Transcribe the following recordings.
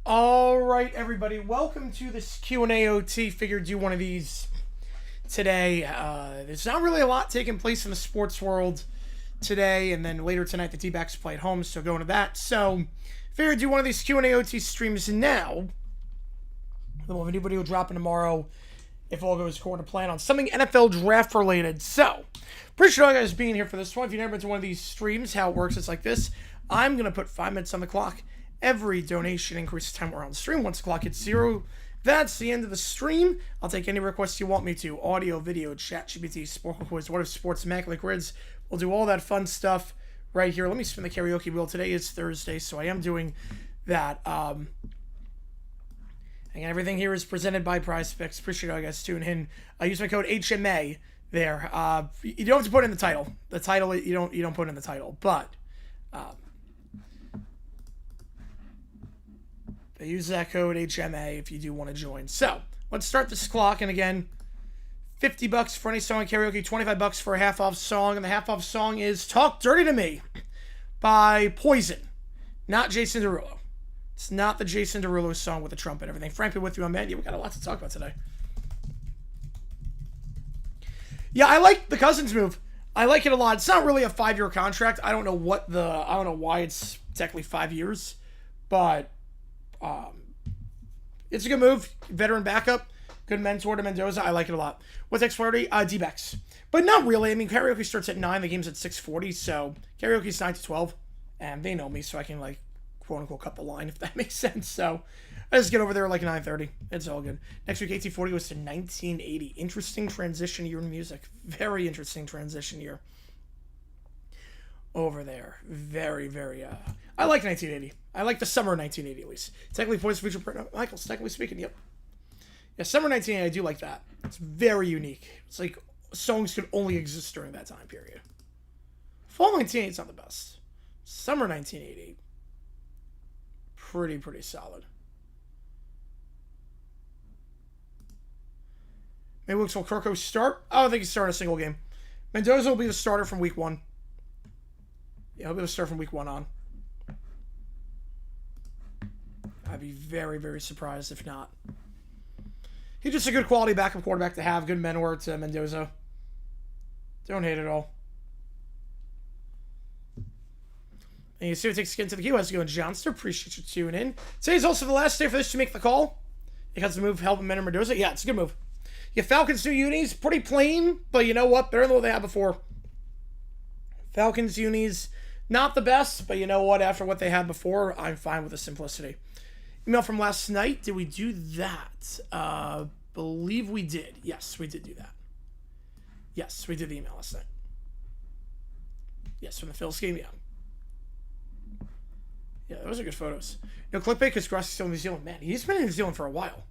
All right, everybody, welcome to this Q&A OT. Figured do one of these today. There's not really a lot taking place in the sports world today, and then later tonight the D-backs play at home, so going to that. So, figured do one of these Q&A OT streams now. We'll have a new video dropping tomorrow, if all goes according to plan, on something NFL draft related. So, appreciate all you guys being here for this one. If you've never been to one of these streams, how it works is like this. I'm going to put 5 minutes on the clock. Every donation increases time we're on the stream. Once the clock hits 0, that's the end of the stream. I'll take any requests you want me to. Audio, video, chat, GPT, sport quiz, what if sports, immaculate grids. We'll do all that fun stuff right here. Let me spin the karaoke wheel. Today is Thursday, so I am doing that. And everything here is presented by Prize Picks. Appreciate all you guys tuning in. I use my code HMA there. You don't have to put in the title. The title you don't put in the title, but use that code HMA if you do want to join. So let's start this clock. And again, $50 for any song in karaoke, $25 for a half-off song, and the half-off song is "Talk Dirty to Me" by Poison, not Jason Derulo. It's not the Jason Derulo song with the trumpet and everything. Frankly, with you on that, yeah, we got a lot to talk about today. Yeah, I like the Cousins move. I like it a lot. It's not really a 5-year contract. I don't know why it's technically 5 years, but it's a good move. Veteran backup. Good mentor to Mendoza. I like it a lot. What's next priority? D-backs. But not really. I mean, karaoke starts at 9. The game's at 6:40. So karaoke's 9 to 12. And they know me, so I can, like, quote-unquote cut the line, if that makes sense. So I just get over there like 9:30. It's all good. Next week, 1840 goes to 1980. Interesting transition year in music. Very interesting transition year over there. Very, very, I like 1980. I like the summer of 1980, at least. Technically, points for future Michael's, technically speaking, yep. Yeah, summer 1980, I do like that. It's very unique. It's like songs could only exist during that time period. Fall 1980 is not the best. Summer 1980, pretty solid. Maybe looks will Kirko start? I don't think he started a single game. Mendoza will be the starter from week 1. Yeah, he'll be able to start from week 1 on. I'd be very, very surprised if not. He's just a good quality backup quarterback to have. Good mentor to Mendoza. Don't hate it all. And you see what it takes to get into the queue. How's it going, Johnster? Appreciate you tuning in. Today's also the last day for this to make the call. Because the move helping Mentor Mendoza. Yeah, it's a good move. Yeah, Falcons new unis, pretty plain, but you know what? Better than what they had before. Falcons unis, not the best, but you know what? After what they had before, I'm fine with the simplicity. Email from last night. Did we do that? Believe we did. Yes, we did do that. Yes, we did the email last night. Yes, from the Phil's game, yeah. Yeah, those are good photos. You know, clickbait because Gross is still in New Zealand. Man, he's been in New Zealand for a while.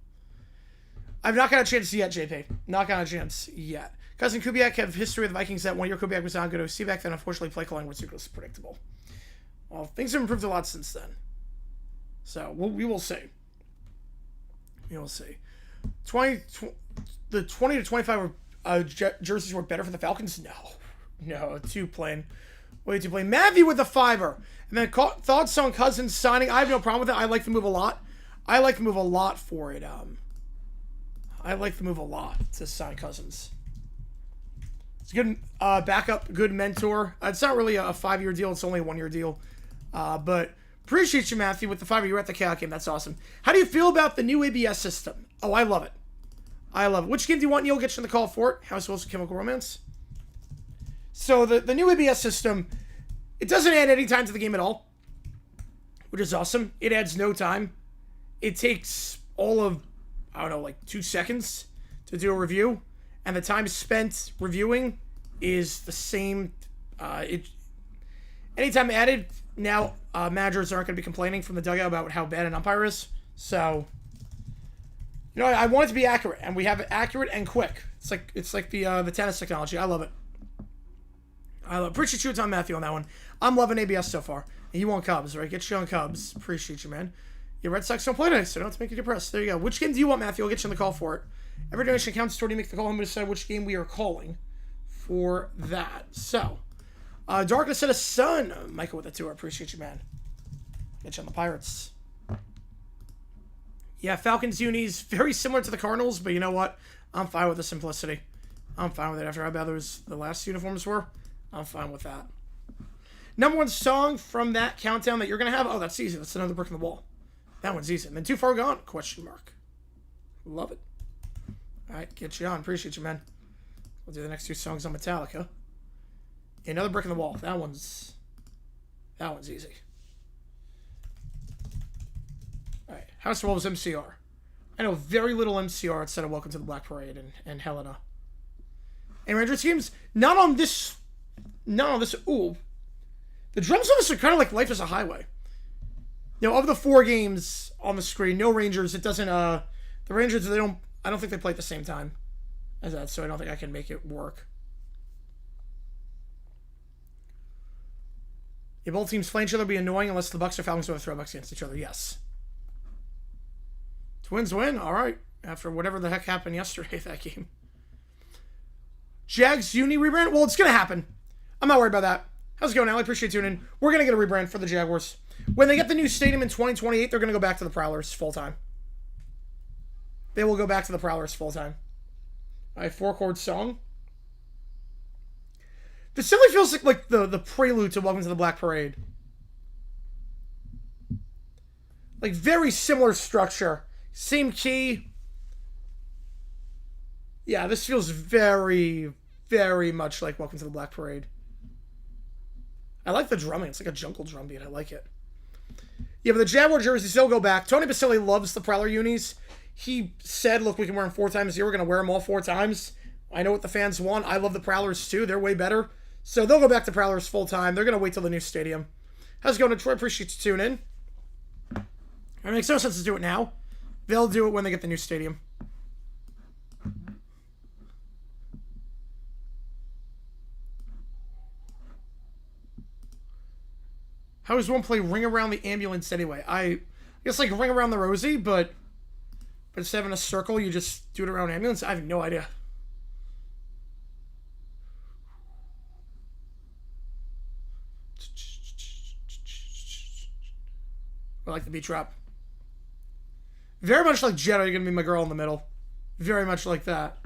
I've not got a chance yet, JP. Not got a chance yet. Cousin Kubiak have history with the Vikings that 1 year Kubiak was not good OC back then. Unfortunately, play calling was predictable. Well, things have improved a lot since then. So, we will see. We will see. The 20 to 25 jerseys were better for the Falcons? No, too plain. Way too plain. Matthew with the fiver. And then thoughts on Cousins signing. I have no problem with it. I like the move a lot. I like the move a lot for it. I like the move a lot to sign Cousins. It's a good backup, good mentor. It's not really a 5-year deal. It's only a 1-year deal. But appreciate you, Matthew, with the 5-year. You're at the Cal game. That's awesome. How do you feel about the new ABS system? Oh, I love it. I love it. Which game do you want, Neil? Get you in the call for it. House Wilson, Chemical Romance. So the new ABS system, it doesn't add any time to the game at all, which is awesome. It adds no time. It takes all of, I don't know, like 2 seconds to do a review. And the time spent reviewing is the same. Anytime added, now managers aren't going to be complaining from the dugout about how bad an umpire is. So, you know, I want it to be accurate, and we have it accurate and quick. It's like the tennis technology. I love it. Appreciate you, Tom Matthew, on that one. I'm loving ABS so far. And you want Cubs, right? Get you on Cubs. Appreciate you, man. Your Red Sox don't play today, so don't have to make you depressed. There you go. Which game do you want, Matthew? I'll get you on the call for it. Every donation counts toward you make the call. I'm going to decide which game we are calling for that. So, Darkness of the Sun. Michael with the 2. I appreciate you, man. Get you on the Pirates. Yeah, Falcons unis, very similar to the Cardinals, but you know what? I'm fine with the simplicity. I'm fine with it after how bad the last uniforms were. I'm fine with that. Number one song from that countdown that you're going to have? Oh, that's easy. That's Another Brick in the Wall. That one's easy. And then Too Far Gone? Question mark. Love it. All right, get you on. Appreciate you, man. We'll do the next two songs on Metallica. Another Brick in the Wall. That one's easy. All right, House of Wolves MCR. I know very little MCR outside of Welcome to the Black Parade and Helena. And Ranger Schemes, not on this. Ooh. The drums on this are kind of like Life is a Highway. You know, of the 4 games on the screen, no Rangers. It doesn't, the Rangers, I don't think they play at the same time as that, so I don't think I can make it work. If both teams play each other, it'll be annoying unless the Bucks or Falcons do throwbacks against each other. Yes. Twins win. All right. After whatever the heck happened yesterday, that game. Jags uni rebrand? Well, it's going to happen. I'm not worried about that. How's it going, Al? I appreciate you tuning in. We're going to get a rebrand for the Jaguars. When they get the new stadium in 2028, they're going to go back to the Prowlers full-time. They will go back to the Prowlers full-time. All right, 4-chord song. This simply feels like the prelude to Welcome to the Black Parade. Like, very similar structure. Same key. Yeah, this feels very, very much like Welcome to the Black Parade. I like the drumming. It's like a jungle drum beat. I like it. Yeah, but the Jaguar jerseys, they'll go back. Tony Basile loves the Prowler unis. He said, look, we can wear them 4 times a year. We're going to wear them all 4 times. I know what the fans want. I love the Prowlers, too. They're way better. So they'll go back to Prowlers full time. They're going to wait till the new stadium. How's it going, Detroit? Appreciate you tuning in. It makes no sense to do it now. They'll do it when they get the new stadium. How does one play Ring Around the Ambulance anyway? I guess like Ring Around the Rosie, but instead of in a circle, you just do it around ambulance? I have no idea. I like the beat drop. Very much like Jetta, you're going to be my girl in the middle. Very much like that.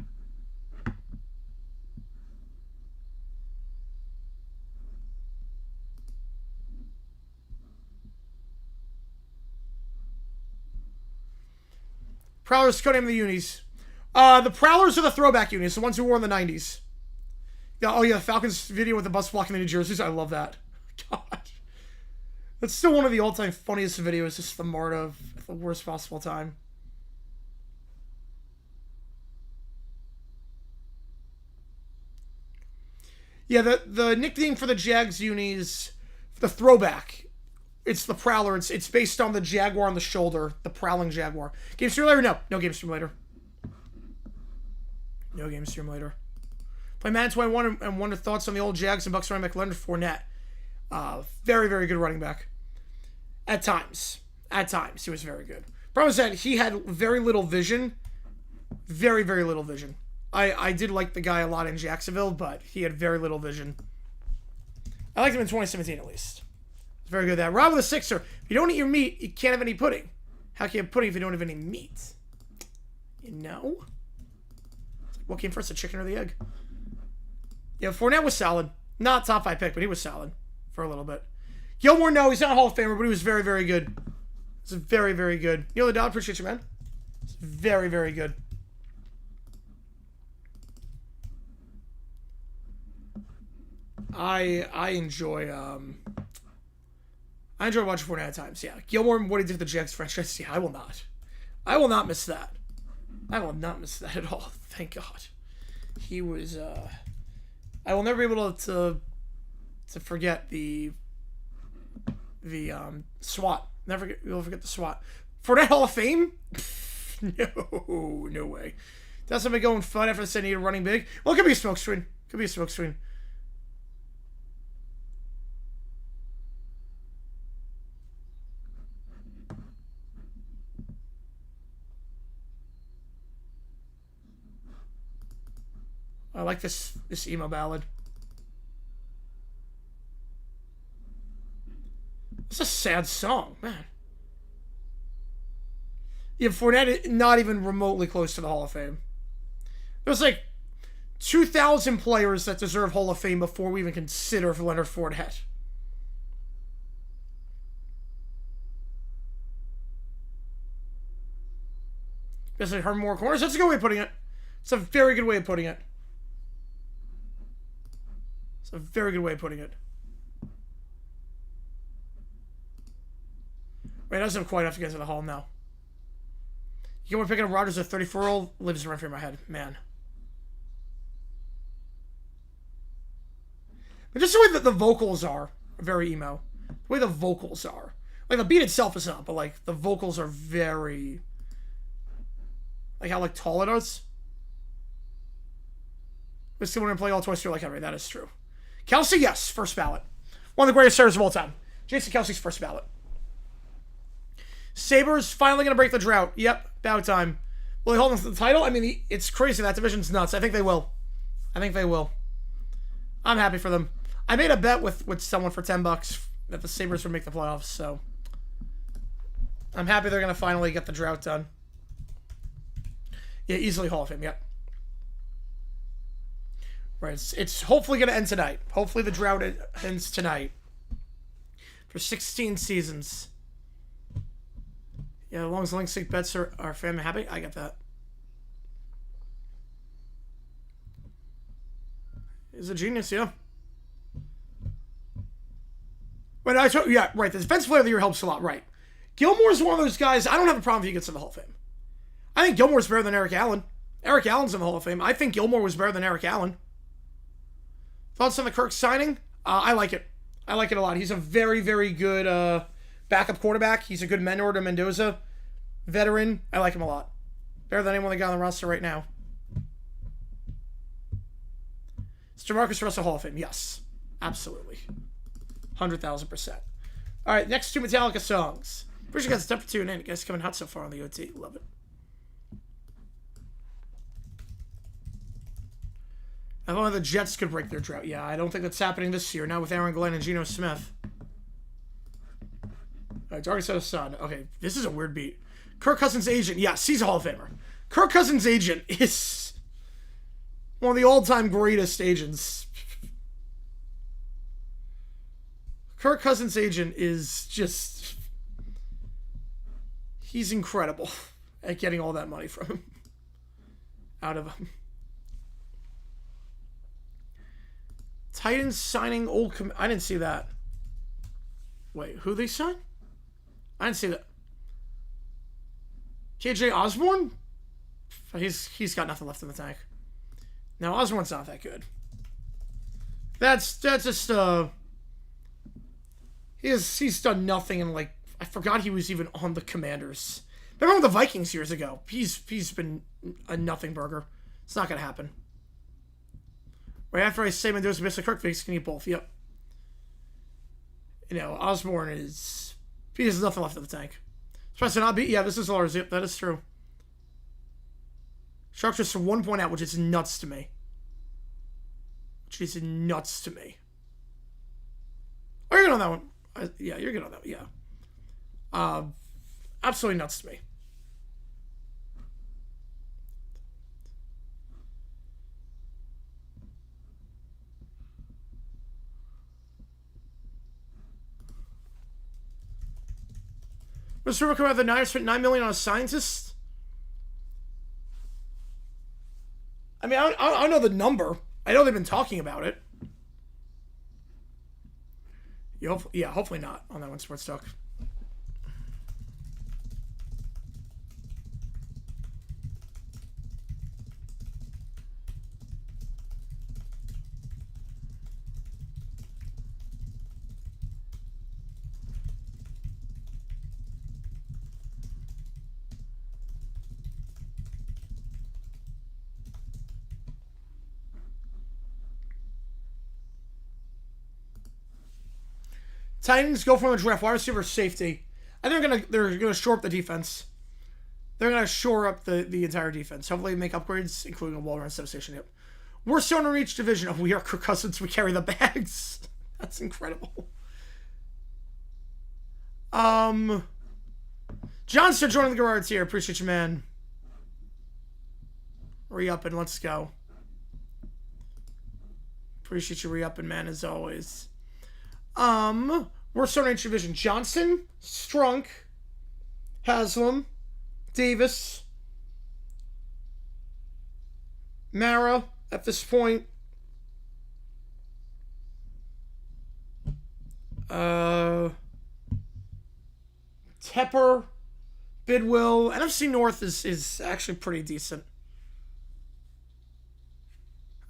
Prowlers, code name of the unis. The Prowlers are the throwback unis, the ones who wore in the 90s. Yeah, oh yeah, the Falcons video with the bus blocking the New Jerseys. I love that. God. That's still one of the all-time funniest videos, just the Marta at the worst possible time. Yeah, the nickname for the Jags unis, the throwback. It's the Prowler. It's based on the Jaguar on the shoulder, the prowling Jaguar. Game stream later? No. No game stream later. No game stream later. Play Madden 21 and wonder thoughts on the old Jags and Bucks running back Leonard Fournette. Very, very good running back. At times. At times, he was very good. Problem is that he had very little vision. Very, very little vision. I did like the guy a lot in Jacksonville, but he had very little vision. I liked him in 2017 at least. It's very good at that. Rob with a Sixer. If you don't eat your meat, you can't have any pudding. How can you have pudding if you don't have any meat? You know? What came first, the chicken or the egg? Yeah, Fournette was solid. Not top 5 pick, but he was solid for a little bit. Gilmore, no, he's not a Hall of Famer, but he was very, very good. It's very, very good. You know the dog, appreciate you, man. It's very, very good. I enjoy watching Fournette at times. Yeah, Gilmore and what he did with the Jags franchise. Yeah, I will not. I will not miss that. I will not miss that at all. Thank God. He was. I will never be able to forget the SWAT. You'll forget the SWAT. Fournette Hall of Fame? No way. That's somebody going fun after saying you're running big. Well, it could be a smokescreen. Could be a smokescreen. I like this emo ballad. It's a sad song, man. Yeah, Fournette not even remotely close to the Hall of Fame. There's like 2,000 players that deserve Hall of Fame before we even consider Leonard Fournette. Basically, her more corners. That's a good way of putting it. It's a very good way of putting it. It's a very good way of putting it. Wait, it doesn't quite have to get to the Hall now. You want to pick up Rodgers, a 34-year-old, lives right through my head. Man. But just the way that the vocals are very emo. The way the vocals are. Like, the beat itself is not, but, like, the vocals are very... Like how, like, tall it is. But still want to play all Toy Story like Henry. That is true. Kelsey, yes. First ballot. One of the greatest stars of all time. Jason Kelsey's first ballot. Sabres finally going to break the drought. Yep. About time. Will they hold on to the title? I mean, it's crazy. That division's nuts. I think they will. I think they will. I'm happy for them. I made a bet with someone for $10 that the Sabres would make the playoffs, so I'm happy they're going to finally get the drought done. Yeah, easily Hall of Fame, yep. Right, it's hopefully going to end tonight. Hopefully the drought ends tonight. For 16 seasons. Yeah, as long as the Link bets are family happy, I get that. He's a genius, yeah. But I told, yeah, right. The defensive player of the year helps a lot, right? Gilmore's one of those guys. I don't have a problem if he gets in the Hall of Fame. I think Gilmore's better than Eric Allen. Eric Allen's in the Hall of Fame. I think Gilmore was better than Eric Allen. Thoughts on the Kirk signing? I like it. I like it a lot. He's a very, very good backup quarterback. He's a good mentor to Mendoza. Veteran. I like him a lot. Better than anyone that got on the roster right now. Is DeMarcus Russell Hall of Fame? Yes. Absolutely. 100,000%. All right, next two Metallica songs. Appreciate you guys step for tuning in. You guys coming hot so far on the OT. Love it. I don't know if the Jets could break their drought. Yeah, I don't think that's happening this year. Now with Aaron Glenn and Geno Smith. All right, Dark Side of the Sun. Okay, this is a weird beat. Kirk Cousins' agent. Yes, he's a Hall of Famer. Kirk Cousins' agent is one of the all-time greatest agents. Kirk Cousins' agent is just... He's incredible at getting all that money from him. Out of him. Titans signing old... I didn't see that. Wait, who they signed? I didn't see that. KJ Osborne? He's got nothing left in the tank. No, Osborne's not that good. That's just he's done nothing in, like, I forgot he was even on the Commanders. Remember with the Vikings years ago? He's been a nothing burger. It's not gonna happen. Right after I say Mendoza missed a Kirk fix, can eat both. Yep. You know, Osborne is... He has nothing left in the tank. Spencer not beat. Yeah, this is Lars. Yep, that is true. Sharks just 1 point out, which is nuts to me. Which is nuts to me. Oh, you're good on that one. Yeah, you're good on that one. Yeah. Absolutely nuts to me. Mr. Rico about the Niners spent $9 million on a scientist? I mean, I don't know the number. I know they've been talking about it. Yeah, hopefully not on that one, Sports Talk. Titans go for the draft. Wide receiver safety. I think they're gonna shore up the defense. They're gonna shore up the entire defense. Hopefully make upgrades, including a wall-run substation. Yep. We're still in each division. Oh, we are Kirk Cousins. We carry the bags. That's incredible. Johnson joining the guards here. Appreciate you, man. Re-upping. Let's go. Appreciate you re-upping, man, as always. We're starting each division. Johnson, Strunk, Haslam, Davis, Mara at this point. Tepper, Bidwill. NFC North is actually pretty decent.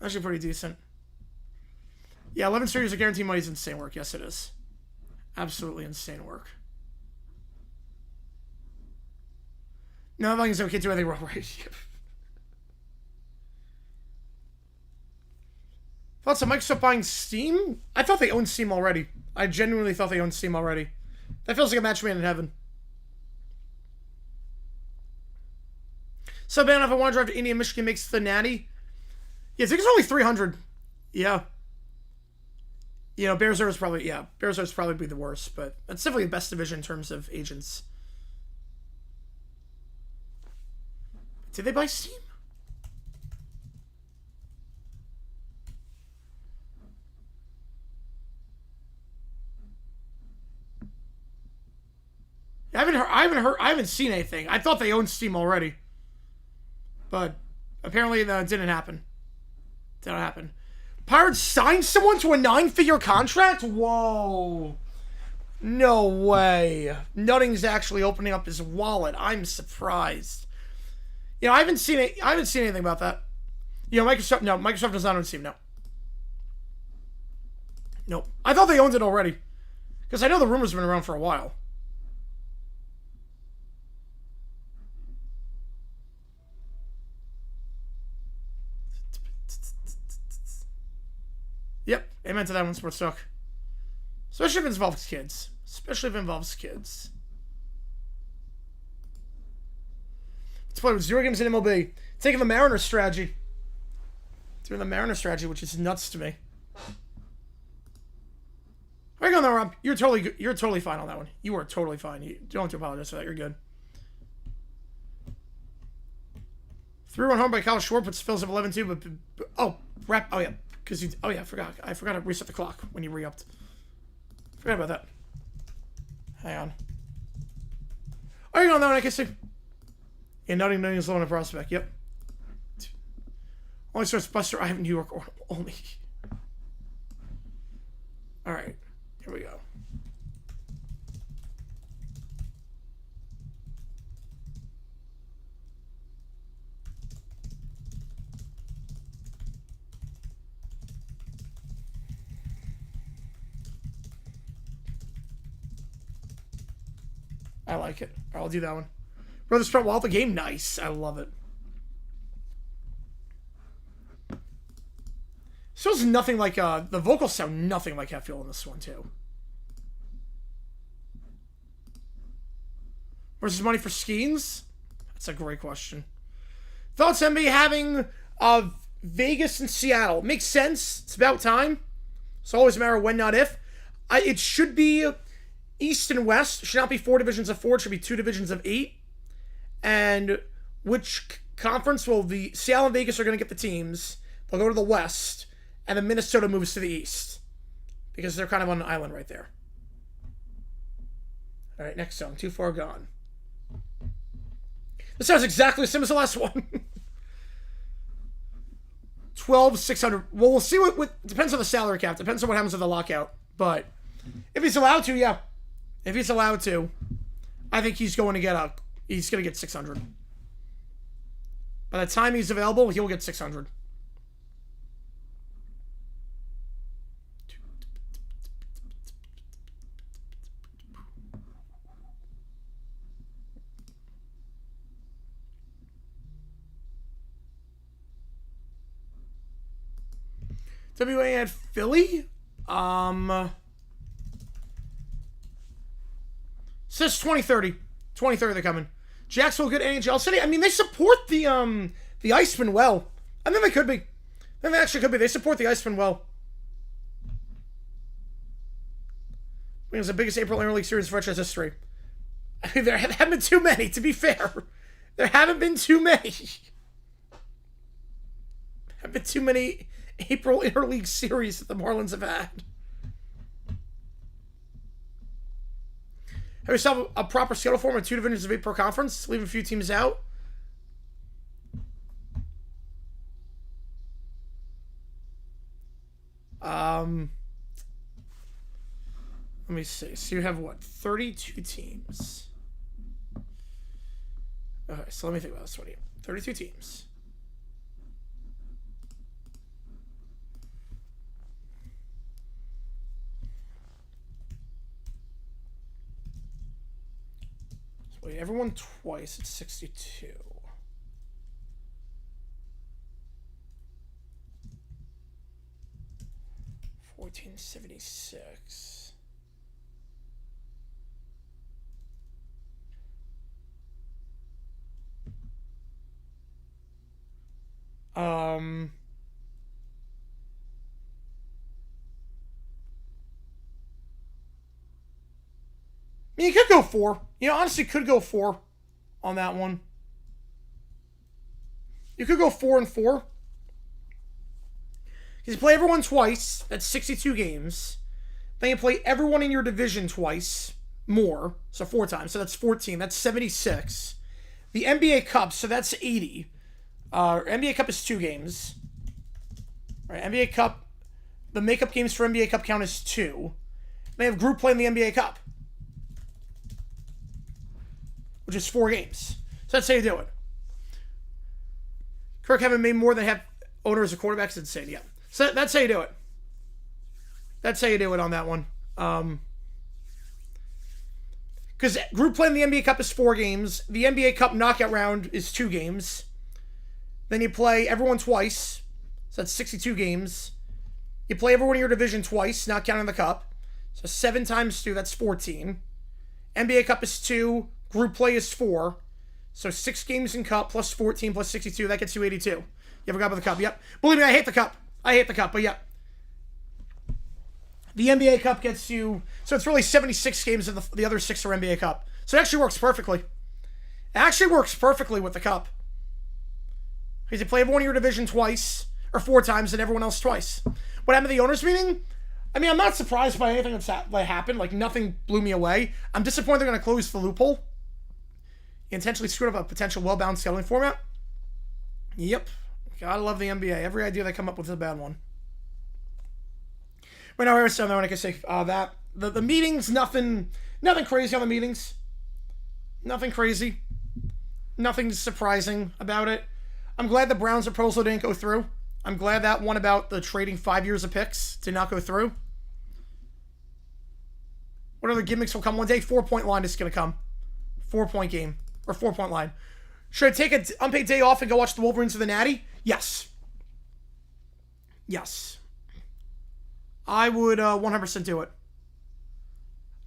Actually pretty decent. Yeah, 11 series of guaranteed money is insane work. Yes, it is. Absolutely insane work. No, I'm not going to do anything wrong, right? Thoughts on Microsoft buying Steam? I thought they owned Steam already. I genuinely thought they owned Steam already. That feels like a match made in heaven. So, man, if I want to drive to India, Michigan makes the natty. Yeah, I think it's only 300. Yeah. You know, Bears is probably, yeah, Bears is probably be the worst, but that's definitely the best division in terms of agents. Did they buy Steam? I haven't seen anything. I thought they owned Steam already. But apparently that didn't happen. Didn't happen. Pirates signed someone to a 9-figure contract? Whoa. No way. Nutting's actually opening up his wallet. I'm surprised. You know, I haven't seen anything about that. You know, Microsoft does not own Steam, no. Nope. I thought they owned it already. Because I know the rumors have been around for a while. Yep, amen to that one, Sports Talk. Especially if it involves kids. Especially if it involves kids. Let's play with 0 games in MLB. Taking the Mariners strategy. Doing the Mariners strategy, which is nuts to me. How are you going there, Rob? You're totally fine on that one. You are totally fine. You don't have to apologize for that. You're good. 3-1 home by Kyle Schwarber puts Phils up 11-2, but oh, wrap. Oh yeah. Because you, oh yeah, I forgot to reset the clock when you re-upped. Forgot about that. Hang on. Oh, you're going that one, I guess. Yeah, Nutting is low on a prospect. Yep. Only starts Buster. I have New York only. All right, here we go. I like it. I'll do that one. Brother Sprout, while the game, nice. I love it. Sounds nothing like, the vocals sound nothing like Hetfield in this one, too. Versus money for Skeens? That's a great question. Thoughts on me having, Vegas and Seattle? Makes sense. It's about time. It's always a matter of when, not if. It should be East and West. It should not be 4 divisions of 4. It should be 2 divisions of 8. And which conference will the Seattle and Vegas are going to get the teams? They'll go to the West, and then Minnesota moves to the East because they're kind of on an island right there. All right, next song, Too Far Gone. This sounds exactly the same as the last one. 12,600. Well, we'll see what depends on the salary cap. Depends on what happens with the lockout. But if he's allowed to, yeah. If he's allowed to, I think he's going to get 600. By the time he's available, he'll get 600. WA at Philly? Says 2030. 2030 they're coming. Jacksonville, good NHL city. I mean, they support the Iceman well. I think they could be. I think they actually could be. They support the Iceman well. It was the biggest April Interleague Series in franchise history. I mean, there haven't been too many, to be fair. There haven't been too many. There haven't been too many April Interleague series that the Marlins have had. Have yourself a proper schedule form with 2 divisions of 8 per conference, leaving a few teams out. Let me see. So you have what? 32 teams. Okay, so let me think about this one here. 32 teams. So wait, everyone twice, it's 62. $14.76. I mean, you could go 4. You know, honestly, could go 4 on that one. You could go 4 and 4. Because you play everyone twice. That's 62 games. Then you play everyone in your division twice. More. So 4 times. So that's 14. That's 76. The NBA Cup, so that's 80. NBA Cup is 2 games. Right, NBA Cup, the makeup games for NBA Cup count as 2. They have group play in the NBA Cup, which is 4 games. So that's how you do it. Kirk having made more than half owners of quarterbacks. It's insane, yeah. So that's how you do it. That's how you do it on that one. Because group play in the NBA Cup is 4 games. The NBA Cup knockout round is 2 games. Then you play everyone twice. So that's 62 games. You play everyone in your division twice, not counting the cup. So 7 times 2, that's 14. NBA Cup is 2. Group play is 4. So 6 games in cup plus 14 plus 62. That gets you 82. You ever got with the cup? Yep. Believe me, I hate the cup. I hate the cup, but yeah. The NBA Cup gets you... So it's really 76 games, and the other 6 are NBA Cup. So it actually works perfectly. It actually works perfectly with the cup. Because you play everyone in your division twice, or 4 times, and everyone else twice. What happened at the owners' meeting? I mean, I'm not surprised by anything that happened. Like, nothing blew me away. I'm disappointed they're going to close the loophole. You intentionally screwed up a potential well-balanced scheduling format. Yep. Gotta love the NBA. Every idea they come up with is a bad one. Right now, I can say that. The meetings, nothing crazy on the meetings. Nothing crazy. Nothing surprising about it. I'm glad the Browns' proposal didn't go through. I'm glad that one about the trading 5 years of picks did not go through. What other gimmicks will come one day? 4-point line is going to come. 4-point game. Or 4-point line. Should I take an unpaid day off and go watch the Wolverines of the Natty? Yes. Yes. I would 100% do it.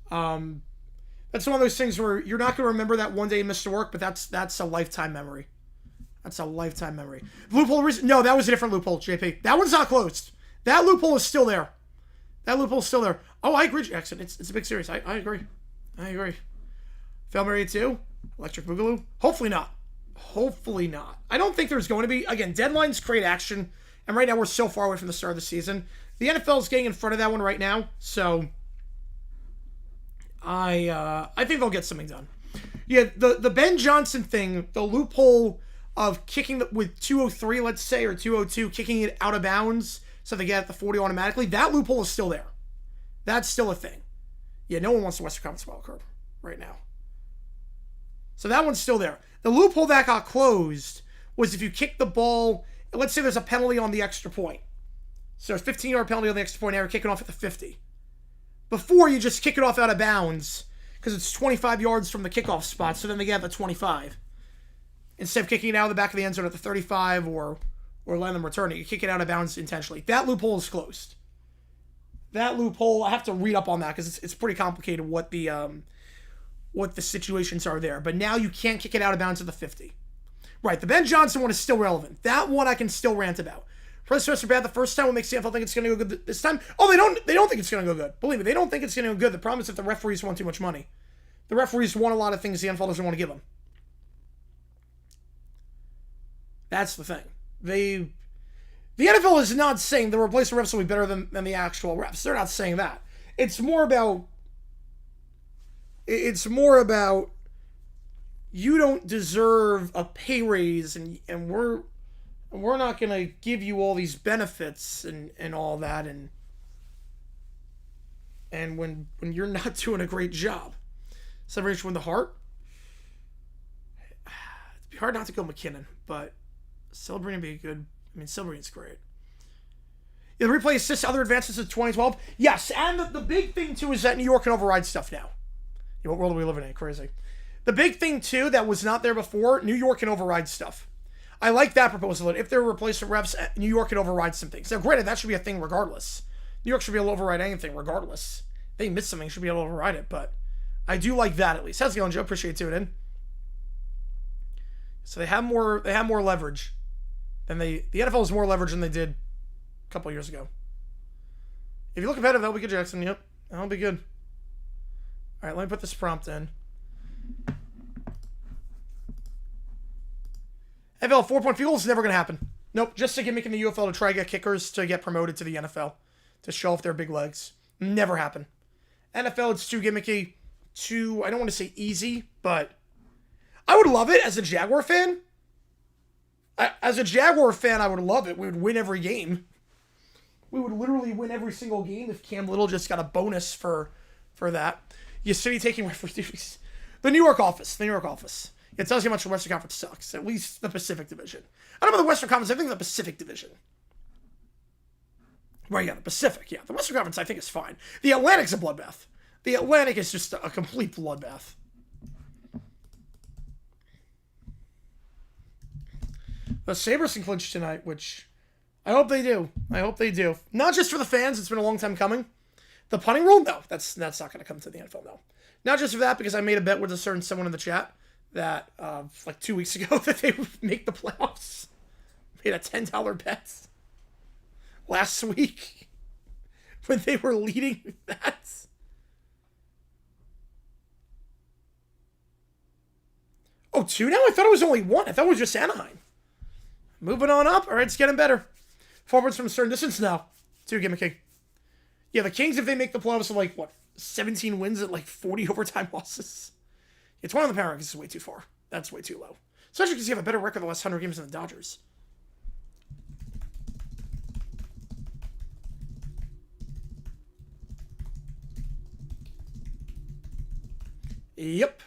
That's one of those things where you're not going to remember that one day you missed work, but that's a lifetime memory. That's a lifetime memory. Loophole reason? No, that was a different loophole, JP. That one's not closed. That loophole is still there. That loophole is still there. Oh, I agree, Jackson. It's a big series. I agree. I agree. Fail Mary 2? Electric Boogaloo? Hopefully not. Hopefully not. I don't think there's going to be. Again, deadlines create action, and right now we're so far away from the start of the season. The NFL is getting in front of that one right now, so I think they'll get something done. Yeah, the Ben Johnson thing, the loophole of kicking with 203, let's say, or 202, kicking it out of bounds so they get at the 40 automatically, that loophole is still there. That's still a thing. Yeah, no one wants the Western Conference wild card right now. So that one's still there. The loophole that got closed was if you kick the ball, let's say there's a penalty on the extra point. So a 15-yard penalty on the extra point area, kicking off at the 50. Before, you just kick it off out of bounds because it's 25 yards from the kickoff spot, so then they get the 25. Instead of kicking it out of the back of the end zone at the 35 or letting them return it, you kick it out of bounds intentionally. That loophole is closed. That loophole, I have to read up on that because it's pretty complicated what the situations are there. But now you can't kick it out of bounds at the 50. Right, the Ben Johnson one is still relevant. That one I can still rant about. Press semester bad the first time, what makes the NFL think it's going to go good this time? Oh, they don't think it's going to go good. Believe me, they don't think it's going to go good. The problem is that the referees want too much money. The referees want a lot of things the NFL doesn't want to give them. That's the thing. The NFL is not saying the replacement refs will be better than the actual refs. They're not saying that. It's more about you don't deserve a pay raise, and we're not going to give you all these benefits and all that, and when you're not doing a great job. Celebration with the heart. It'd be hard not to go McKinnon, but celebrating would be good. I mean, celebrating's great. Yeah, the replay assists other advances of 2012. Yes, and the big thing too is that New York can override stuff now. What world are we living in? Crazy. The big thing too that was not there before, New York can override stuff. I like that proposal. If there were replacement refs, New York can override some things. Now, granted, that should be a thing regardless. New York should be able to override anything regardless. If they miss something, should be able to override it. But I do like that at least. How's it going, Joe? Appreciate you tuning in. So they have more leverage than the NFL has more leverage than they did a couple years ago. If you look competitive, that'll be good, Jackson. Yep, that'll be good. All right, let me put this prompt in. NFL 4-point field goal is never going to happen. Nope, just a gimmick in the UFL to try to get kickers to get promoted to the NFL, to show off their big legs. Never happen. NFL, it's too gimmicky, too, I don't want to say easy, but I would love it as a Jaguar fan. As a Jaguar fan, I would love it. We would win every game. We would literally win every single game if Cam Little just got a bonus for that. You City taking referee duties. The New York office. It tells you how much the Western Conference sucks. At least the Pacific Division. I don't know about the Western Conference. I think the Pacific Division. Right, yeah, the Pacific. Yeah, the Western Conference I think is fine. The Atlantic's a bloodbath. The Atlantic is just a complete bloodbath. The Sabres can clinch tonight, which I hope they do. Not just for the fans. It's been a long time coming. The punting rule? No, that's not going to come to the NFL, no. Not just for that, because I made a bet with a certain someone in the chat that, like 2 weeks ago, that they would make the playoffs. Made a $10 bet last week when they were leading that. Oh, 2 now? I thought it was only 1. I thought it was just Anaheim. Moving on up. All right, it's getting better. Forwards from a certain distance now. 2 gimmicky. Yeah, the Kings, if they make the playoffs, are like, what, 17 wins at like 40 overtime losses? It's one of the power rankings is way too far. That's way too low. Especially because you have a better record the last 100 games than the Dodgers. Yep.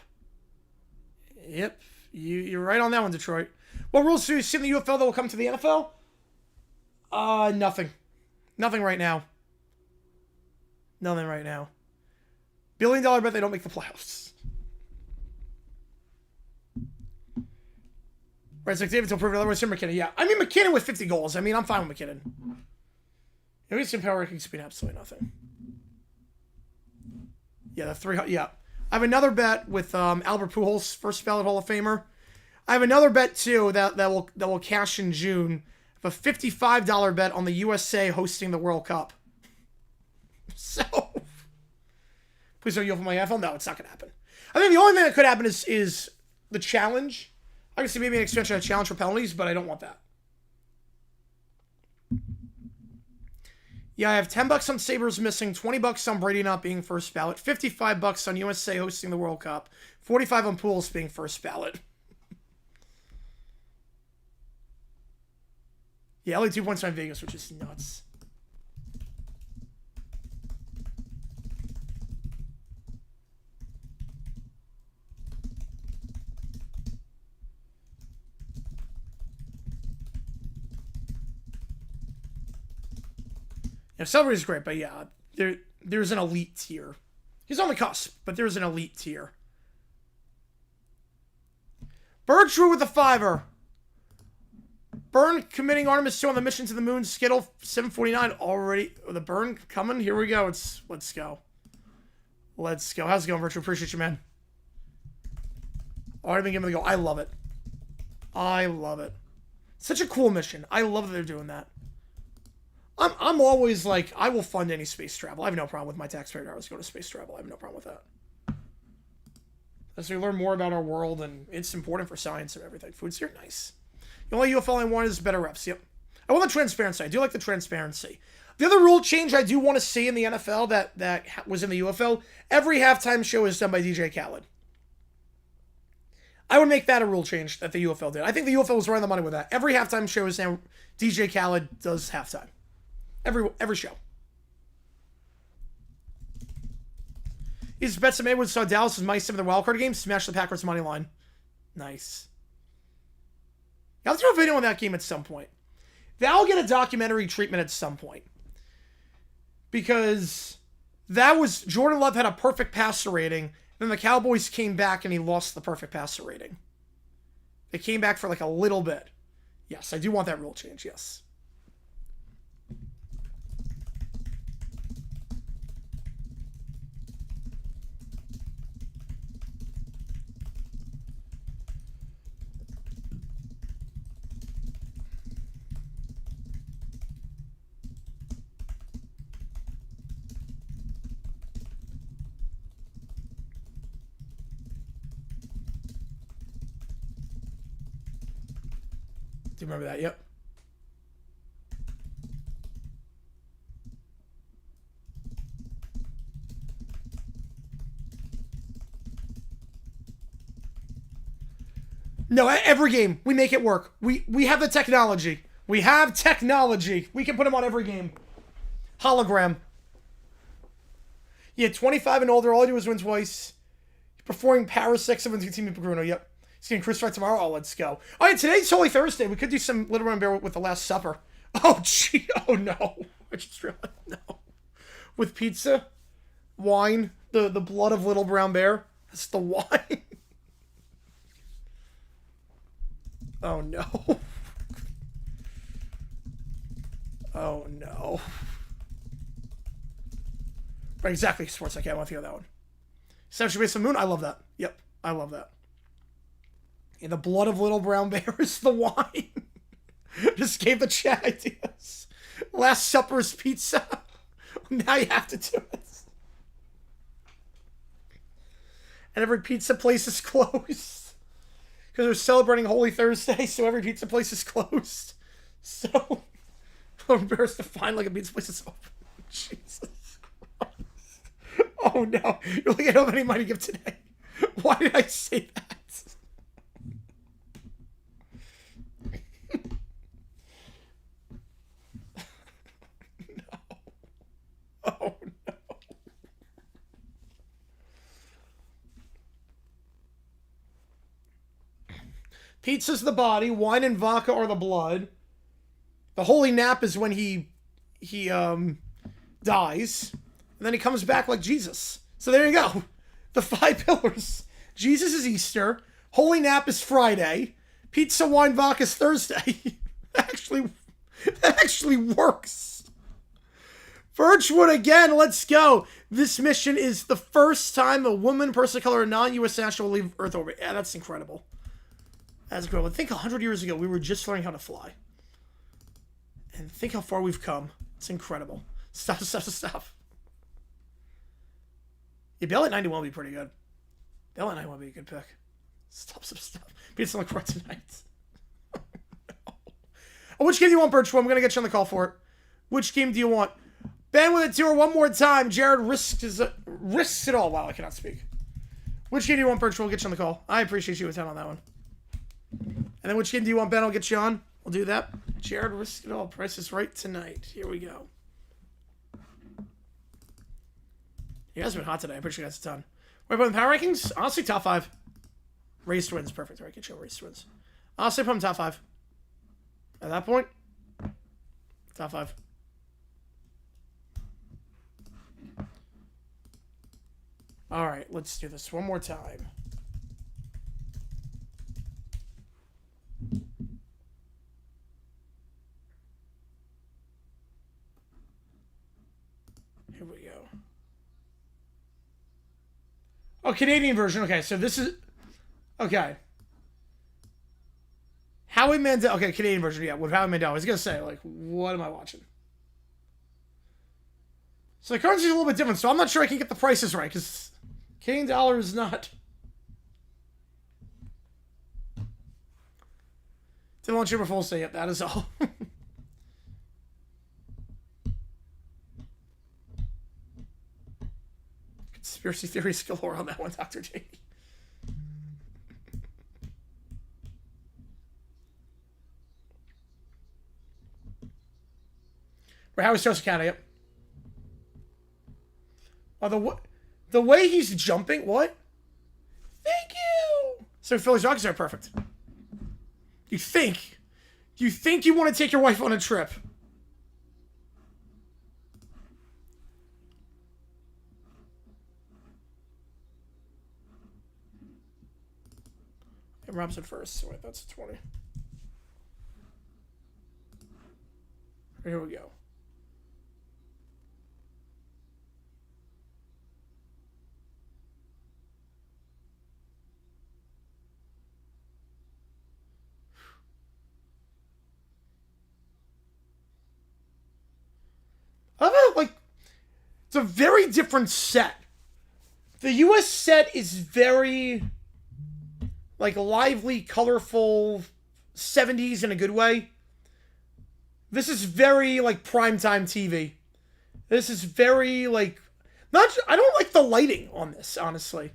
You're right on that one, Detroit. What rules do you see in the UFL that will come to the NFL? Nothing. Nothing right now. $1 billion bet they don't make the playoffs. Right, so David will prove it otherwise. McKinnon, yeah. I mean, McKinnon with 50 goals. I mean, I'm fine with McKinnon. Maybe some power rankings being absolutely nothing. Yeah, the 300. Yeah. I have another bet with Albert Pujols, first ballot Hall of Famer. I have another bet too that will cash in June. I have a $55 bet on the USA hosting the World Cup. So, please don't yell for my NFL. No, it's not going to happen. I think the only thing that could happen is the challenge. I can see maybe an extension of challenge for penalties, but I don't want that. Yeah, I have $10 on Sabres missing, $20 on Brady not being first ballot, $55 on USA hosting the World Cup, $45 on Pujols being first ballot. Yeah, only 2 points on Vegas, which is nuts. Yeah, Celebrity is great, but yeah, there's an elite tier. He's on the cusp, but there's an elite tier. Bertru with the $5. Burn committing Artemis 2 on the mission to the moon. Skittle 749 already. The burn coming. Here we go. Let's go. Let's go. How's it going, Bertru? Appreciate you, man. Already been given the go. I love it. I love it. Such a cool mission. I love that they're doing that. I'm always like, I will fund any space travel. I have no problem with my taxpayer dollars going to space travel. I have no problem with that. As we learn more about our world, and it's important for science and everything. Food's here, nice. The only UFO I want is better reps. Yep. I want the transparency. I do like the transparency. The other rule change I do want to see in the NFL that was in the UFO, every halftime show is done by DJ Khaled. I would make that a rule change that the UFL did. I think the UFL was right on the money with that. Every halftime show is now DJ Khaled does halftime. Every show. He's bet some Edwards saw Dallas as mice in the wildcard game. Smash the Packers money line. Nice. I'll do a video on that game at some point. That'll get a documentary treatment at some point. Because that was... Jordan Love had a perfect passer rating. Then the Cowboys came back and he lost the perfect passer rating. They came back for like a little bit. Yes, I do want that rule change, yes. Do you remember that? Yep. No, every game. We make it work. We have the technology. We have technology. We can put him on every game. Hologram. Yeah, 25 and older. All I do is win twice. Performing Power 6 of Team Bruno. Yep. He's getting Chris right tomorrow. Oh, let's go. All right, today's Holy Thursday. We could do some Little Brown Bear with the Last Supper. Oh, gee. Oh, no. I just realized. No. With pizza, wine, the blood of Little Brown Bear. That's the wine. Oh, no. Oh, no. Right, exactly. Sports. Okay, I want to hear that one. Essentially based on Moon. I love that. Yep, I love that. And the blood of Little Brown Bear is the wine. Just gave the chat ideas. Last Supper's pizza. Now you have to do it. And every pizza place is closed. Because they're celebrating Holy Thursday, so every pizza place is closed. So, I'm embarrassed to find like a pizza place is open. Jesus Christ. Oh no. You're like, I don't have any money to give today. Why did I say that? Oh, no. Pizza's the body. Wine and vodka are the blood. The holy nap is when he dies. And then he comes back like Jesus. So there you go. The 5 pillars. Jesus is Easter. Holy nap is Friday. Pizza, wine, vodka is Thursday. that actually works. Birchwood again, let's go. This mission is the first time a woman, person of color, or non-U.S. national will leave Earth orbit. Yeah, that's incredible. That's incredible. Think 100 years ago, we were just learning how to fly. And think how far we've come. It's incredible. Stop. Yeah, Bell at 91 would be pretty good. Bell at 91 would be a good pick. Stop. Beat some like tonight. Oh, which game do you want, Birchwood? I'm going to get you on the call for it. Which game do you want? Ben with a 2 one more time. Jared risks it all. Wow, I cannot speak. Which game do you want, Birch? We'll get you on the call. I appreciate you with 10 on that one. And then which game do you want, Ben? I'll get you on. We'll do that. Jared risks it all. Price is right tonight. Here we go. You guys have been hot today. I appreciate you guys a ton. What about the power rankings? Honestly, top 5. Race wins. Perfect. All right, get you race wins. Honestly, put them top 5. At that point, top 5. All right, let's do this one more time. Here we go. Oh, Canadian version. Okay, so this is... Okay. Howie Mandel. Okay, Canadian version, yeah. With Howie Mandel. I was going to say, like, what am I watching? So the currency is a little bit different, so I'm not sure I can get the prices right, because Canadian dollar is not Didn't launch Uber full yet, that is all. Conspiracy theories galore on that one, Dr. J. Right, how is Joseph Canada? Yep. Oh, the way he's jumping, what? Thank you! So Phillies Rockets are perfect. You think you want to take your wife on a trip? And Robinson first. So wait, that's a 20. Here we go. Like, it's a very different set. The US set is very, like, lively, colorful, 70s in a good way. This is very, like, primetime TV. This is very, like, I don't like the lighting on this, honestly.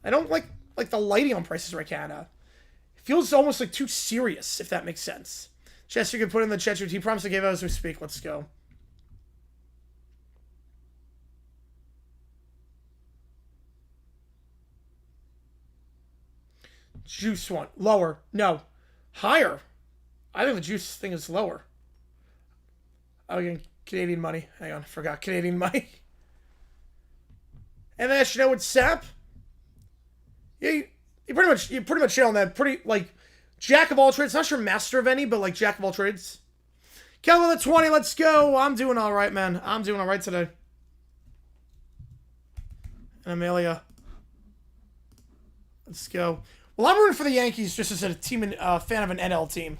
I don't like the lighting on Price is Right Canada. It feels almost, like, too serious, if that makes sense. Chester, you can put in the chat, he promised to give us as we speak. Let's go. Juice one. Lower. No. Higher. I think the juice thing is lower. Oh, again, Canadian money. Hang on. Forgot Canadian money. And then you know it's sap. Yeah, you pretty much hit on that. Pretty, like, jack of all trades. Not sure master of any, but, like, jack of all trades. Kelvin the 20. Let's go. I'm doing all right, man. I'm doing all right today. And Amelia. Let's go. Well, I'm rooting for the Yankees just as a team and fan of an NL team.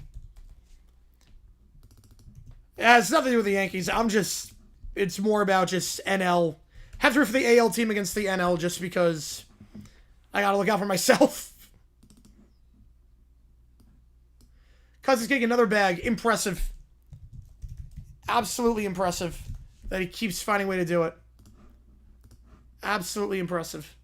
Yeah, it's nothing to do with the Yankees. It's more about just NL. Have to root for the AL team against the NL just because I gotta look out for myself. Cousins getting another bag. Impressive. Absolutely impressive that he keeps finding a way to do it. Absolutely impressive.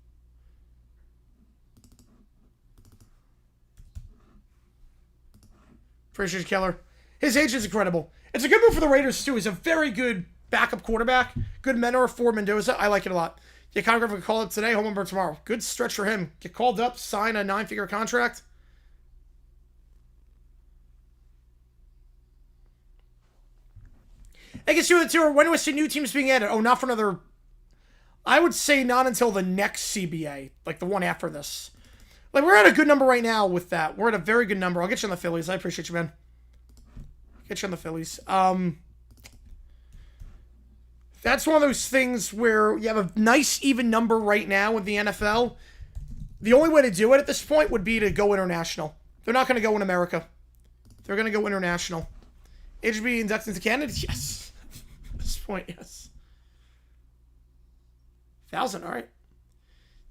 Appreciate Keller. His age is incredible. It's a good move for the Raiders, too. He's a very good backup quarterback. Good mentor for Mendoza. I like it a lot. Get Conor Griffin called up today, home number tomorrow. Good stretch for him. Get called up, sign a 9-figure contract. I guess you would too. When do we see new teams being added? Oh, not for another. I would say not until the next CBA, like the one after this. Like, we're at a good number right now with that. We're at a very good number. I'll get you on the Phillies. I appreciate you, man. Get you on the Phillies. That's one of those things where you have a nice even number right now with the NFL. The only way to do it at this point would be to go international. They're not going to go in America. They're going to go international. HB inducted into Canada? Yes. At this point, yes. 1,000, all right.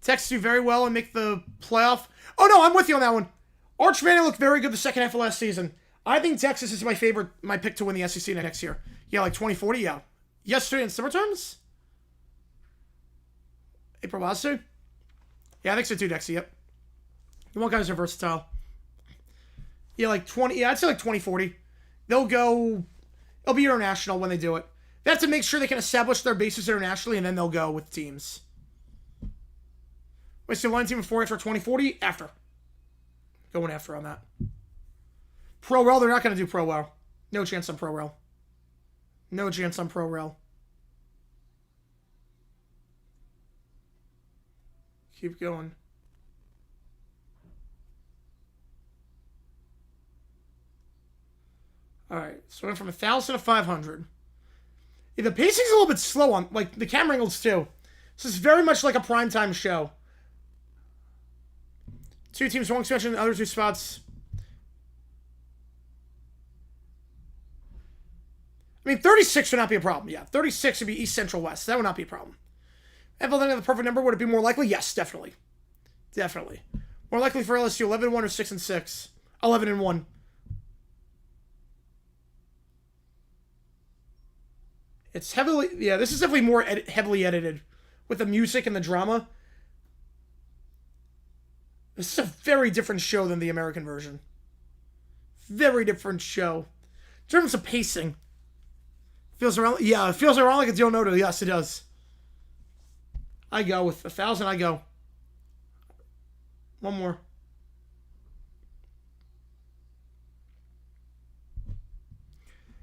Texas do very well and make the playoff. Oh, no, I'm with you on that one. Arch Manning looked very good the second half of last season. I think Texas is my pick to win the SEC next year. Yeah, like 2040, yeah. Yesterday in summer terms? April Wasu? Yeah, I think so too, Dexy, yep. The one guys are versatile. Yeah, like 20, yeah, I'd say like 2040. It'll be international when they do it. They have to make sure they can establish their bases internationally, and then they'll go with teams. Wait, so line team before after 2040? After. Going after on that. Pro Rel, they're not going to do Pro Rel. No chance on Pro Rel. No chance on Pro Rel. Keep going. Alright, so we went from 1,000 to 500. Yeah, the pacing's a little bit slow on, like, the camera angles too. This is very much like a primetime show. Two teams, one expansion, the other two spots. I mean, 36 would not be a problem. Yeah, 36 would be East, Central, West. That would not be a problem. NFL then the perfect number, would it be more likely? Yes, definitely. Definitely. More likely for LSU, 11-1 or 6-6? 11-1. It's heavily, yeah, this is definitely more heavily edited with the music and the drama. This is a very different show than the American version. Very different show. In terms of pacing, feels around, yeah, it feels around like a Deal Noto. Yes, it does. I go with 1,000. I go. One more.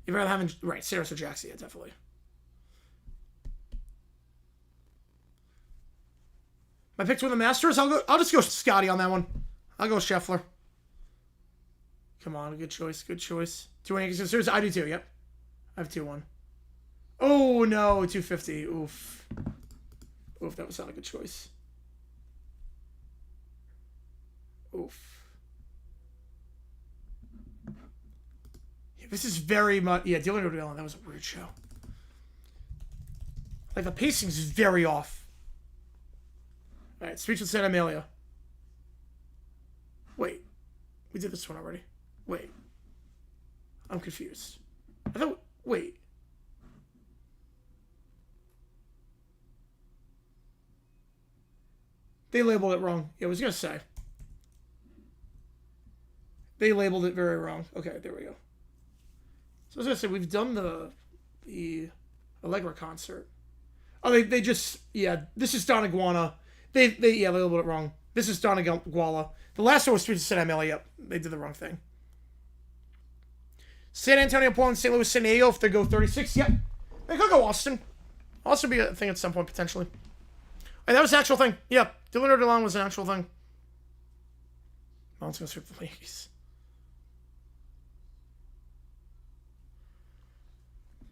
You'd rather have, right, Sarah or Jackson, yeah, definitely. My pick to win the Masters, I'll just go Scotty on that one. I'll go Scheffler. Come on, good choice, good choice. 2 Yankees Series, I do too, yep. I have 2-1. Oh no, 250. Oof. Oof, that was not a good choice. Oof. Yeah, this is very much, yeah, Dylan O'Donnell, that was a weird show. Like, the pacing's very off. Alright, Speech with Santa Amelia. Wait. We did this one already. Wait. I'm confused. I thought, wait. They labeled it wrong. Yeah, I was going to say. They labeled it very wrong. Okay, there we go. So I was going to say, we've done the Allegra concert. Oh, they just, yeah, this is Don Iguana. They labeled it wrong. This is Don Iguala. The last one was Streets of San Amelia. Yep, they did the wrong thing. San Antonio, Portland, St. Louis, San Diego, if they go 36, yep. They could go Austin. Austin would be a thing at some point, potentially. And that was an actual thing. Yep. Dylan O'Donnell was an actual thing. Mountains going to sweep the Yankees.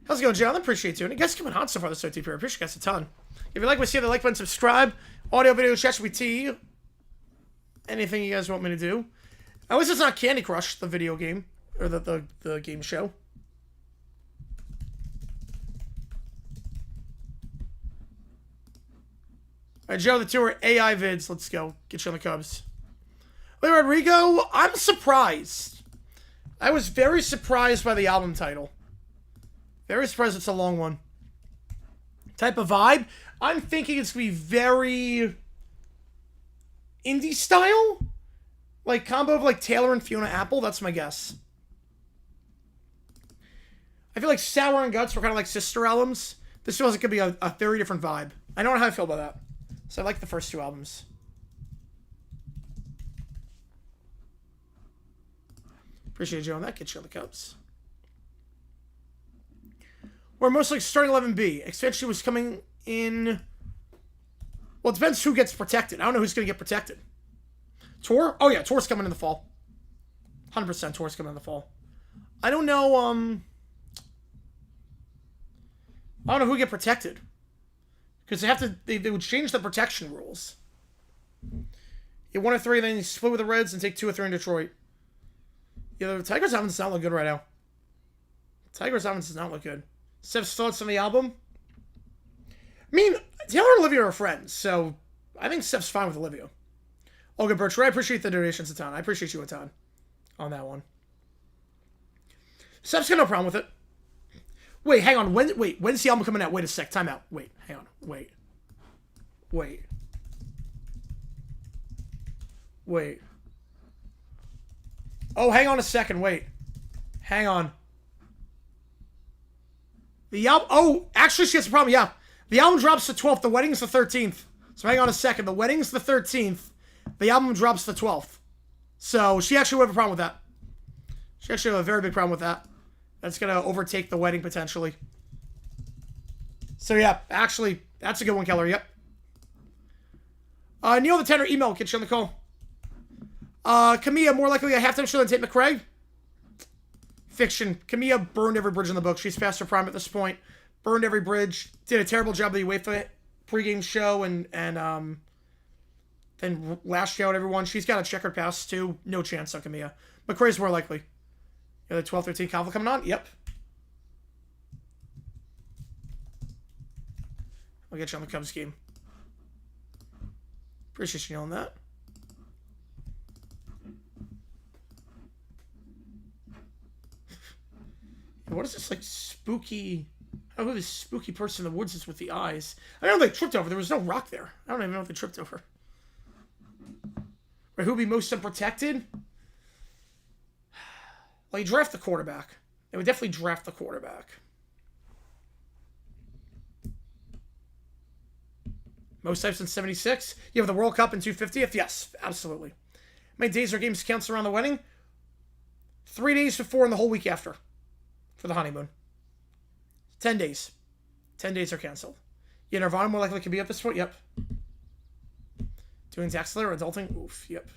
How's it going, John? I appreciate you. And you guys coming hot so far this OTP. I appreciate you guys a ton. If you like what you see, the like button, subscribe. Audio, video, chat, should be T. Anything you guys want me to do. At least it's not Candy Crush, the video game. Or the game show. Alright, Joe, the 2 are AI vids. Let's go. Get you on the Cubs. Lee Rodrigo, I'm surprised. I was very surprised by the album title. Very surprised it's a long one. Type of vibe. I'm thinking it's going to be very indie style. Like combo of like Taylor and Fiona Apple. That's my guess. I feel like Sour and Guts were kind of like sister albums. This feels like it could be a very different vibe. I don't know how I feel about that. So I like the first 2 albums. Appreciate you on that. Get you on the Cubs. We're mostly starting 11B. Expansion was coming in. Well, it depends who gets protected. I don't know who's going to get protected. Tor? Oh, yeah. Tor's coming in the fall. 100% Tor's coming in the fall. I don't know, I don't know who get protected. Because they have to, they would change the protection rules. You 1 or 3, then you split with the Reds and take 2 or 3 in Detroit. Yeah, the Tigers album does not look good right now. Tigers album does not look good. Steph's thoughts on the album? I mean, Taylor and Olivia are friends, so I think Steph's fine with Olivia. Olga Birch, I appreciate the donations a ton. I appreciate you a ton on that one. Steph's got no problem with it. Wait, hang on. When's the album coming out? Wait a sec. Time out. Wait, hang on. Wait. Oh, hang on a second. Wait. Hang on. The album... Oh, actually, she has a problem. Yeah. The album drops the 12th. The wedding's the 13th. So hang on a second. The wedding's the 13th. The album drops the 12th. So she actually would have a problem with that. She actually have a very big problem with that. That's going to overtake the wedding, potentially. So, yeah. Actually, that's a good one, Keller. Yep. Neil the Tenor, email. Get you on the call. Camilla, more likely a halftime show than Tate McRae. Fiction. Camilla burned every bridge in the book. She's past her prime at this point. Burned every bridge. Did a terrible job of the UEFA pregame show and then lashed out everyone. She's got a checkered past, too. No chance on Camilla. McRae's more likely. Yeah, the 12-13 Calvin coming on? Yep. I'll get you on the Cubs game. Appreciate you knowing that. What is this, like, spooky... I don't know who this spooky person in the woods is with the eyes. I don't know they tripped over. There was no rock there. I don't even know what they tripped over. Right, who would be most unprotected? Well, you draft the quarterback. They would definitely draft the quarterback. Most types in 76. You have the World Cup in 250th? Yes, absolutely. How many days are games counts around the wedding? 3 days before and the whole week after. For the honeymoon. 10 days. 10 days are canceled. Yeah, Nirvana more likely could be at this point? Yep. Doing tax later, adulting? Oof, yep.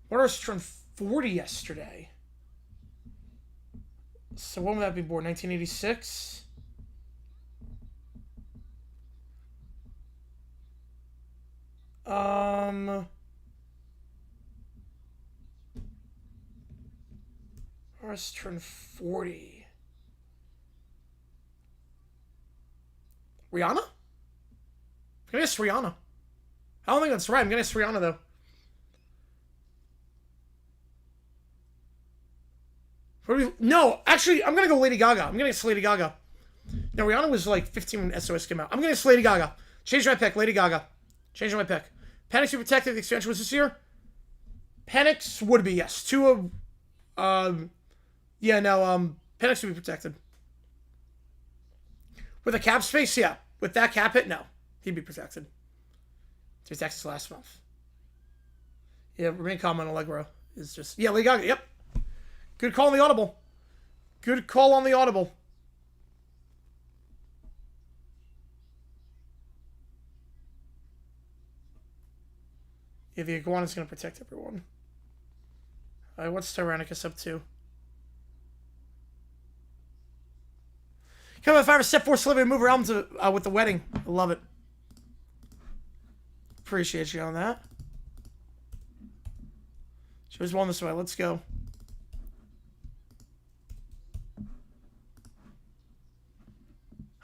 Waters turned 40 yesterday. So when would that be born? 1986? Waters turned 40. Rihanna? I'm gonna guess Rihanna. I don't think that's right. I'm gonna guess Rihanna, though. No, actually, I'm gonna go Lady Gaga. I'm gonna guess Lady Gaga. No, Rihanna was like 15 when SOS came out. I'm gonna guess Lady Gaga. Change my pick, Lady Gaga. Change my pick. Panic Super Protected, the expansion was this year? Panics would be, yes. Yeah, no, Panics would be protected. With a cap space, yeah. With that cap hit, no. He'd be protected. To Texas last month. Yeah, remain calm on Allegro is just... Yeah, Lady Gaga, yep. Good call on the audible. Good call on the audible. Yeah, the iguana's going to protect everyone. Alright, what's Tyrannicus up to? Come on, 5 or step 4 celebrity move around to, with the wedding. I love it. Appreciate you on that. She was one this way. Let's go.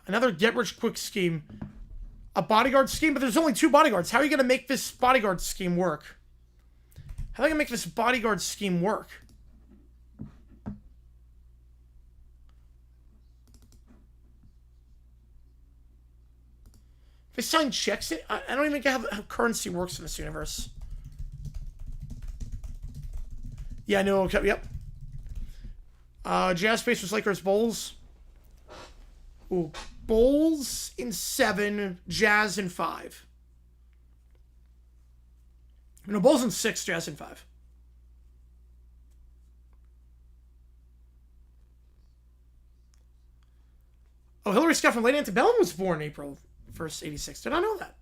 Another get-rich-quick scheme. A bodyguard scheme? But there's only 2 bodyguards. How are you going to make this bodyguard scheme work? How are you going to make this bodyguard scheme work? If they sign checks, I don't even get how currency works in this universe. Yeah, no, okay, yep. Jazz Pacers, Lakers, Bulls. Ooh, Bulls in 7, Jazz in 5. No, Bulls in 6, Jazz in 5. Oh, Hillary Scott from Lady Antebellum was born April 1st, 86. Did I know that?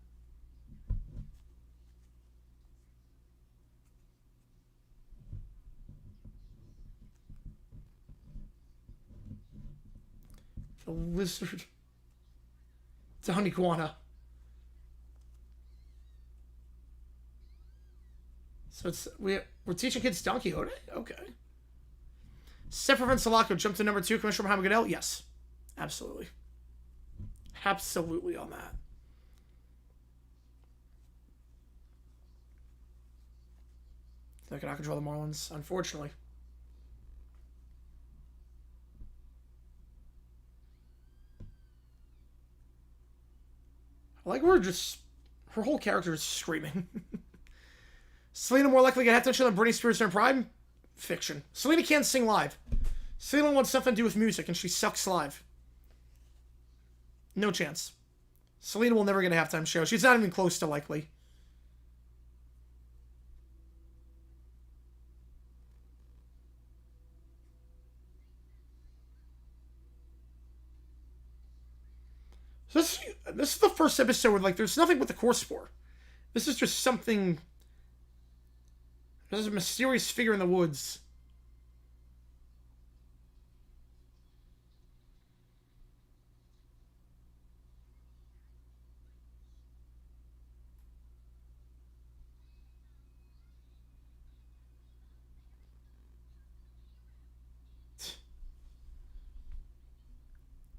The lizard. Down iguana. So it's we're teaching kids Don Quixote? Okay. Separate from Sulaco jumped to number 2, Commissioner Mohammed Goodell? Yes. Absolutely. Absolutely on that. They cannot control the Marlins, unfortunately. I like her whole character is screaming. Selena more likely to get attention than Britney Spears during Prime? Fiction. Selena can't sing live. Selena wants something to do with music, and she sucks live. No chance. Selena will never get a halftime show. She's not even close to likely. So this is the first episode where, like, there's nothing with the course for. This is just something... There's a mysterious figure in the woods.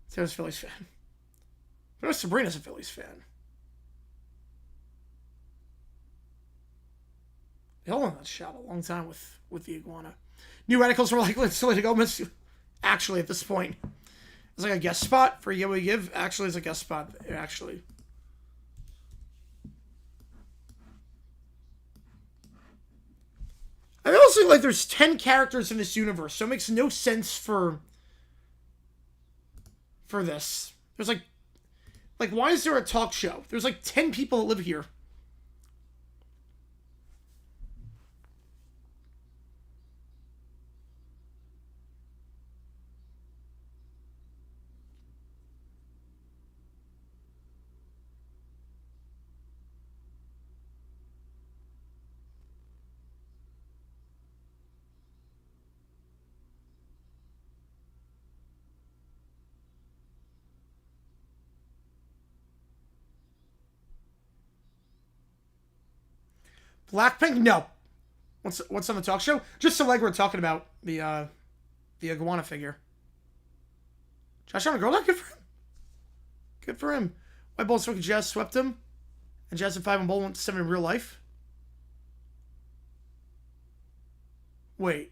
Sarah's a Phillies fan. I know Sabrina's a Phillies fan. They held on that shot a long time with the iguana. New radicals were likely to go miss. Actually, at this point, it's like a guest spot for You We Give. Actually, it's a guest spot. Actually. I also like there's 10 characters in this universe, so it makes no sense for this. There's like why is there a talk show? There's like 10 people that live here. Blackpink? No. What's on the talk show? Just Allegra talking about the iguana figure. Josh on a girl? Good for him. Good for him. White Bull smoking Jazz swept him. And Jazz and 5 and Bull went to 7 in real life. Wait.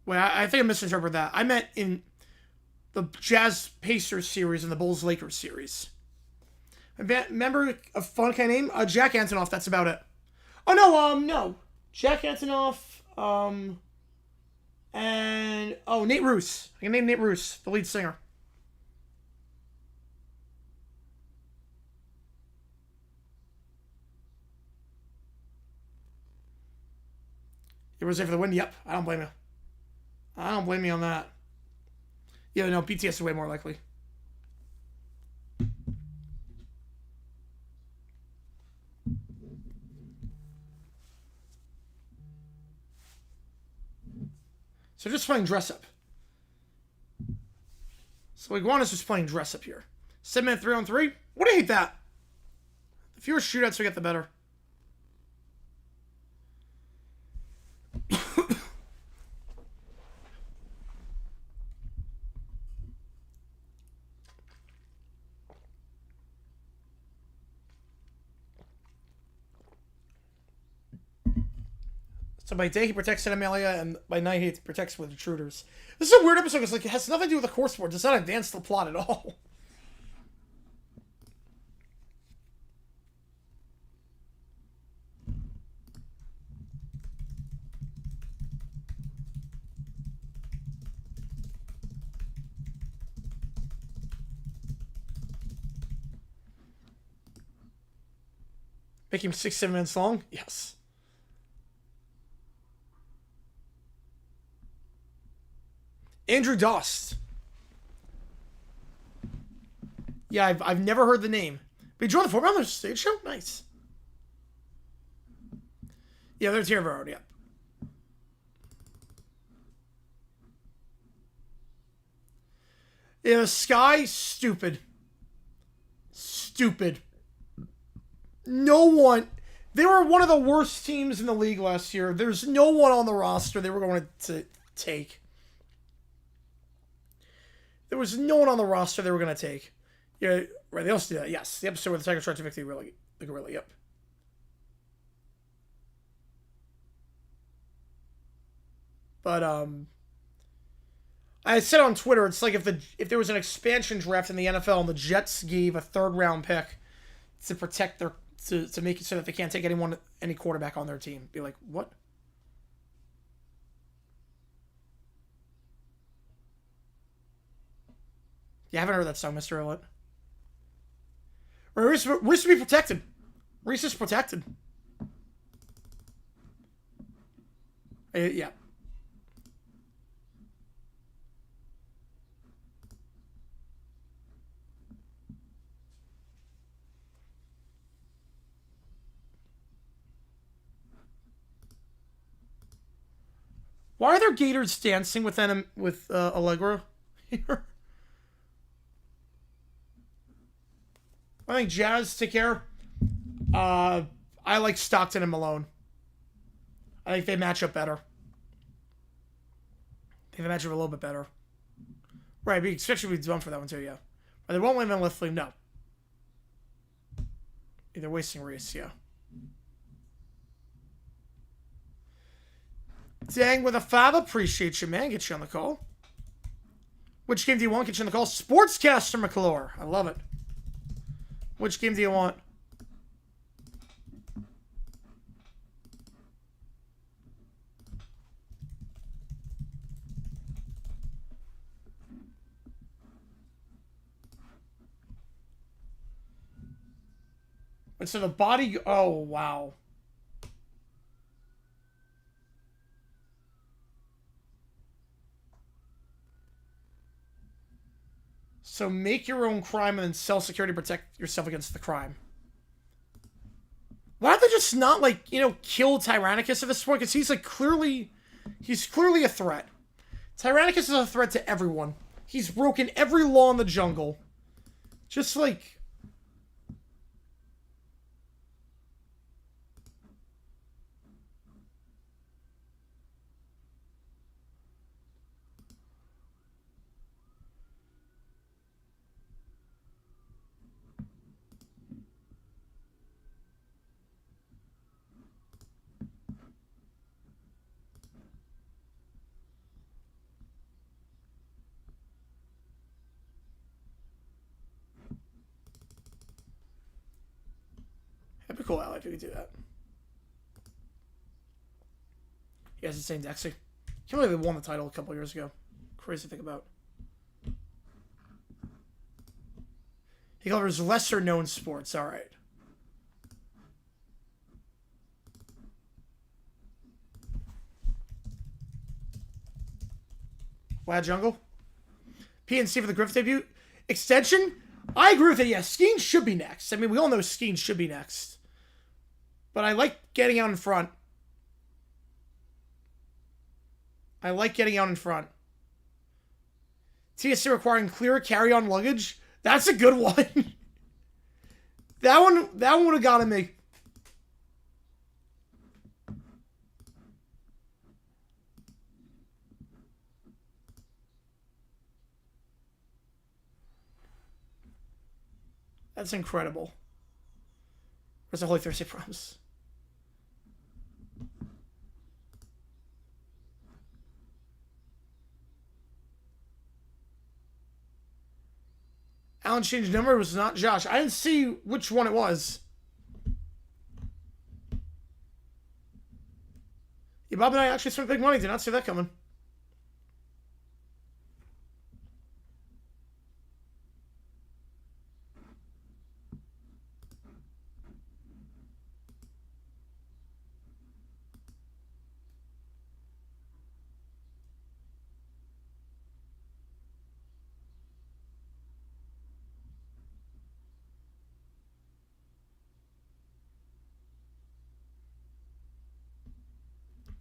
Wait, I think I misinterpreted that. I meant in the Jazz Pacers series and the Bulls Lakers series. Remember a fun kind of name? Jack Antonoff, that's about it. Oh, no, no. Jack Antonoff, and, Nate Roos. I can name Nate Roos, the lead singer. You were there for the win? Yep, I don't blame you. I don't blame you on that. Yeah, no, BTS is way more likely. So just playing dress up. So Iguana's just playing dress up here. 7-minute 3-on-3. Wouldn't hate that. The fewer shootouts we get, the better. So by day he protects Animalia, and by night he protects with intruders. This is a weird episode because it has nothing to do with the course boards. It's not advanced the plot at all. Make him 6-7 minutes long? Yes. Andrew Dost. Yeah, I've never heard the name. But he joined the Formula on the stage show? Nice. Yeah, there's here road, yeah. Yeah, Sky, stupid. Stupid. No one... They were one of the worst teams in the league last year. There's no one on the roster they were going to take. There was no one on the roster they were going to take. Yeah, right. They also did that. Yes, the episode where the Tigers tried to victory, really, the gorilla. Yep. But I said on Twitter, it's like if there was an expansion draft in the NFL and the Jets gave a 3rd round pick to protect their to make it so that they can't take any quarterback on their team. Be like, what? Yeah, I haven't heard that song, Mr. Elliott. Reese to be protected. Reese is protected. Yeah. Why are there gators dancing with Allegra here? I think Jazz take care. I like Stockton and Malone. I think they match up better. They match up a little bit better. Right, especially if we done for that one too, yeah. But they won't let him in left flame, no. Either wasting race, yeah. Dang with a fab, appreciate you, man. Get you on the call. Which game do you want? Get you on the call. Sportscaster McClure. I love it. Which game do you want? And so the body... Oh, wow. So make your own crime and then sell security to protect yourself against the crime. Why don't they just not, like, you know, kill Tyrannicus at this point? Because he's, like, clearly... He's clearly a threat. Tyrannicus is a threat to everyone. He's broken every law in the jungle. Just, like... That'd be cool ally if you could do that. He has the same deck. Can't believe they won the title a couple years ago. Crazy to think about. He covers lesser known sports. All right. Wild Jungle. PNC for the Griffith debut. Extension? I agree with it. Yeah, Skeen should be next. I mean, we all know Skeen should be next. But I like getting out in front. I like getting out in front. TSC requiring clear carry-on luggage. That's a good one. that one would have gotten me. That's incredible. Where's the Holy Thursday promise? Alan changed number. It was not Josh. I didn't see which one it was. Yeah, Bob and I actually spent big money. Did not see that coming.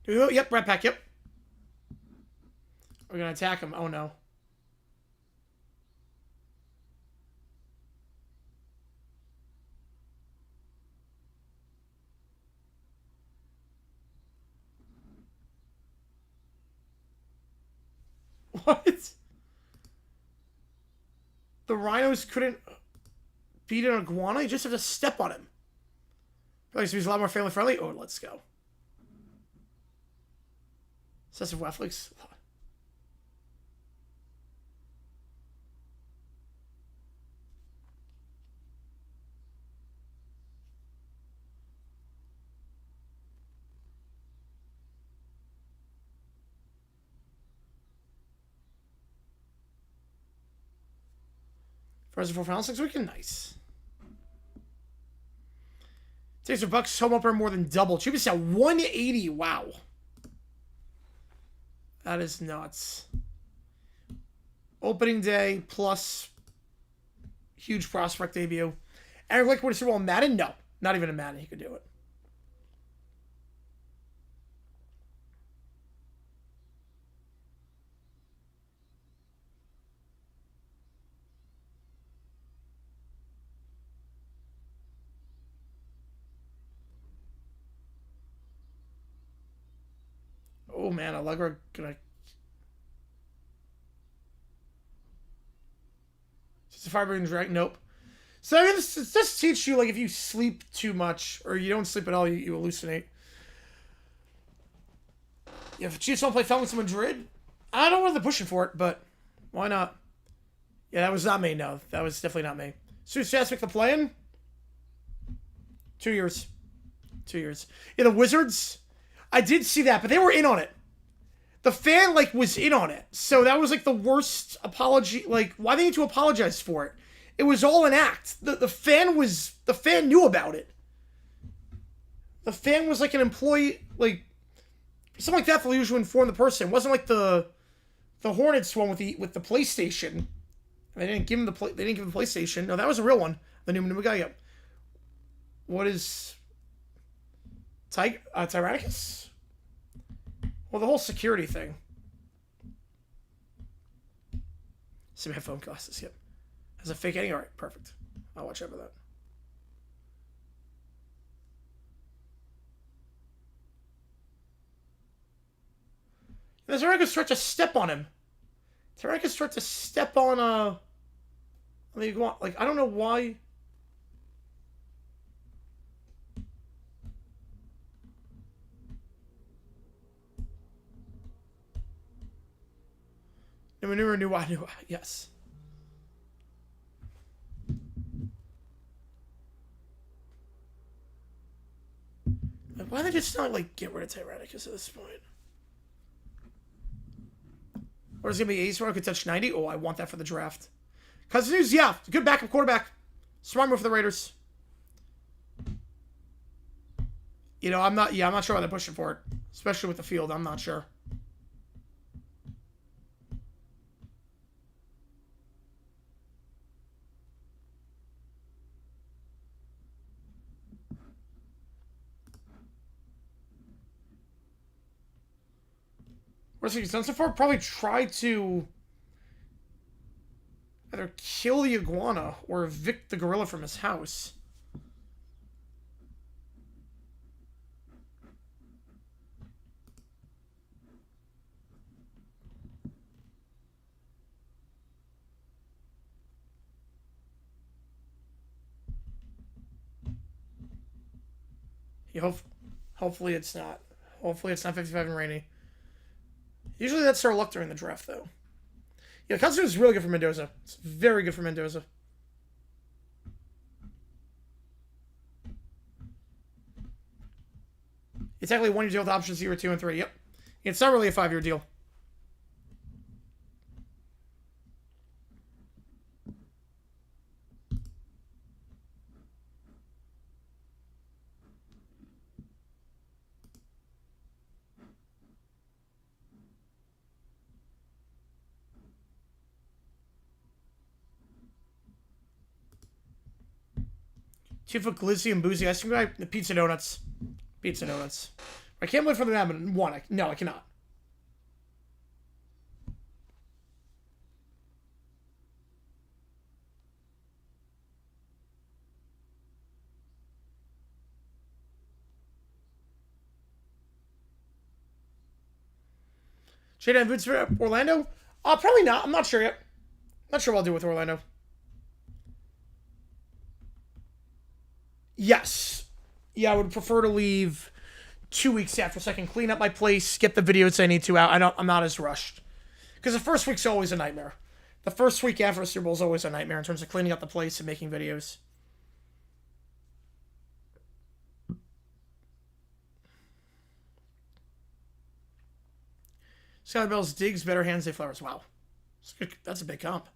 Yep, Red Pack, yep. We're going to attack him. Oh, no. What? The rhinos couldn't beat an iguana? You just have to step on him. Like, he's a lot more family friendly. Oh, let's go. Excessive Wetflix. Frozen 4 Finals 6 weekend. Nice. Takes your Bucks home opener more than double. Cheapest at 180. Wow. That is nuts. Opening day plus huge prospect debut. Eric Lick would Super Bowl in Madden? No. Not even in Madden he could do it. Oh man, Allegra gonna... Is the fiber drag? Nope. So I mean, this teaches you, like, if you sleep too much or you don't sleep at all, you hallucinate. Yeah, if Chiefs don't play Falcons to Madrid, I don't know whether they're pushing for it, but why not? Yeah, that was not me. No, that was definitely not me. Enthusiastic the play-in? 2 years. 2 years. Yeah, the Wizards, I did see that, but they were in on it. The fan, like, was in on it. So that was, like, the worst apology. Like, why they need to apologize for it? It was all an act. The fan knew about it. The fan was, like, an employee, like, something like that. They'll usually inform the person. It wasn't like the Hornets one with the PlayStation. They didn't give him the PlayStation. No, that was a real one. The new guy. Yep. What is Tyrannicus? Well, the whole security thing. Some headphone glasses. Yep. Has a fake ending. All right, perfect. I'll watch out for that. And Tyrannicus start to step on him. Tyrannicus start to step on the iguana. Like, I don't know why. Knew. Yes. Like, why don't they just not, like, get rid of Tyrannicus at this point? Or is it going to be Ace where I could touch 90? Oh, I want that for the draft. Cousins, yeah. Good backup quarterback. Smart move for the Raiders. You know, I'm not sure why they're pushing for it. Especially with the field. I'm not sure. What's he done so far? Probably try to either kill the iguana or evict the gorilla from his house. Hopefully it's not. Hopefully it's not 55 and rainy. Usually that's our luck during the draft, though. Yeah, Constantine is really good for Mendoza. It's very good for Mendoza. It's actually a 1-year deal with options 0, 2, and 3. Yep. It's not really a 5-year deal. Two-foot glizzy and boozy ice cream guy. The pizza donuts. Pizza donuts. I can't wait for the name. One. No, I cannot. JG9 boots for Orlando? Probably not. I'm not sure yet. Not sure what I'll do with Orlando. Yes. Yeah, I would prefer to leave 2 weeks after so I can clean up my place, get the videos I need to out. I'm not as rushed. Because the first week's always a nightmare. The first week after Super Bowl is always a nightmare in terms of cleaning up the place and making videos. Skylar Bell's digs, better hands, they flowers. Wow. That's a big comp.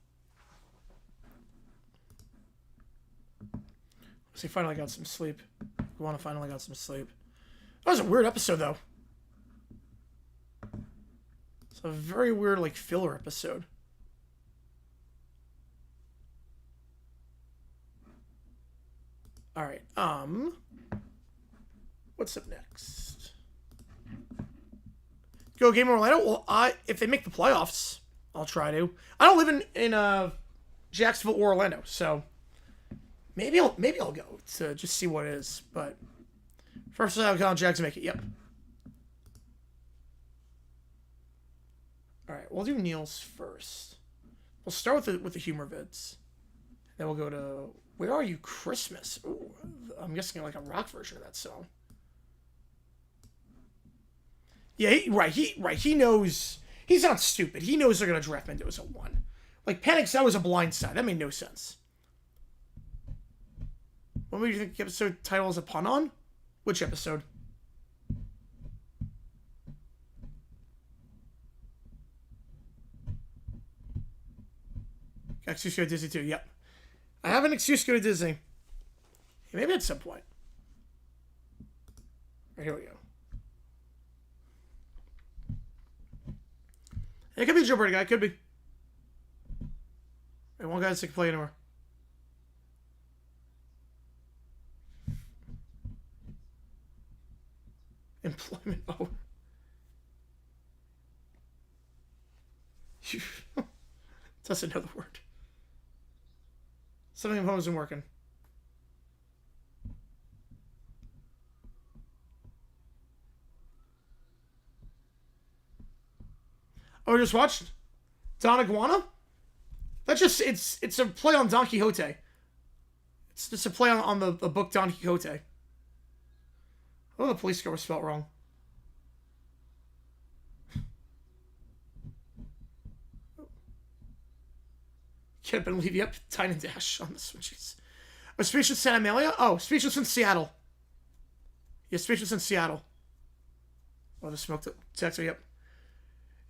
So he finally got some sleep. Guana finally got some sleep. That was a weird episode, though. It's a very weird, like, filler episode. Alright, what's up next? Go game Orlando? Well, if they make the playoffs, I'll try to. I don't live in Jacksonville or Orlando, so maybe I'll go to just see what it is. But first, I'll count Jags to make it. Yep. All right, we'll do Neil's first. We'll start with the humor vids. Then we'll go to Where Are You Christmas? Ooh, I'm guessing like a rock version of that song. Yeah, he knows. He's not stupid. He knows they're gonna draft Mendoza 1. Like Panic, that was a blind side. That made no sense. What do you think the episode title is a pun on? Which episode? Excuse to go to Disney too. Yep. I have an excuse to go to Disney. Maybe at some point. Right, here we go. It could be a Joe Brady guy. It could be. Wait, one guy that can play anymore. Employment. Oh. Doesn't know the word. Something at home isn't working. Oh, we just watched Don Iguana? That's just, it's a play on Don Quixote. It's just a play on the book Don Quixote. Oh, the police car was spelled wrong. Can't believe, yep, Tine and Dash on the switches. Oh, Speechless Santa Amelia? Oh, Speechless in Seattle. Yeah, Speechless in Seattle. Oh, the smoke detector, yep.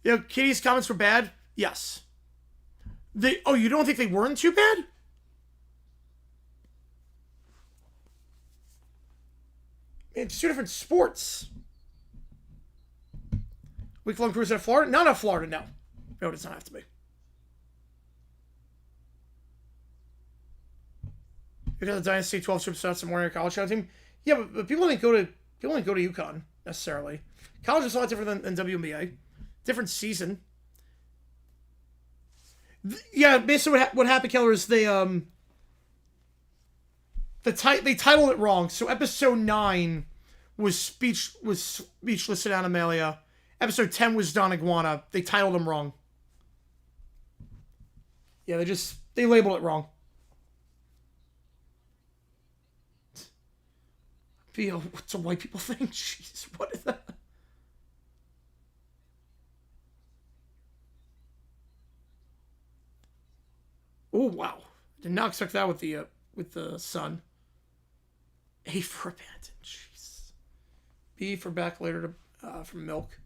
You know, Katie's comments were bad? Yes. Oh, you don't think they weren't too bad? It's two different sports. Week-long cruise out of Florida? Not out of Florida, no. No, it does not have to be. Because the Dynasty 12 superstars and Warrior College Show team? Yeah, but people didn't go to UConn, necessarily. College is a lot different than WNBA. Different season. Yeah, basically what happened, Keller, is they titled it wrong. So episode 9 was Speechless in Animalia. Episode 10 was Don Iguana. They titled them wrong. Yeah, they labeled it wrong. What's a white people thing? Jeez, what is that? Oh wow! Did not expect that with the sun. A for abandon. Jeez. B for back later to from milk.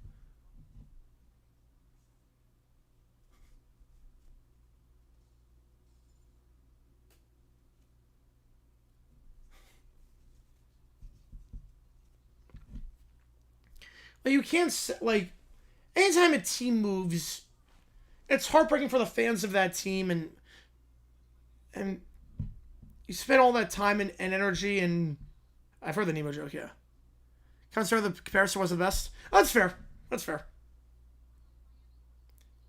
Like you can't like anytime a team moves, it's heartbreaking for the fans of that team and you spend all that time and energy and I've heard the Nemo joke, yeah. Consider the comparison was the best. Oh, that's fair. That's fair.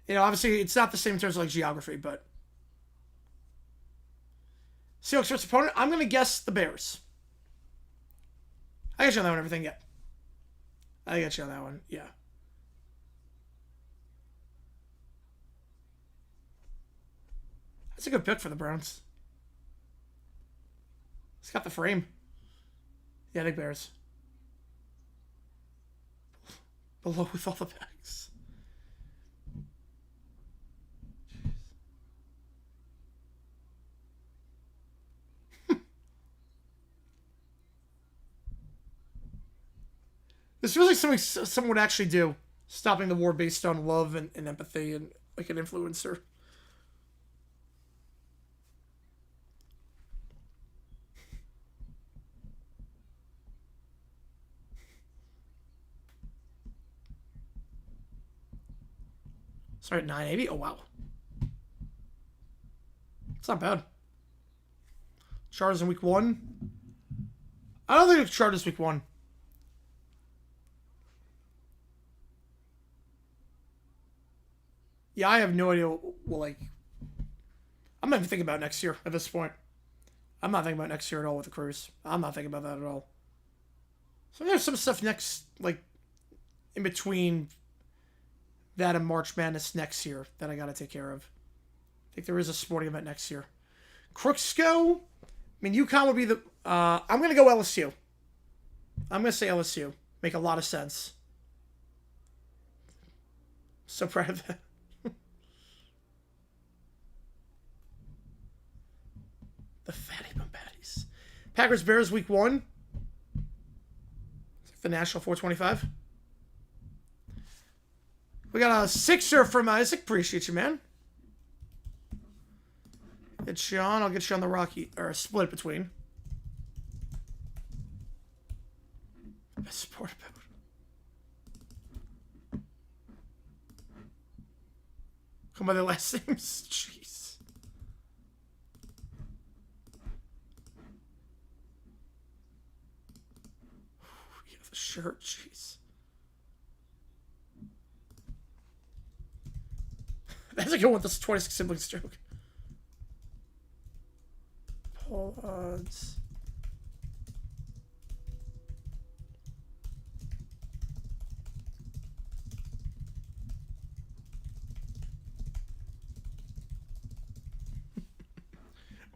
You know, obviously it's not the same in terms of like geography, but Seahawks first opponent. I'm gonna guess the Bears. I got you on that one. Everything, yeah. I got you on that one, yeah. That's a good pick for the Browns. It's got the frame. Yeah, I think Bears. Below with all the bags. This feels like something someone would actually do. Stopping the war based on love and empathy and like an influencer. Sorry, 980? Oh, wow. It's not bad. Chargers in week 1? I don't think it's Chargers week 1. Yeah, I have no idea what, like... I'm not even thinking about next year at this point. I'm not thinking about next year at all with the cruise. I'm not thinking about that at all. So there's some stuff next, like, in between that and March Madness next year that I gotta take care of. I think there is a sporting event next year. Crooksco. I mean, UConn would be the. I'm going to go LSU. I'm going to say LSU. Make a lot of sense. So proud of that. The Fatty Bombaddies. Packers Bears week 1. The National 425. We got a 6er from Isaac. Appreciate you, man. Get you on. I'll get you on the Rocky. Or split between. Best sport about. Come by their last names. Jeez. Yeah, the shirt. Jeez. That's a good one with this 26 siblings joke. Paul odds.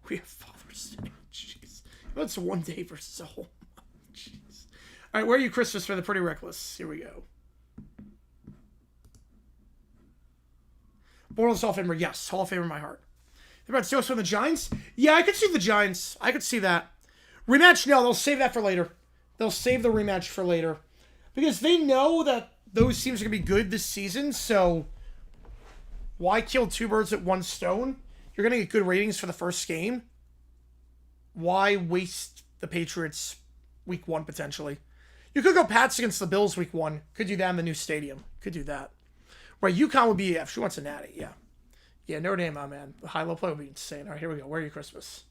We have Father's Day. Jeez. That's one day versus a whole month. Jeez. All right, where are you, Christmas, for the Pretty Reckless? Here we go. Bortles Hall of Famer. Yes, Hall of Famer in my heart. They're about to from the Giants? Yeah, I could see the Giants. I could see that. Rematch? No, they'll save that for later. They'll save the rematch for later. Because they know that those teams are going to be good this season, so why kill two birds with one stone? You're going to get good ratings for the first game. Why waste the Patriots week 1 potentially? You could go Pats against the Bills week 1. Could do that in the new stadium. Could do that. Right, UConn would be, if she wants a natty, yeah. Yeah, Notre Dame, oh man. The high-low play would be insane. All right, here we go. Where are you, Christmas?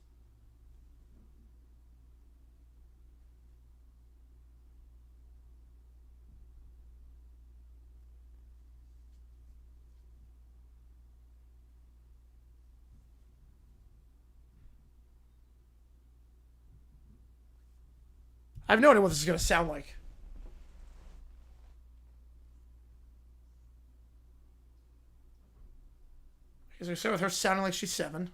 I have no idea what this is going to sound like. Because we start with her sounding like she's 7.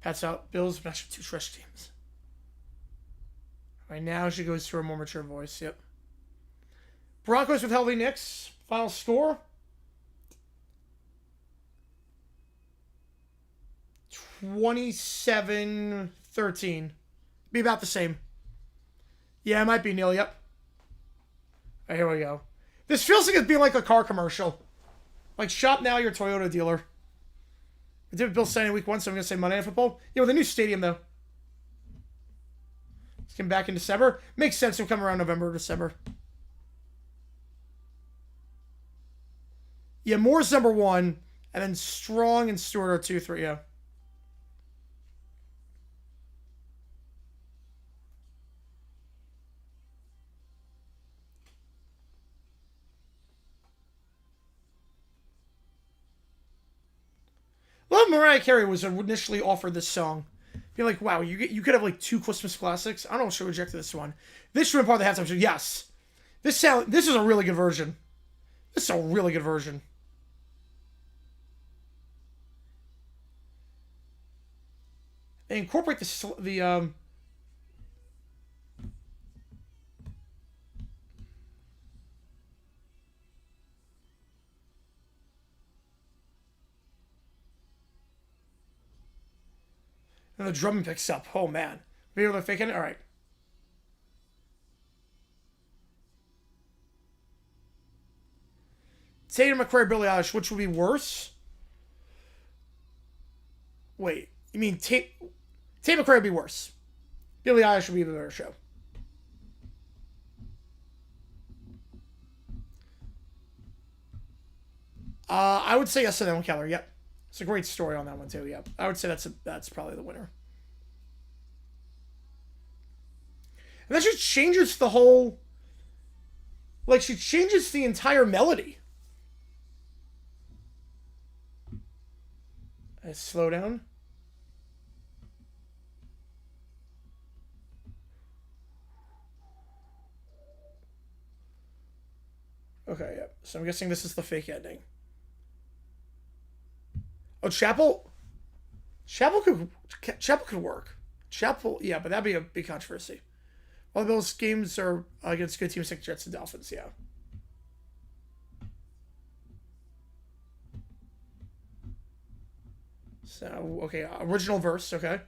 Pats out. Bills match up 2 trash teams. Right now she goes to her more mature voice. Yep. Broncos with healthy Knicks. Final score. 27-13. Be about the same. Yeah, it might be Neil. Yep. Right, here we go. This feels like it's being like a car commercial. Like, shop now, your Toyota dealer. I did Bill signing week 1, so I'm going to say Monday Night Football. Yeah, with a new stadium, though. He's coming back in December. Makes sense. He'll come around November or December. Yeah, Moore's number 1, and then Strong and Stewart are 2, 3, yeah. Well, Mariah Carey was initially offered this song. Be like, wow, you could have like 2 Christmas classics. I don't know if she rejected this one. This should have been part of the halftime show. Yes. This is a really good version. This is a really good version. They incorporate the and the drumming picks up. Oh man. Maybe they're faking it? Alright. Tatum McRae, Billie Eilish, which would be worse? Wait, you mean Tatum McRae would be worse. Billie Eilish would be the better show. I would say yes to that one, Keller. Yep. It's a great story on that one, too. Yep. I would say that's probably the winner. And that just changes the whole... Like, she changes the entire melody. Slow down. So I'm guessing this is the fake ending. Oh, Chapel. Chapel could work. Chapel, yeah, but that'd be a big controversy. All those games are against good teams like Jets and Dolphins, yeah. So, okay, original verse, okay.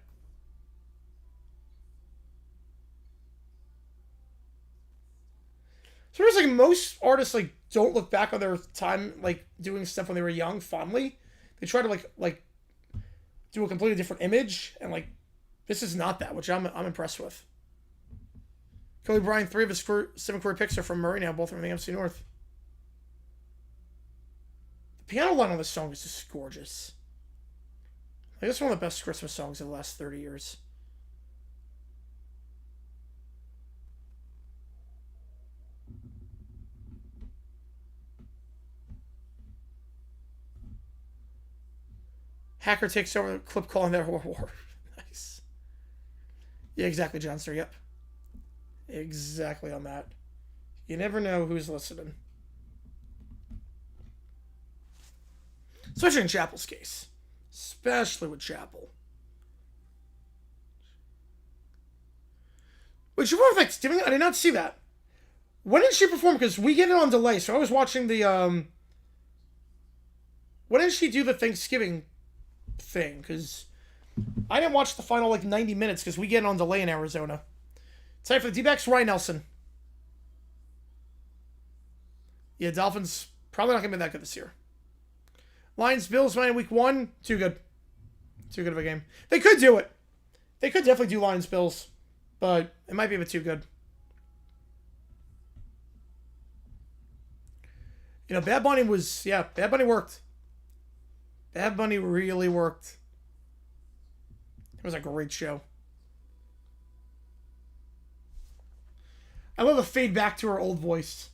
So it's like most artists like don't look back on their time like doing stuff when they were young fondly. They try to like do a completely different image, and like this is not that, which I'm impressed with. Kobe Bryant, 3 of his 7 career picks are from Murray now, both from the AFC North. The piano line on this song is just gorgeous. I guess one of the best Christmas songs of the last 30 years. Hacker takes over the clip calling that war. Nice. Yeah, exactly, Johnster. Yep. Exactly on that. You never know who's listening. Especially in Chapel's case. Especially with Chapel. Wait, she performed Thanksgiving? I did not see that. When did she perform? Because we get it on delay, so I was watching the, when did she do the Thanksgiving thing? Because I didn't watch the final, 90 minutes, because we get it on delay in Arizona. Time for the D-backs, Ryan Nelson. Yeah, Dolphins probably not going to be that good this year. Lions, Bills, man, week 1. Too good. Too good of a game. They could do it. They could definitely do Lions, Bills. But it might be a bit too good. You know, Bad Bunny was... Yeah, Bad Bunny worked. Bad Bunny really worked. It was a great show. I love the fade back to her old voice.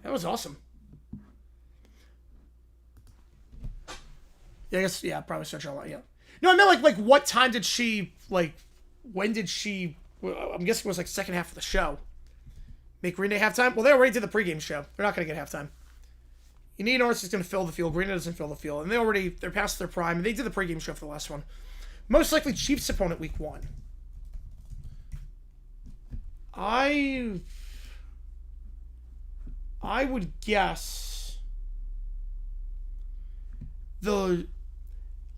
That was awesome. Yeah, I guess, yeah, probably such a lot, yeah. No, I meant, like what time did she, when did she, I'm guessing it was, second half of the show. Make Green Day halftime? Well, they already did the pregame show. They're not going to get halftime. You need an artist that's going to fill the field. Green Day doesn't fill the field. And they're past their prime. They did the pregame show for the last one. Most likely Chiefs opponent week 1. I would guess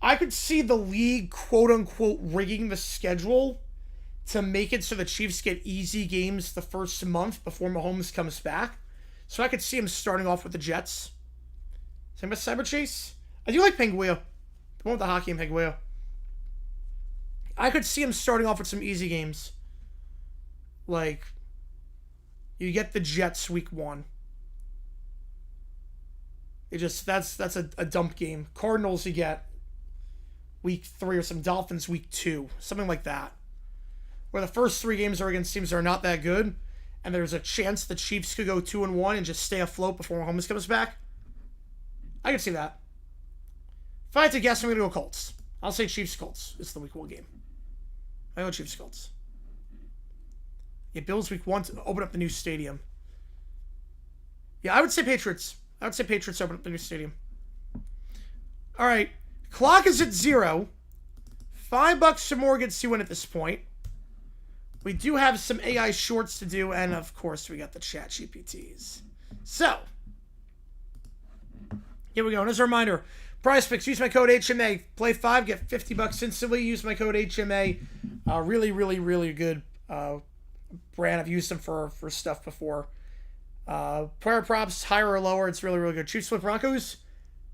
I could see the league, quote-unquote, rigging the schedule to make it so the Chiefs get easy games the first month before Mahomes comes back. So I could see him starting off with the Jets. Same with Cyber Chase. I do like Penguia. The one with the hockey and Penguia. I could see him starting off with some easy games. Like, you get the Jets week 1. It just, that's a dump game. Cardinals you get week 3 or some Dolphins week 2. Something like that. Where the first 3 games are against teams that are not that good, and there's a chance the Chiefs could go 2-1 and just stay afloat before Mahomes comes back. I could see that. If I had to guess, I'm going to go Colts. I'll say Chiefs-Colts. It's the week 1 game. I go Chiefs-Colts. Yeah, Bills week 1 to open up the new stadium. Yeah, I would say Patriots. I would say Patriots open up the new stadium. All right. Clock is at 0. $5 for Morgan to win at this point. We do have some AI shorts to do, and of course, we got the chat GPTs. So, here we go. And as a reminder, Prize Picks, use my code HMA. Play 5, get $50 instantly. Use my code HMA. Really, really, really good brand. I've used them for stuff before. Prayer props, higher or lower, it's really, really good. Chiefs with Broncos?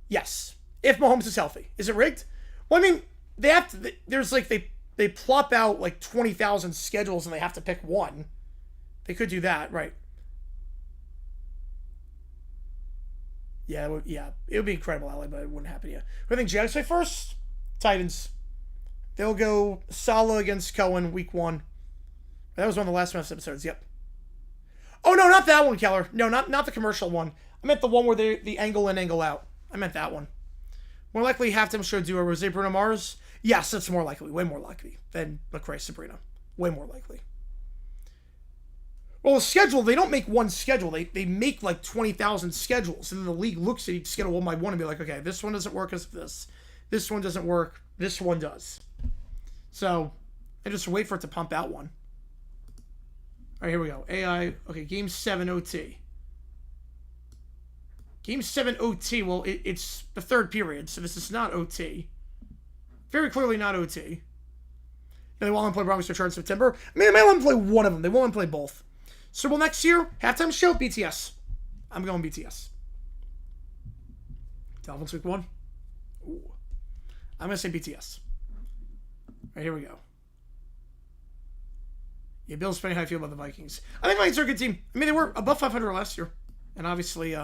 Yes. If Mahomes is healthy. Is it rigged? Well, I mean, they have to, there's they plop out 20,000 schedules and they have to pick one. They could do that, right? Yeah, it would be incredible, LA, but it wouldn't happen yet. Who do you think Jags play first? Titans. They'll go Salah against Cohen week 1. That was one of the last episodes, yep. Oh, no, not that one, Keller. No, not the commercial one. I meant the one where the angle in, angle out. I meant that one. More likely halftime show duo Rosé Bruno Mars. Yes, that's more likely. Way more likely than Lecrae Sabrina. Way more likely. Well, the schedule, they don't make one schedule. They make like 20,000 schedules. And then the league looks at each schedule one by one and be like, okay, this one doesn't work because of this. This one doesn't work. This one does. So, I just wait for it to pump out one. All right, here we go. AI. Okay, Game 7 OT. Game 7 OT. Well, it's the third period, so this is not OT. Very clearly not OT. And they won't let them play Broncos to in September. I mean, they might let them play one of them. They won't let them play both. Super Bowl next year, halftime show, BTS. I'm going BTS. Dolphins week 1. Ooh. I'm going to say BTS. All right, here we go. Yeah, Bill's funny how I feel about the Vikings. I think Vikings are a good team. I mean, they were above 500 last year. And obviously,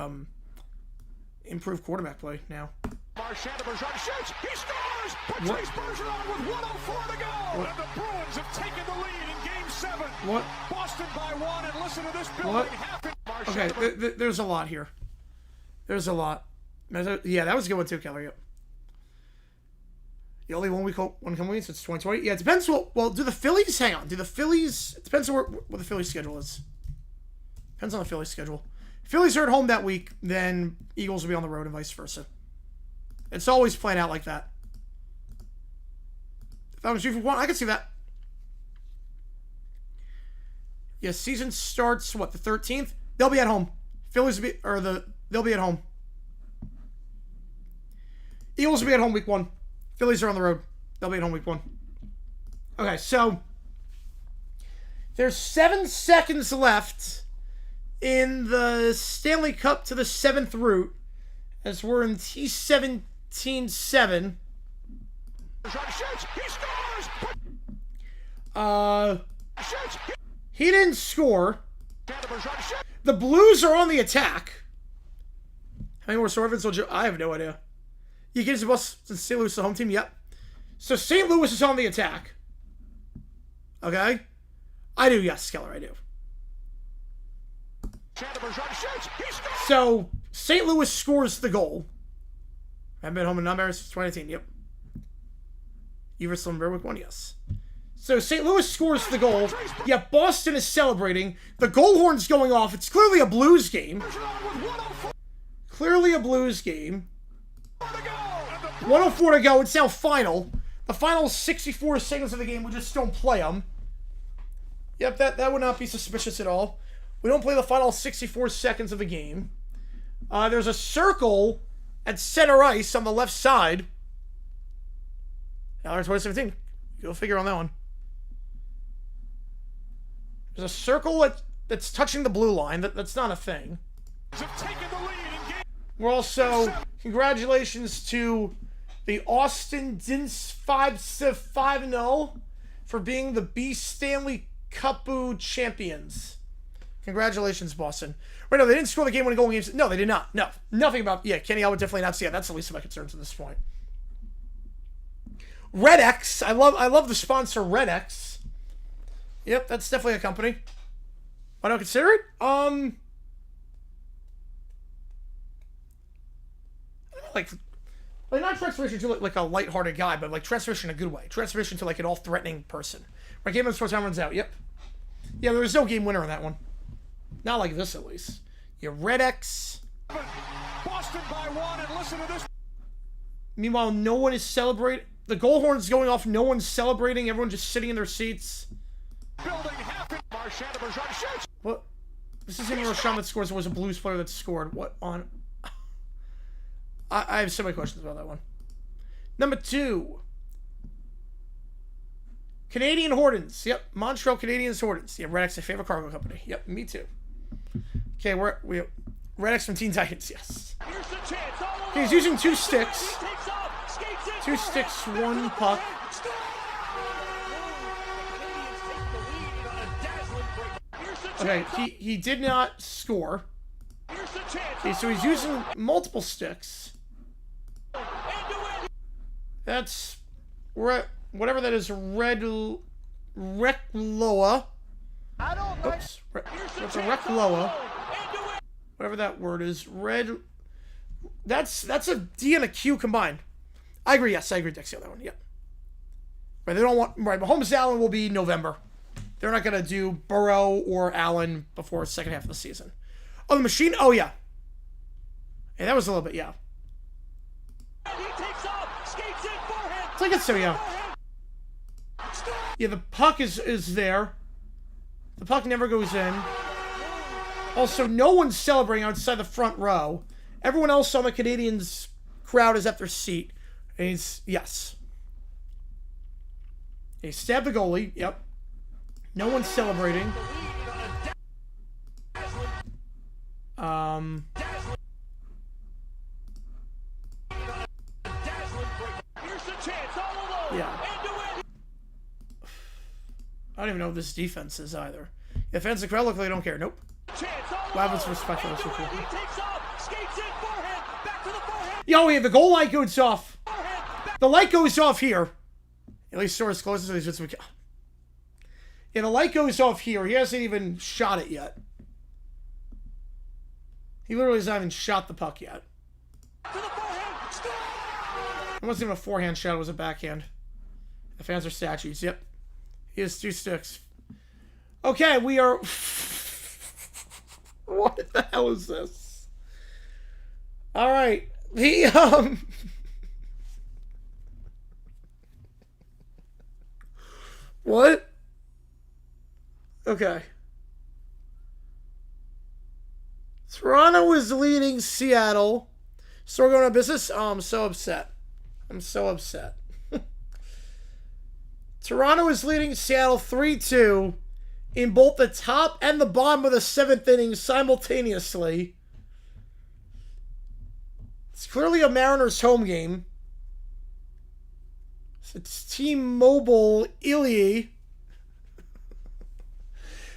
improved quarterback play now. Shoots. He scores! Patrice Bergeron with 1:04 to go! What? And the Bruins have taken the lead in Game 7. What? Boston by 1, and listen to this building. What? Okay, there's a lot here. There's a lot. Yeah, that was a good one too, Keller. Yep. The only one come week since 2020. Yeah, it depends. Well, do the Phillies hang on? Do the Phillies? It depends on what the Phillies schedule is. Depends on the Phillies schedule. If Phillies are at home that week, then Eagles will be on the road and vice versa. It's always playing out like that. If I was due for 1, I could see that. Yeah, season starts what, the 13th? They'll be at home. Phillies will be, they'll be at home. Eagles will be at home week 1. Phillies are on the road. They'll be at home week 1. Okay, so there's 7 seconds left in the Stanley Cup to the 7th route as we're in T17-7. He didn't score. The Blues are on the attack. How many more Sorvins will I have no idea. You get his bus since St. Louis is the home team? Yep. So St. Louis is on the attack. Okay? I do, yes, Keller, I do. So St. Louis scores the goal. I've been home in non-Bears since 2018, yep. Everson week 1, yes. So St. Louis scores the goal. Yeah, Boston is celebrating. The goal horn's going off. It's clearly a Blues game. Clearly a Blues game. 1:04 to go. It's now final. The final 64 seconds of the game, we just don't play them. Yep, that would not be suspicious at all. We don't play the final 64 seconds of the game. There's a circle at center ice on the left side. Now, 2017. Go figure on that one. There's a circle that's touching the blue line. That's not a thing. We're also, congratulations to the Austin Dins 5-0 for being the B Stanley Cup champions. Congratulations, Boston. Wait, no, they didn't score the game-winning goal in games. No, they did not. No, nothing about. Yeah, Kenny, I would definitely not see it. That's the least of my concerns at this point. Red X. I love the sponsor Red X. Yep, that's definitely a company. Why don't I consider it? Like not transformation to like a lighthearted guy, but like transformation in a good way. Transformation to like an all-threatening person. Right, Game of Thrones time runs out. Yep. Yeah, there was no game winner in that one. Not like this, at least. Yeah, Red X. Boston by 1, and listen to this. Meanwhile, no one is celebrating. The goal horn's going off. No one's celebrating. Everyone's just sitting in their seats. What? This isn't even Roshan that scores. It was a Blues player that scored. What on? I have so many questions about that one. Number 2. Canadian Hortons. Yep. Montreal Canadiens Hortons. Yeah, Red X, a favorite cargo company. Yep, me too. Okay, we Red X from Teen Titans, yes. Okay, he's using 2 sticks. 2 sticks, 1 puck. Okay, he did not score. Okay, so he's using multiple sticks. That's whatever that is, Rekloa. Oops, that's a Rekloa. Whatever that word is. Red. That's a D and a Q combined. I agree. Yes, I agree, Dixie, on that one. Yep. Right, they don't want... Right, Mahomes Allen will be November. They're not going to do Burrow or Allen before the second half of the season. Oh, the machine? Oh, yeah. Yeah, that was a little bit, yeah. He takes off, skates in, forehand. I think it's so, yeah. Yeah, the puck is there. The puck never goes in. Also, no one's celebrating outside the front row. Everyone else on the Canadiens crowd is at their seat. And he's... Yes. He stabbed the goalie. Yep. No one's celebrating. Yeah. I don't even know what this defense is either. The fans of the crowd look like they don't care. Nope. Lavin's respectful. So cool. Yo, yeah, the goal light goes off. The light goes off here. At least Sora's closest to these. Yeah, the light goes off here. He hasn't even shot it yet. He literally has not even shot the puck yet. It wasn't even a forehand shot. It was a backhand. The fans are statues. Yep. He has 2 sticks. Okay, we are... What the hell is this? All right. What? Okay. Toronto is leading Seattle. So we're going to business? Oh, I'm so upset. I'm so upset. Toronto is leading Seattle 3-2 in both the top and the bottom of the 7th inning simultaneously. It's clearly a Mariners home game. It's T-Mobile Illy.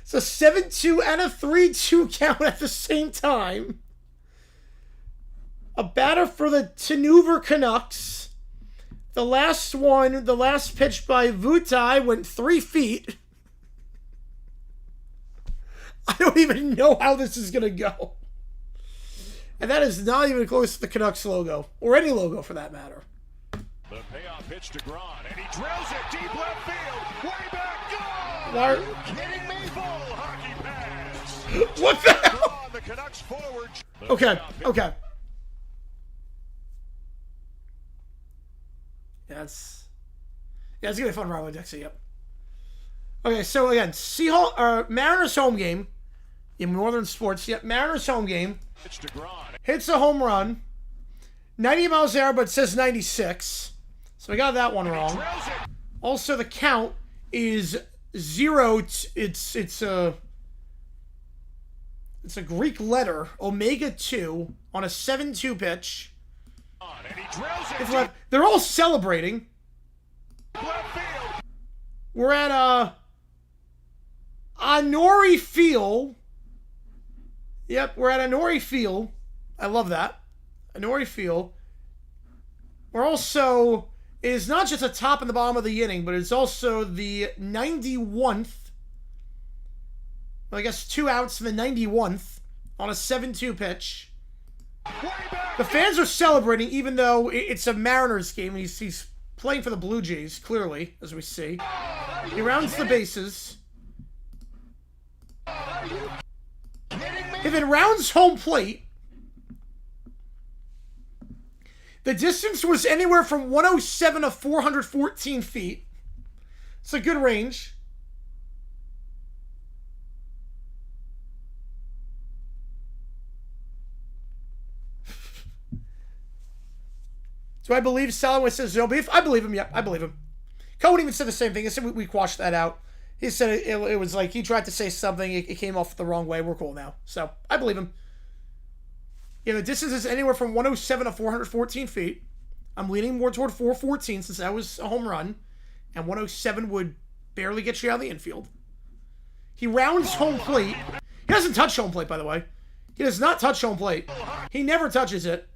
It's a 7-2 and a 3-2 count at the same time. A batter for the Vancouver Canucks. The last pitch by Vutai went 3 feet. I don't even know how this is going to go. And that is not even close to the Canucks logo. Or any logo for that matter. The payoff pitch to Gron, and he drills it deep left field. Way back, goal! Are you kidding me? Full hockey pass. What the hell? The Canucks forward. Okay. Yeah, it's gonna be a fun ride with Dixie. Yep. Okay, so again, Mariners home game in Northern Sports. Yep, Mariners home game. Hits a home run, 90 miles an hour, but it says 96. So we got that one wrong. Also, the count is 0. It's a Greek letter, omega 2, on a 7-2 pitch. They're all celebrating. We're at Anori Field. Yep, we're at Anori Field. I love that. Anori Field. We're also... It is not just the top and the bottom of the inning, but it's also the 91th. Well, I guess 2 outs in the 91th on a 7-2 pitch. The fans are celebrating, even though it's a Mariners game. He's playing for the Blue Jays, clearly, as we see. He rounds the bases. He then rounds home plate. The distance was anywhere from 107 to 414 feet. It's a good range. Do I believe Salaway says no beef? I believe him. Yeah, I believe him. Cohen even said the same thing. He said we quashed that out. He said it was like he tried to say something. It came off the wrong way. We're cool now. So I believe him. Yeah, the distance is anywhere from 107 to 414 feet. I'm leaning more toward 414 since that was a home run. And 107 would barely get you out of the infield. He rounds home plate. He doesn't touch home plate, by the way. He does not touch home plate. He never touches it.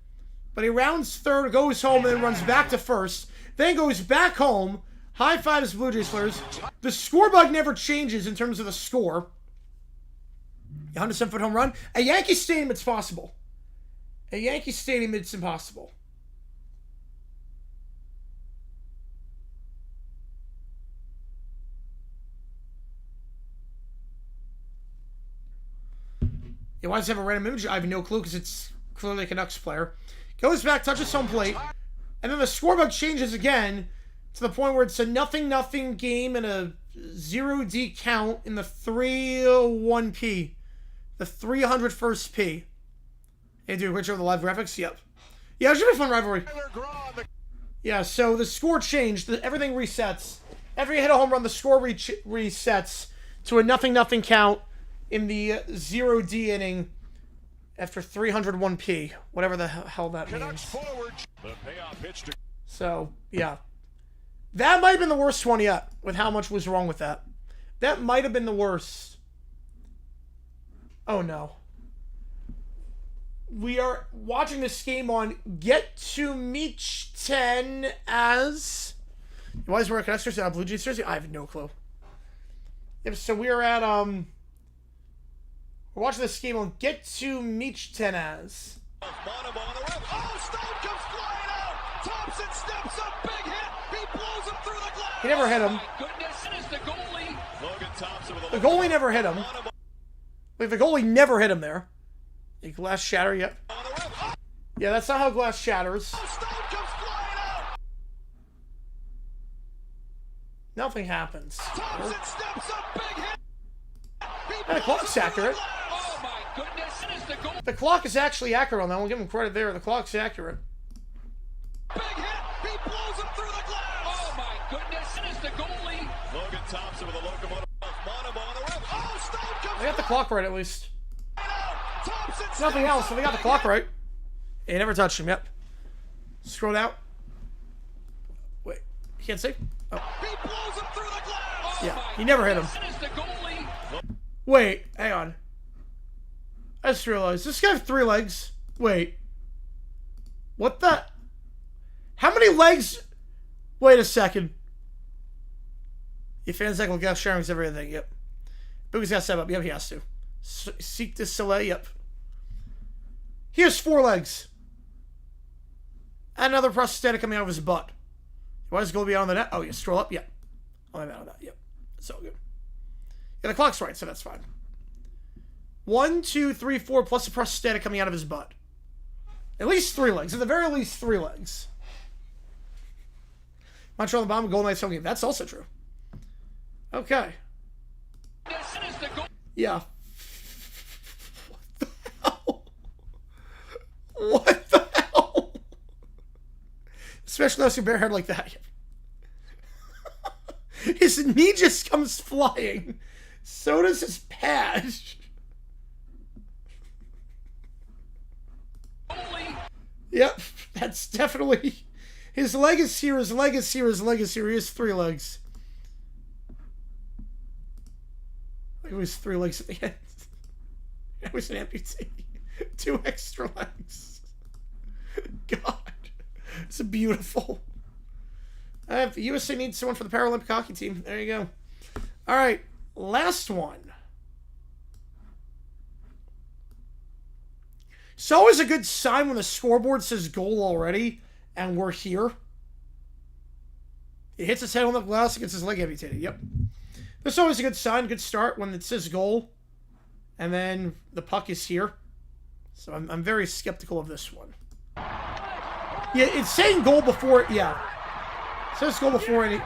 But he rounds third, goes home, and then runs back to first. Then goes back home. High fives Blue Jays players. The score bug never changes in terms of the score. 107-foot home run. At Yankee Stadium, it's possible. At Yankee Stadium, it's impossible. Yeah, why does it have a random image? I have no clue because it's clearly a Canucks player. Goes back, touches home plate, and then the scoreboard changes again to the point where it's a 0-0 game and a 0D count in the 301P. The 301st P. Hey, dude, Richard, the live graphics? Yep. Yeah, it should be a fun rivalry. Yeah, so the score changed. Everything resets. Every hit a home run, the score resets to a 0-0 count in the 0D inning after 301P. Whatever the hell that means. So, yeah. That might have been the worst one yet, with how much was wrong with that. That might have been the worst. Oh, no. We are watching this game on Get to Meet 10 as... Why is wearing a Canucks jersey? Blue Jays jersey? I have no clue. Yeah, so we are at, We're watching this game on Get to Meet 10 as... Oh, Stone comes flying out! Thompson steps up, big hit! He blows him through the glass! He never hit him. The goalie never hit him. Wait, the goalie never hit him there. A glass shatter, yep. Yeah, that's not how glass shatters. Nothing happens. And the clock's accurate. The clock is actually accurate on that. We'll give him credit there. The clock's accurate. Big hit! He blows him through the glass! Oh my goodness, it is the goalie! Logan Thompson with a locomotive. Oh, Stone comes. They got the clock right at least. Nothing else, so they got the clock right. He never touched him, yep. Scroll down. Wait, he can't see? Oh. He blows him through the glass! Yeah, he never hit him. Wait, hang on. I just realized, this guy has 3 legs. Wait. What the? How many legs? Wait a second. Your fans like gas sharing everything, yep. Boogie's got to step up, yep, he has to. Seek the Soleil, yep. He has 4 legs. And another prosthetic coming out of his butt. Why does it go beyond the net? Oh, yeah, scroll up, yep. Oh, I'm out of that, yep. It's all good. Yeah, the clock's right, so that's fine. 1, 2, 3, 4, plus a prosthetic coming out of his butt. At least 3 legs. At the very least, 3 legs. Montreal on the bottom, Golden Knights home game. That's also true. Okay. Yeah. What the hell? Especially unless you bare head like that. His knee just comes flying. So does his pad. Yep, that's definitely... His leg is here, his leg is here, his leg is here. He has 3 legs. It was 3 legs at the end. It was an amputee. 2 extra legs. God. It's beautiful. The USA needs someone for the Paralympic hockey team. There you go. All right. Last one. It's always a good sign when the scoreboard says goal already and we're here. He hits his head on the glass and gets his leg amputated. Yep. That's always a good sign, good start when it says goal and then the puck is here. So I'm very skeptical of this one. Yeah, it's saying goal before it. Yeah. It says goal before any.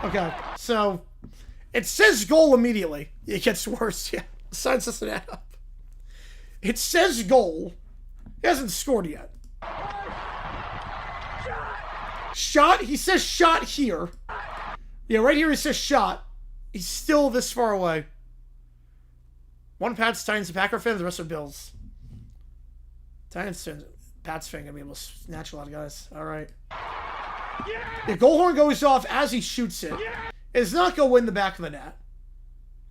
Okay, so it says goal immediately. It gets worse. Yeah, the sign doesn't add up. It says goal. He hasn't scored yet. Shot. He says shot here. Yeah, right here he says shot. He's still this far away. One Pats, Titans, Packer fan, the rest are Bills. Titans, Pats fan gonna be able to snatch a lot of guys. All right. The goal horn goes off as he shoots it. It does not go in the back of the net.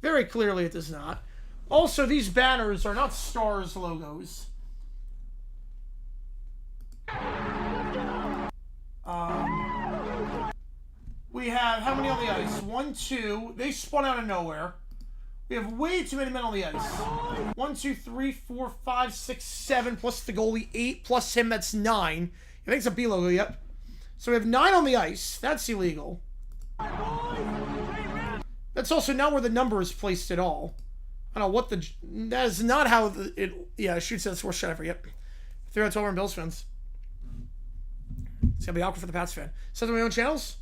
Very clearly it does not. Also, these banners are not Stars logos. We we have how many on the ice? 1, 2. They spun out of nowhere. We have way too many men on the ice. 1, 2, 3, 4, 5, 6, 7, plus the goalie, 8, plus him, that's 9. I think it's a B logo, yep. So we have 9 on the ice. That's illegal. That's also not where the number is placed at all. I don't know what the... That is not how it... Yeah, shoots at the worst shot ever, yep. 3 out of 12 are Bills fans. It's going to be awkward for the Pats fan. Set my own channels?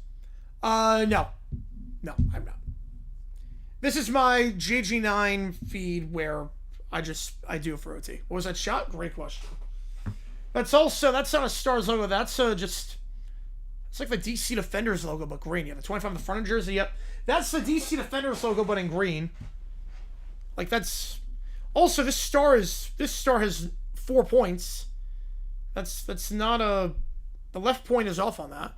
No. No, I'm not. This is my JG9 feed where I do it for OT. What was that shot? Great question. That's also... That's not a Stars logo. That's just... It's like the DC Defenders logo, but green. Yeah, the 25 on the front of jersey, yep. That's the DC Defenders logo, but in green. Like, that's... Also, this star has 4 points. That's not a... The left point is off on that.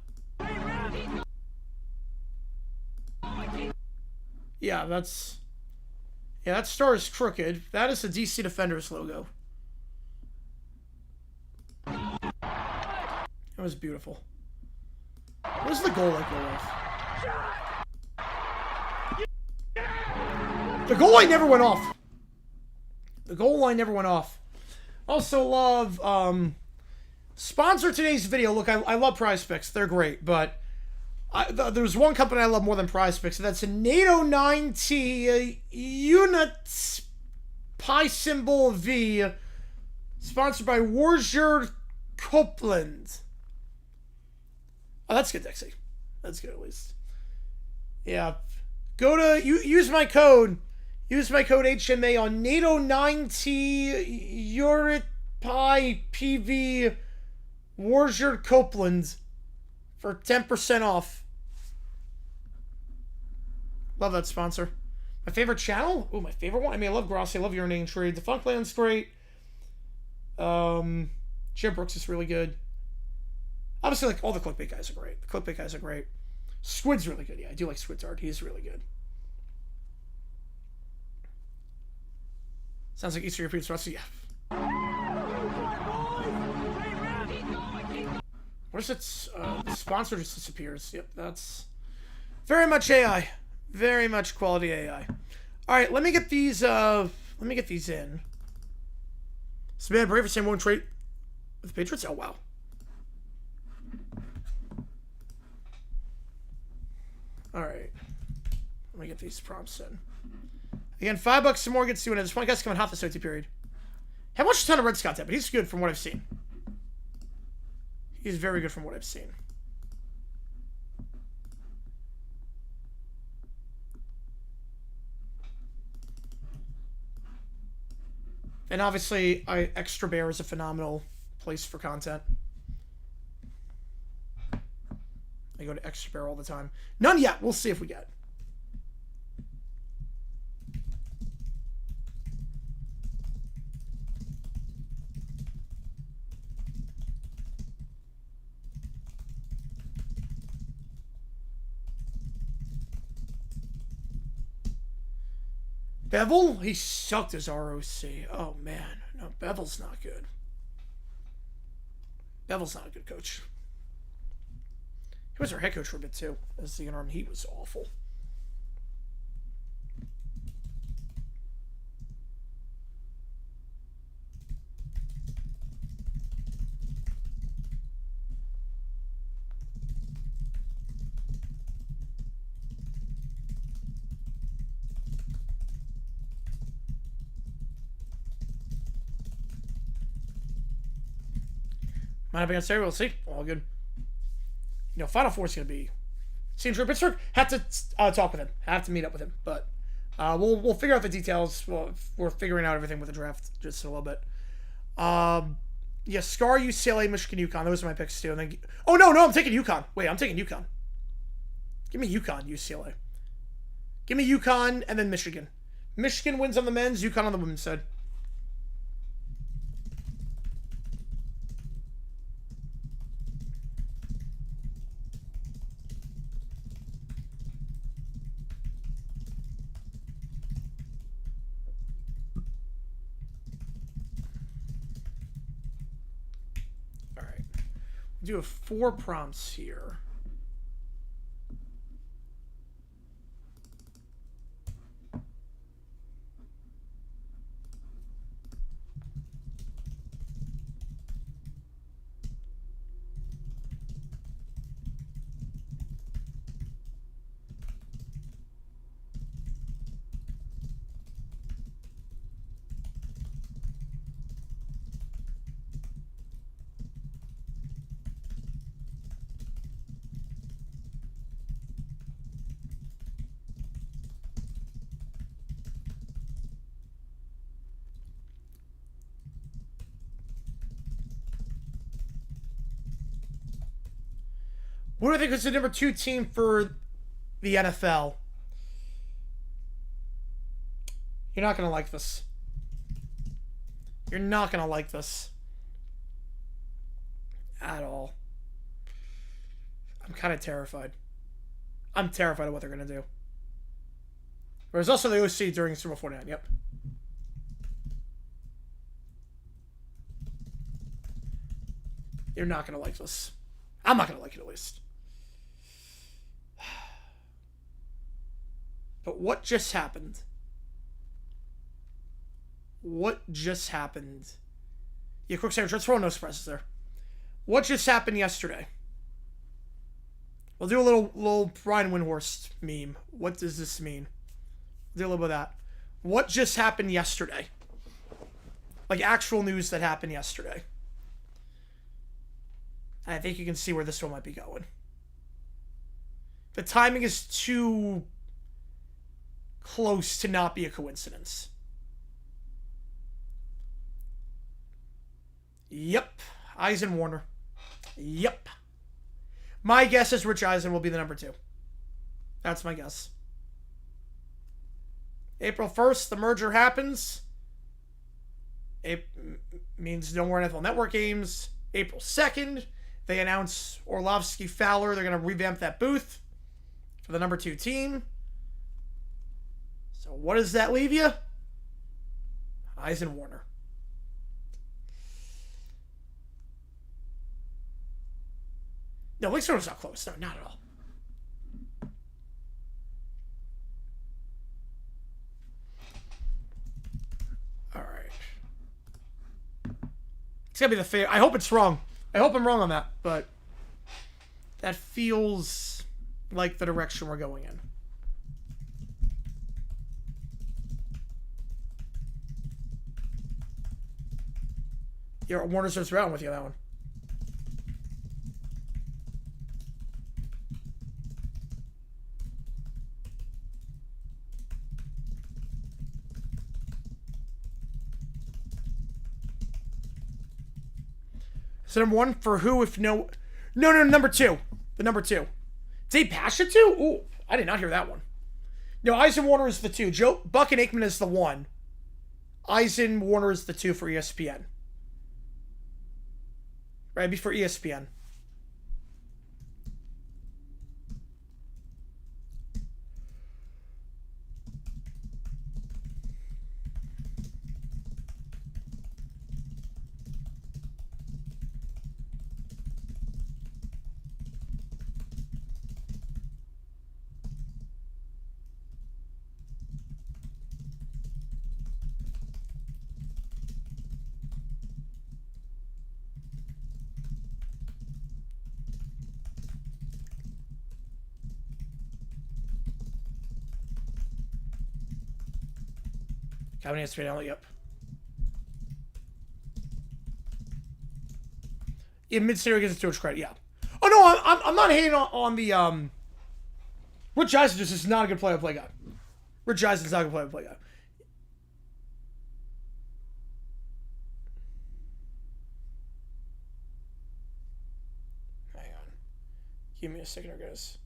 Yeah, that's... Yeah, that star is crooked. That is the DC Defenders logo. That was beautiful. What does the goal like go off? The goal line never went off. The goal line never went off. Also love, sponsor today's video. Look, I love Prize Picks. They're great, but there's one company I love more than Prize Picks, and that's a NATO 9T unit pi symbol V, sponsored by Warzer Copeland. Oh, that's good, Dexy. That's good, at least. Yeah. Go to... Use my code. Use my code HMA on NATO 9T Urit Pi PV Warzer Copeland for 10% off. Love that sponsor. My favorite channel? Oh, my favorite one? I mean, I love Grossi. I love Urinating Trade. Defunctland's great. Jim Brooks is really good. Obviously, like, all the clickbait guys are great. The clickbait guys are great. Squid's really good. Yeah, I do like Squid's art. He's really good. Sounds like Eastern European Rusty. Yeah. What is it? The sponsor just disappears. Yep, that's very much AI. Very much quality AI. All right, let me get these. Let me get these in. So, man, Brave for saying won't trade with the Patriots. Oh wow. All right, let me get these prompts in. Again, $5 some more gets doing it. This one guy's coming hot this OT period. Haven't watched a ton of Reds content, but he's good from what I've seen. He's very good from what I've seen. And obviously, Extra Bear is a phenomenal place for content. I go to Extra Bear all the time. None yet. We'll see if we get. Bevel? He sucked as ROC. Oh, man. No, Bevel's not good. Bevel's not a good coach. He was our head coach for a bit, too. As the interim, he was awful. Might have been on we'll see. All good. You know, Final Four is going to be... Seems for Pittsburgh. Have to talk with him. Have to meet up with him. But we'll figure out the details. We're figuring out everything with the draft just a little bit. Yeah, Scar, UCLA, Michigan, UConn. Those are my picks, too. And then, oh, no, I'm taking UConn. Wait, I'm taking UConn. Give me UConn, UCLA. Give me UConn and then Michigan. Michigan wins on the men's, UConn on the women's side. Do have 4 prompts here. Who do I think is the number 2 team for the NFL? You're not going to like this. You're not going to like this. At all. I'm kind of terrified. I'm terrified of what they're going to do. There's also the OC during Super Bowl 49. Yep. You're not going to like this. I'm not going to like it, at least. But what just happened? What just happened? Yeah, quick sandwich. Let's throw no surprises there. What just happened yesterday? We'll do a little Brian Windhorst meme. What does this mean? We'll do a little bit of that. What just happened yesterday? Like actual news that happened yesterday. I think you can see where this one might be going. The timing is too close to not be a coincidence. Yep. Eisen Warner. Yep. My guess is Rich Eisen will be the number 2. That's my guess. April 1st, the merger happens. It means no more NFL Network games. April 2nd, they announce Orlovsky Fowler. They're going to revamp that booth for the number 2 team. So what does that leave you? Eisen Warner. No, Lake's not close. No, not at all. All right. It's going to be the fair. I hope it's wrong. I hope I'm wrong on that, but that feels like the direction we're going in. Yeah, Warner starts around with you on that one. So number 1 for who if no... No, number 2. The number 2. Dave Pasha 2? Ooh, I did not hear that one. No, Eisen Warner is the 2. Joe Buck and Aikman is the 1. Eisen Warner is the 2 for ESPN. Right, before ESPN. Calvin has to be down. Yep. Yeah, mid-series gets too much credit. Yeah. Oh no, I'm not hating on the Rich Eisen just is not a good play-by-play guy. Rich Eisen's not a good play-by-play guy. Hang on. Give me a second here, guys.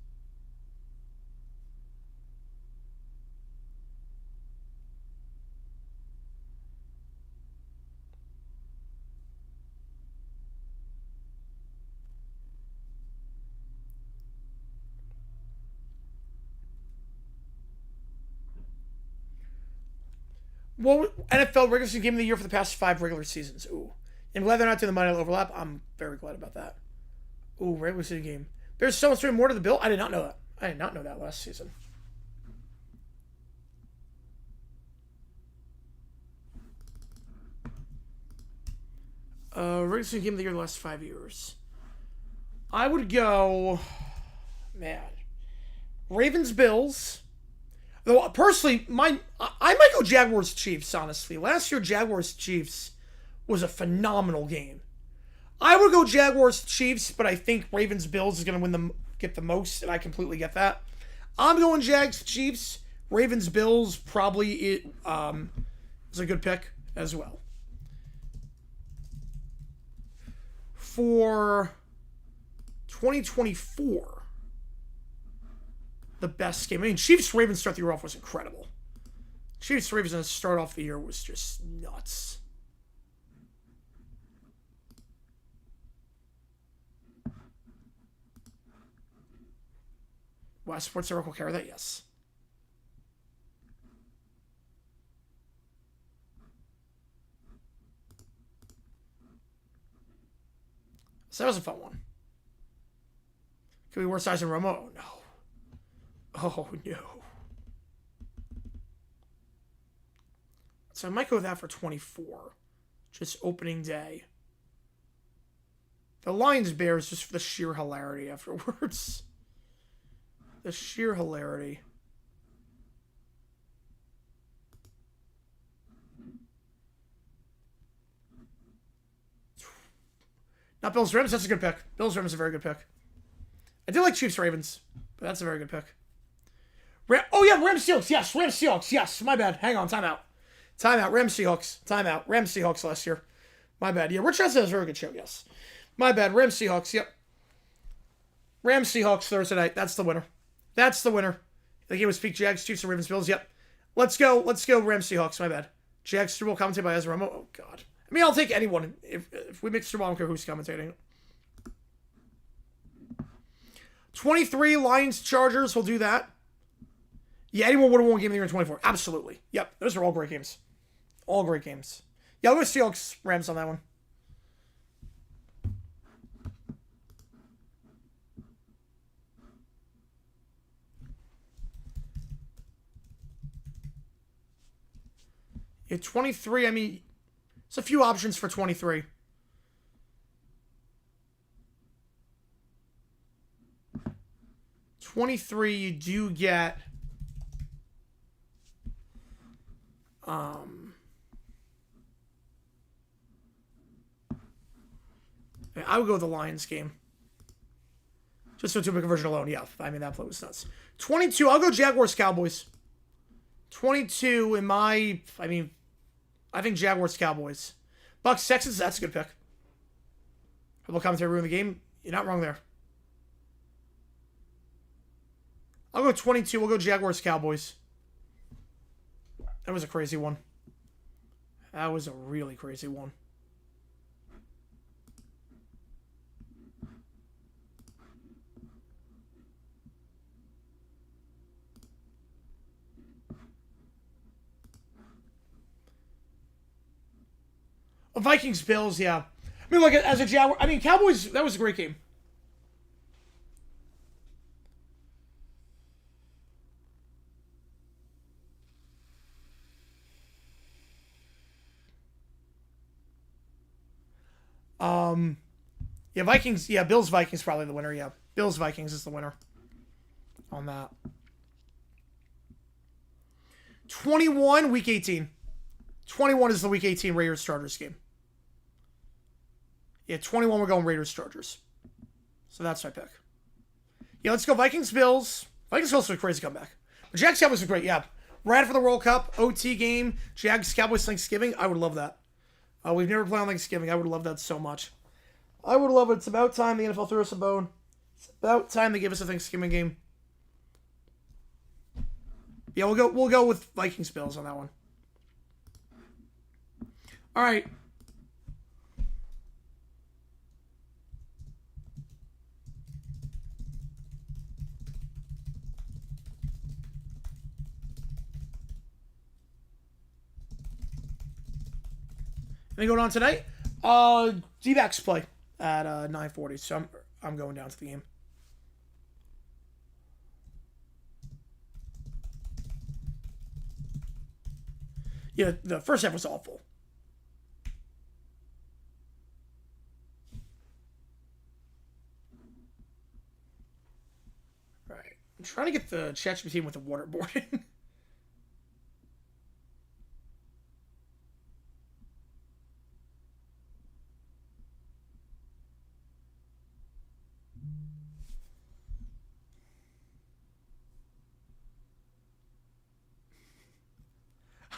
Well, NFL regular season game of the year for the past 5 regular seasons. Ooh. I'm glad they're not doing the Monday Night overlap. I'm very glad about that. Ooh, regular season game. There's so much more to the bill. I did not know that. I did not know that last season. Regular season game of the year the last 5 years. I would go... Man. Ravens, Bills... Though personally, I might go Jaguars Chiefs, honestly. Last year, Jaguars Chiefs was a phenomenal game. I would go Jaguars Chiefs, but I think Ravens Bills is going to get the most, and I completely get that. I'm going Jags Chiefs. Ravens Bills probably is a good pick as well. For 2024. The best game. I mean, Chiefs-Ravens start the year off was incredible. Chiefs-Ravens to start off the year was just nuts. Wow, Sports Network will carry that? Yes. So that was a fun one. Could we worse size than Romo? Oh, no. Oh, no. So I might go with that for 24. Just opening day. The Lions-Bears just for the sheer hilarity afterwards. The sheer hilarity. Not Bills-Rams. That's a good pick. Bills-Rams is a very good pick. I do like Chiefs-Ravens, but that's a very good pick. Oh, yeah, Rams-Seahawks. Yes, Rams-Seahawks. Yes, my bad. Hang on. Timeout. Rams-Seahawks. Timeout. Rams-Seahawks last year. My bad. Yeah, Rich has a very good show. Yes. My bad. Rams-Seahawks. Yep. Rams-Seahawks Thursday night. That's the winner. That's the winner. The game was peak Jags, Chiefs, and Ravens, Bills. Yep. Let's go. Let's go Rams-Seahawks. My bad. Jags, Super Bowl commentated by Ezra Romo. Oh, God. I mean, I'll take anyone. If we make Super Bowl, I don't care who's commentating. 23 Lions, Chargers. We'll do that. Yeah, anyone would have won game of the year in 24. Absolutely. Yep. Those are all great games. All great games. Yeah, I'll go Seahawks, Rams on that one. Yeah, 23, I mean, there's a few options for 23. You do get I would go with the Lions game. Just for two-pick conversion alone, yeah. I mean, that play was nuts. 22, I'll go Jaguars, Cowboys. 22 in my, I think Jaguars, Cowboys. Bucks, Texans, that's a good pick. Football commentary ruin the game. You're not wrong there. I'll go 22. We'll go Jaguars, Cowboys. That was a crazy one. That was a really crazy one. Vikings, Bills, yeah. I mean, look, as a Jaguar, I mean, Cowboys, that was a great game. Yeah, Vikings, yeah, Bills, Vikings probably the winner, yeah. Bills, Vikings is the winner on that. 21, Week 18. 21 is the Week 18 Raiders-Chargers game. Yeah, 21 we're going Raiders-Chargers. So that's my pick. Yeah, let's go Vikings-Bills. Vikings-Bills was a crazy comeback. But Jags-Cowboys was great, yeah. Right for the World Cup, OT game, Jags-Cowboys Thanksgiving. I would love that. We've never played on Thanksgiving. I would love that so much. I would love it. It's about time the NFL threw us a bone. It's about time they give us a Thanksgiving game. Yeah, we'll go with Vikings-Bills on that one. All right. Anything going on tonight? D-backs play at 9:40, so I'm going down to the game. Yeah, the first half was awful. Right. I'm trying to get the ChatGPT with the waterboarding.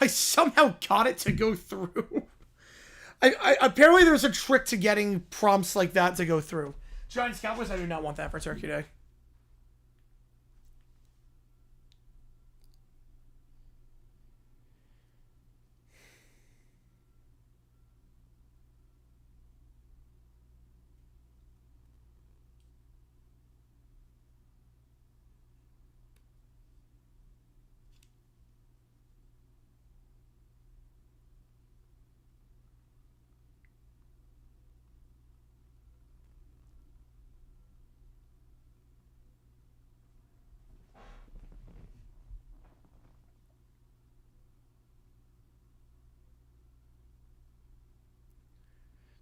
I somehow got it to go through. I apparently there's a trick to getting prompts like that to go through. Giants Cowboys, I do not want that for Turkey Day.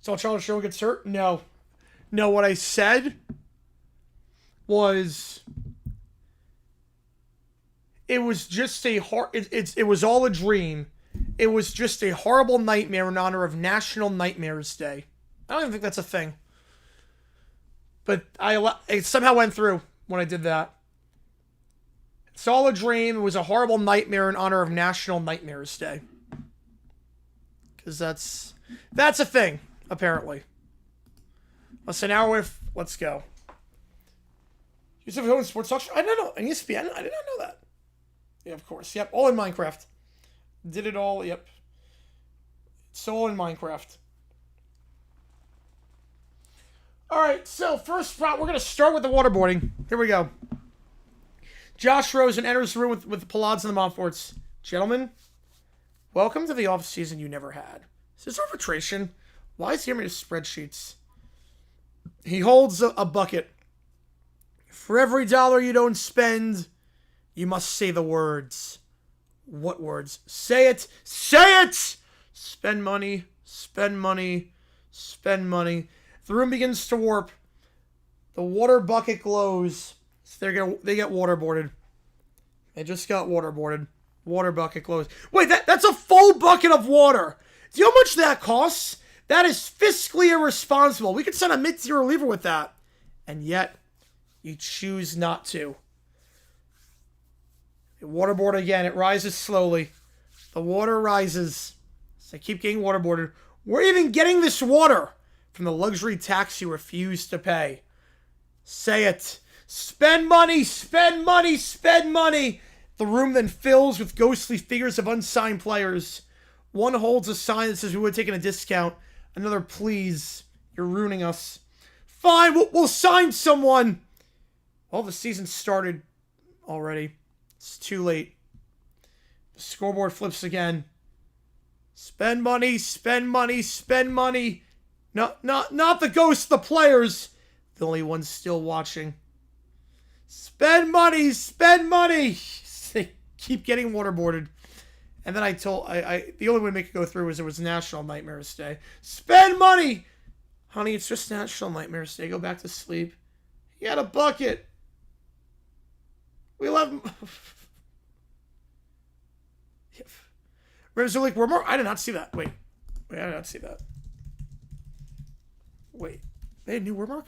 So Charles Show gets hurt? No. No, what I said was it was just a it was all a dream. It was just a horrible nightmare in honor of National Nightmares Day. I don't even think that's a thing. But it somehow went through when I did that. It's all a dream. It was a horrible nightmare in honor of National Nightmares Day. Because that's a thing, apparently. Listen, now let's go. You said we sports talk show? I don't know. And ESPN? I did not know that. Yeah, of course. Yep, all in Minecraft. Did it all. Yep. It's all in Minecraft. All right, so first prop, we're going to start with the waterboarding. Here we go. Josh Rosen enters the room with the Palads and the Montforts. Gentlemen, welcome to the off-season you never had. Is this arbitration? Why is he giving me spreadsheets? He holds a bucket. For every dollar you don't spend, you must say the words. What words? Say it! Say it! Spend money, spend money, spend money. The room begins to warp. The water bucket glows. So they get waterboarded. They just got waterboarded. Water bucket glows. Wait, that's a full bucket of water. Do you know how much that costs? That is fiscally irresponsible. We could send a mid-tier reliever with that. And yet, you choose not to. Waterboard again. It rises slowly. The water rises. So they keep getting waterboarded. We're even getting this water from the luxury tax you refuse to pay. Say it. Spend money, spend money, spend money. The room then fills with ghostly figures of unsigned players. One holds a sign that says we would have taken a discount. Another, please, you're ruining us. Fine, we'll sign someone. Well, the season started already. It's too late. The scoreboard flips again. Spend money, spend money, spend money. Not the ghosts, the players. The only ones still watching. Spend money, spend money. They keep getting waterboarded. And then the only way to make it go through was it was National Nightmares Day. Spend money! Honey, it's just National Nightmares Day. Go back to sleep. You had a bucket. We love... Like, we're more... I did not see that. Wait, I did not see that. Wait. They had a new word mark?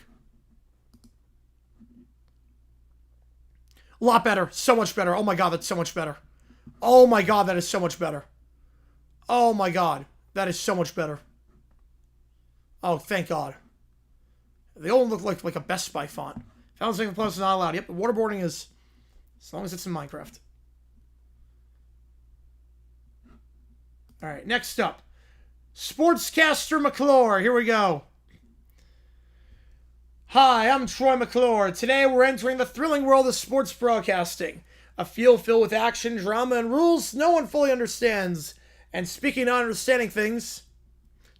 A lot better. So much better. Oh my god, that's so much better. Oh my god, that is so much better. Oh my god, that is so much better. Oh, thank god. They all look like a Best Buy font. Found single plus is not allowed. Yep, waterboarding is, as long as it's in Minecraft. Alright, next up. Sportscaster McClure. Here we go. Hi, I'm Troy McClure. Today we're entering the thrilling world of sports broadcasting. A field filled with action, drama, and rules no one fully understands. And speaking of understanding things,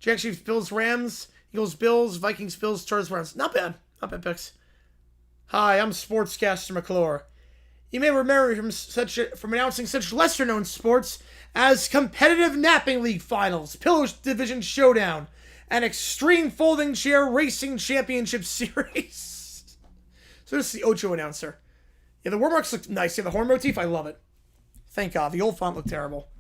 Jack Chiefs, Bills, Rams, Eagles, Bills, Vikings, Bills, Chargers, Browns. Not bad. Not bad picks. Hi, I'm Sportscaster McClure. You may remember me from announcing such lesser-known sports as competitive napping league finals, Pillow Division Showdown, and Extreme Folding Chair Racing Championship Series. So this is the Ocho announcer. Yeah, the word marks look nice. Yeah, the horn motif, I love it. Thank God. The old font looked terrible.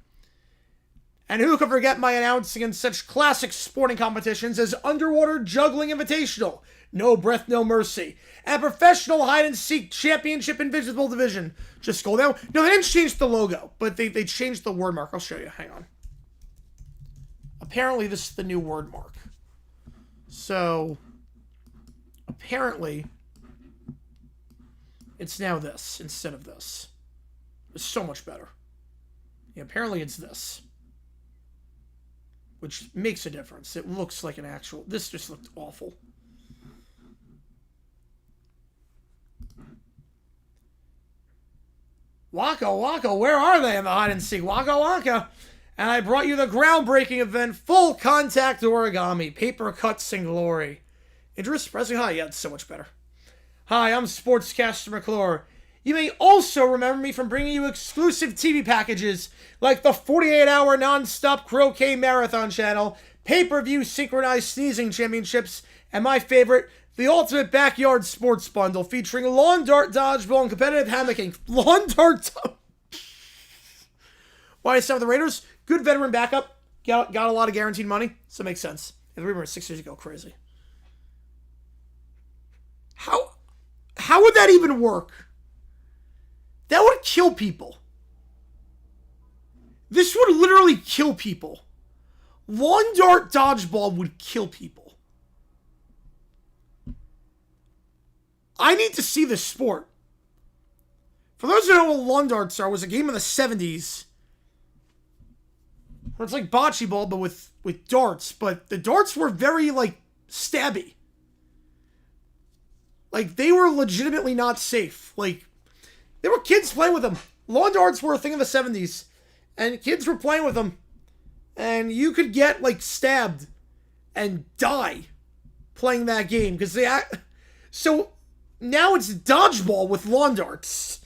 And who could forget my announcing in such classic sporting competitions as Underwater Juggling Invitational, No Breath, No Mercy, and Professional Hide-and-Seek Championship Invisible Division. Just scroll down. No, they didn't change the logo, but they changed the word mark. I'll show you. Hang on. Apparently, this is the new word mark. So, apparently it's now this instead of this. It's so much better. Yeah, apparently it's this. Which makes a difference. It looks like an actual... This just looked awful. Waka Waka, where are they in the hide and seek? Waka Waka. And I brought you the groundbreaking event, Full Contact Origami, Paper Cuts in Glory. Interest? Pressing high? Yeah, it's so much better. Hi, I'm Sportscaster McClure. You may also remember me from bringing you exclusive TV packages like the 48-hour non-stop croquet marathon channel, pay-per-view synchronized sneezing championships, and my favorite, the ultimate backyard sports bundle featuring lawn dart dodgeball and competitive hammocking. Lawn dart... Why I start with the Raiders? Good veteran backup. Got a lot of guaranteed money, so it makes sense. And the rumor 6 years ago, crazy. How would that even work? That would kill people. This would literally kill people. Lawn dart dodgeball would kill people. I need to see this sport. For those who don't know what lawn darts are, it was a game in the 70s. Where it's like bocce ball, but with darts. But the darts were very, like, stabby. Like, they were legitimately not safe. Like, there were kids playing with them. Lawn darts were a thing in the 70s. And kids were playing with them. And you could get, like, stabbed and die playing that game. Because they... So, now it's dodgeball with lawn darts.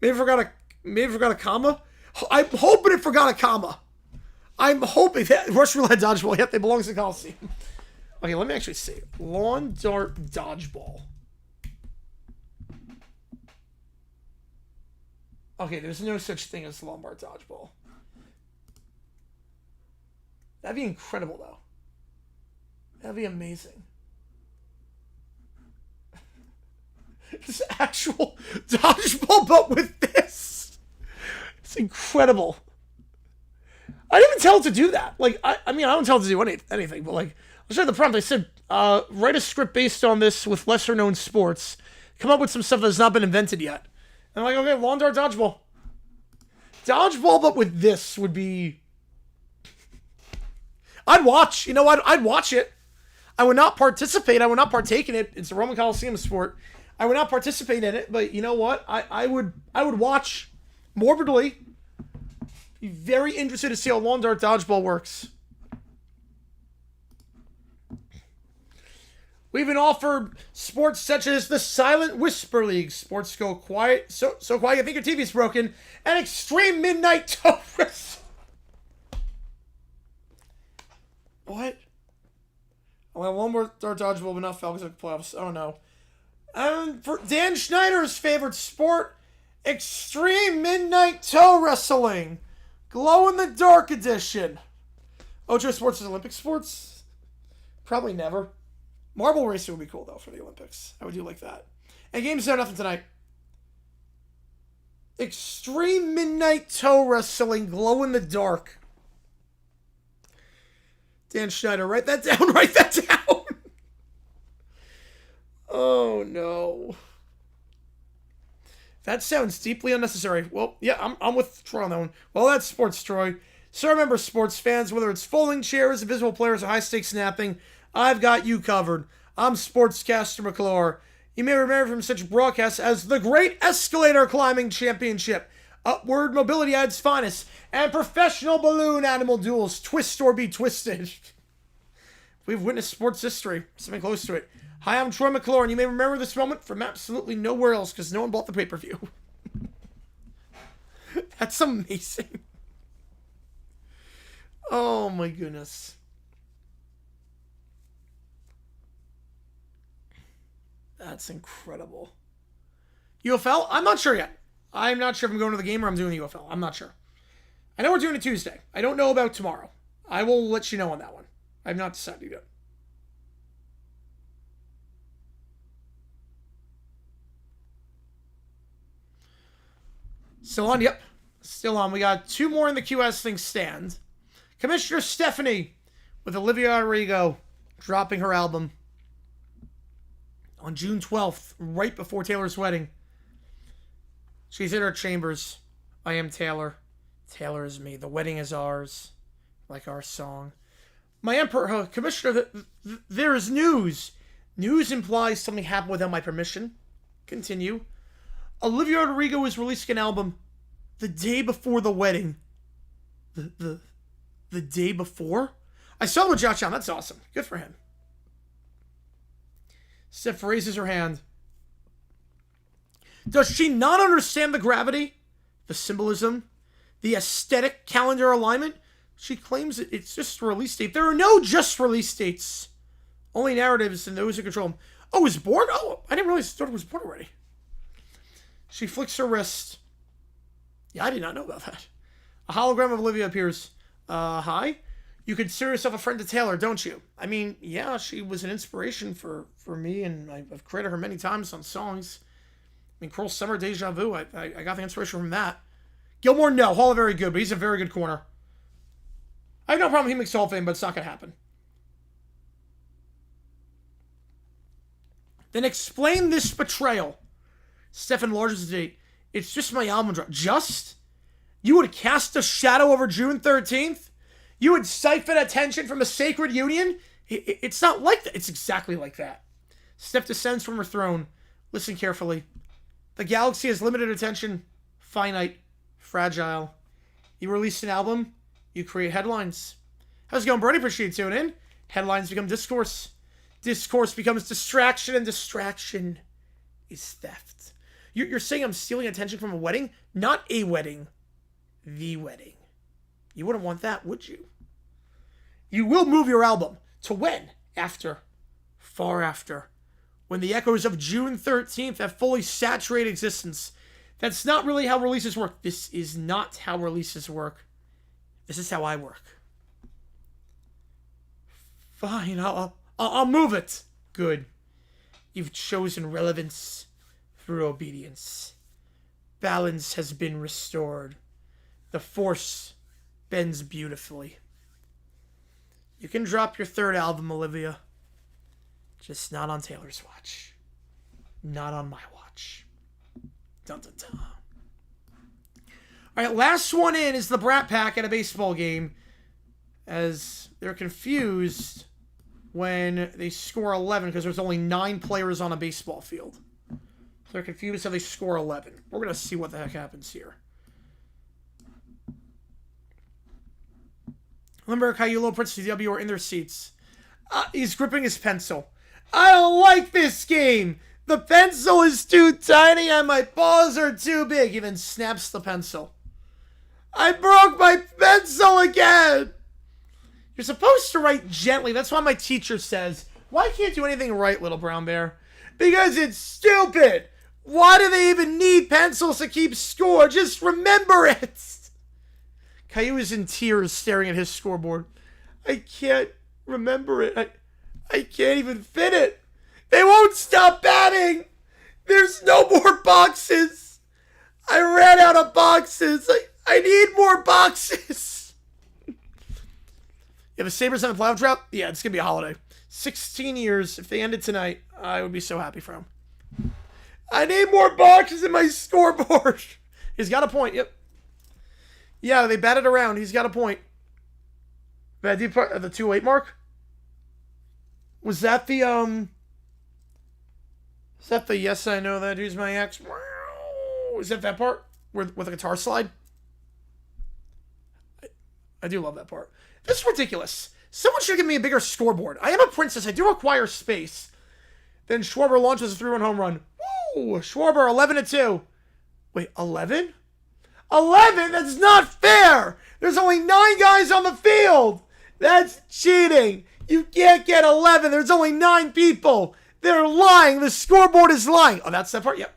Maybe I forgot a comma? I'm hoping it forgot a comma. I'm hoping that Rush Roulette Dodgeball, yep, they belong to the Coliseum. Okay, let me actually see. Lawn Dart Dodgeball. Okay, there's no such thing as Lawn Dart Dodgeball. That'd be incredible, though. That'd be amazing. It's actual dodgeball, but with this. It's incredible. I didn't even tell it to do that. Like, I mean, I don't tell it to do anything, but like, I showed the prompt. I said, write a script based on this with lesser known sports. Come up with some stuff that's not been invented yet. And I'm like, okay, lawn dart dodgeball. Dodgeball, but with this would be... I'd watch. You know what? I'd watch it. I would not participate. I would not partake in it. It's a Roman Coliseum sport. I would not participate in it, but you know what? I would watch morbidly. Be very interested to see how lawn dart dodgeball works. We've been offered sports such as the Silent Whisper League. Sports go quiet, so quiet you think your TV's broken. And Extreme Midnight Toe Wrestling. What? Well, one more dart dodgeball, but not Falcons at the playoffs. I don't know. For Dan Schneider's favorite sport, Extreme Midnight Toe Wrestling. Glow in the Dark Edition. Ocho Sports is Olympic sports? Probably never. Marble racing would be cool, though, for the Olympics. I would do like that. And games are nothing tonight. Extreme Midnight Toe Wrestling. Glow in the Dark. Dan Schneider, write that down. Write that down. Oh, no. That sounds deeply unnecessary. Well, yeah, I'm with Troy on that one. Well, that's sports, Troy. So remember, sports fans, whether it's folding chairs, invisible players, or high-stakes snapping, I've got you covered. I'm Sportscaster McClure. You may remember from such broadcasts as the Great Escalator Climbing Championship, Upward Mobility at its finest, and Professional Balloon Animal Duels, Twist or Be Twisted. We've witnessed sports history, something close to it. Hi, I'm Troy McClure, and you may remember this moment from absolutely nowhere else because no one bought the pay-per-view. That's amazing. Oh, my goodness. That's incredible. UFL? I'm not sure yet. I'm not sure if I'm going to the game or I'm doing the UFL. I'm not sure. I know we're doing it Tuesday. I don't know about tomorrow. I will let you know on that one. I've not decided yet. Still on? Yep. Still on. We got two more in the queue as things stand. Commissioner Stephanie with Olivia Rodrigo dropping her album on June 12th, right before Taylor's wedding. She's in her chambers. I am Taylor. Taylor is me. The wedding is ours. Like our song. My Emperor, Commissioner, there is news. News implies something happened without my permission. Continue. Olivia Rodrigo is releasing an album the day before the wedding. The day before? I saw him with Josh Allen. That's awesome. Good for him. Steph raises her hand. Does she not understand the gravity, the symbolism, the aesthetic calendar alignment? She claims it's just a release date. There are no just release dates. Only narratives and those who control them. Oh, was born? Oh, I didn't realize it was born already. She flicks her wrist. Yeah, I did not know about that. A hologram of Olivia appears. Hi? You consider yourself a friend to Taylor, don't you? I mean, yeah, she was an inspiration for me, and I've credited her many times on songs. I mean, Cruel Summer, Deja Vu, I got the inspiration from that. Gilmore, no. Hall, very good, but he's a very good corner. I have no problem he makes Hall of Fame, but it's not going to happen. Then explain this betrayal. Stefan enlarges the date. It's just my album drop. Just? You would cast a shadow over June 13th? You would siphon attention from a sacred union? It's not like that. It's exactly like that. Steph descends from her throne. Listen carefully. The galaxy has limited attention. Finite. Fragile. You release an album. You create headlines. How's it going, Brody? Appreciate you tuning in. Headlines become discourse. Discourse becomes distraction, and distraction is theft. You're saying I'm stealing attention from a wedding? Not a wedding. The wedding. You wouldn't want that, would you? You will move your album. To when? After. Far after. When the echoes of June 13th have fully saturated existence. That's not really how releases work. This is not how releases work. This is how I work. Fine, I'll move it. Good. You've chosen relevance through obedience. Balance has been restored. The force bends beautifully. You can drop your third album, Olivia. Just not on Taylor's watch. Not on my watch. Dun dun dun. Alright, last one in is the Brat Pack at a baseball game. As they're confused when they score 11 because there's only 9 players on a baseball field. So they're confused how they score 11. We're going to see what the heck happens here. Limber, Cayulo, Prince DW are in their seats. He's gripping his pencil. I don't like this game. The pencil is too tiny and my paws are too big. He then snaps the pencil. I broke my pencil again. You're supposed to write gently. That's why my teacher says, why can't you do anything right, little brown bear? Because it's stupid. Why do they even need pencils to keep score? Just remember it. Caillou is in tears staring at his scoreboard. I can't remember it. I can't even fit it. They won't stop batting. There's no more boxes. I ran out of boxes. I need more boxes. Yeah, the Sabres on the playoff drought? Yeah, it's going to be a holiday. 16 years. If they ended tonight, I would be so happy for him. I need more boxes in my scoreboard. He's got a point, yep. Yeah, they batted around. He's got a point. The 2-8 mark? Was that the, Is that the yes, I know that, who's my ex? Is that part? With a guitar slide? I do love that part. This is ridiculous. Someone should give me a bigger scoreboard. I am a princess. I do require space. Then Schwarber launches a 3-run home run. Woo! Schwarber, 11-2. Wait, 11? 11? That's not fair! There's only 9 guys on the field! That's cheating! You can't get 11. There's only 9 people. They're lying. The scoreboard is lying. Oh, that's that part? Yep.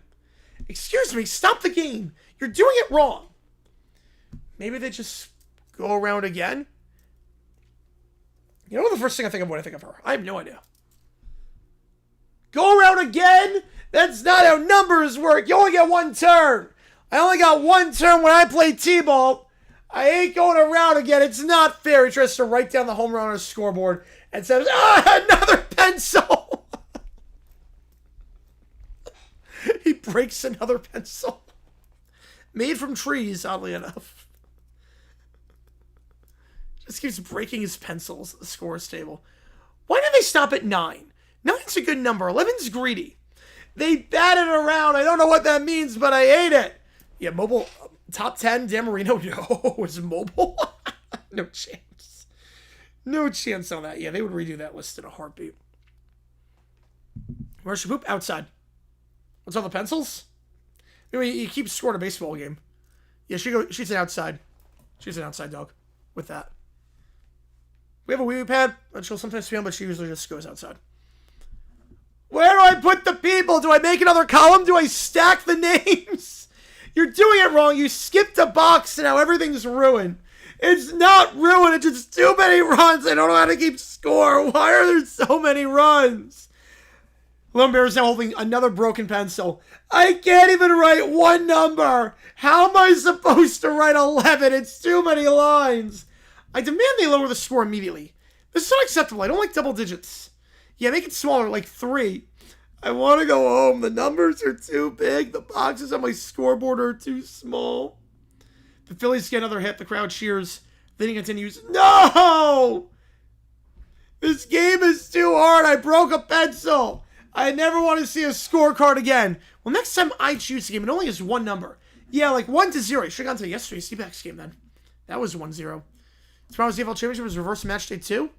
Excuse me. Stop the game. You're doing it wrong. Maybe they just go around again? You know the first thing I think of when I think of her? I have no idea. Go around again? That's not how numbers work. You only get 1 turn. I only got 1 turn when I play T-ball. I ain't going around again. It's not fair. He tries to write down the home run on his scoreboard and says, another pencil. He breaks another pencil. Made from trees, oddly enough. Just keeps breaking his pencils at the scores table. Why did they stop at 9? 9's a good number. 11's greedy. They batted around. I don't know what that means, but I hate it. Yeah, mobile top 10, Dan Marino. No, it's mobile. No chance. No chance on that. Yeah, they would redo that list in a heartbeat. Where's she poop? Outside. What's all the pencils? Anyway, you keep scoring a baseball game. Yeah, she's an outside. She's an outside dog with that. We have a wee pad that she'll sometimes film, but she usually just goes outside. Where do I put the people? Do I make another column? Do I stack the names? You're doing it wrong. You skipped a box and now everything's ruined. It's not ruined. It's just too many runs. I don't know how to keep score. Why are there so many runs? Lone Bear is now holding another broken pencil. I can't even write one number. How am I supposed to write 11? It's too many lines. I demand they lower the score immediately. This is unacceptable. I don't like double digits. Yeah, make it smaller, like 3. I want to go home. The numbers are too big. The boxes on my scoreboard are too small. The Phillies get another hit. The crowd cheers. Then he continues, no! This game is too hard. I broke a pencil. I never want to see a scorecard again. Well, next time I choose a game, it only has one number. Yeah, like 1-0. I should have gone to yesterday's D-backs game then. That was 1-0. Tomorrow's DFL Championship is reverse match day 2.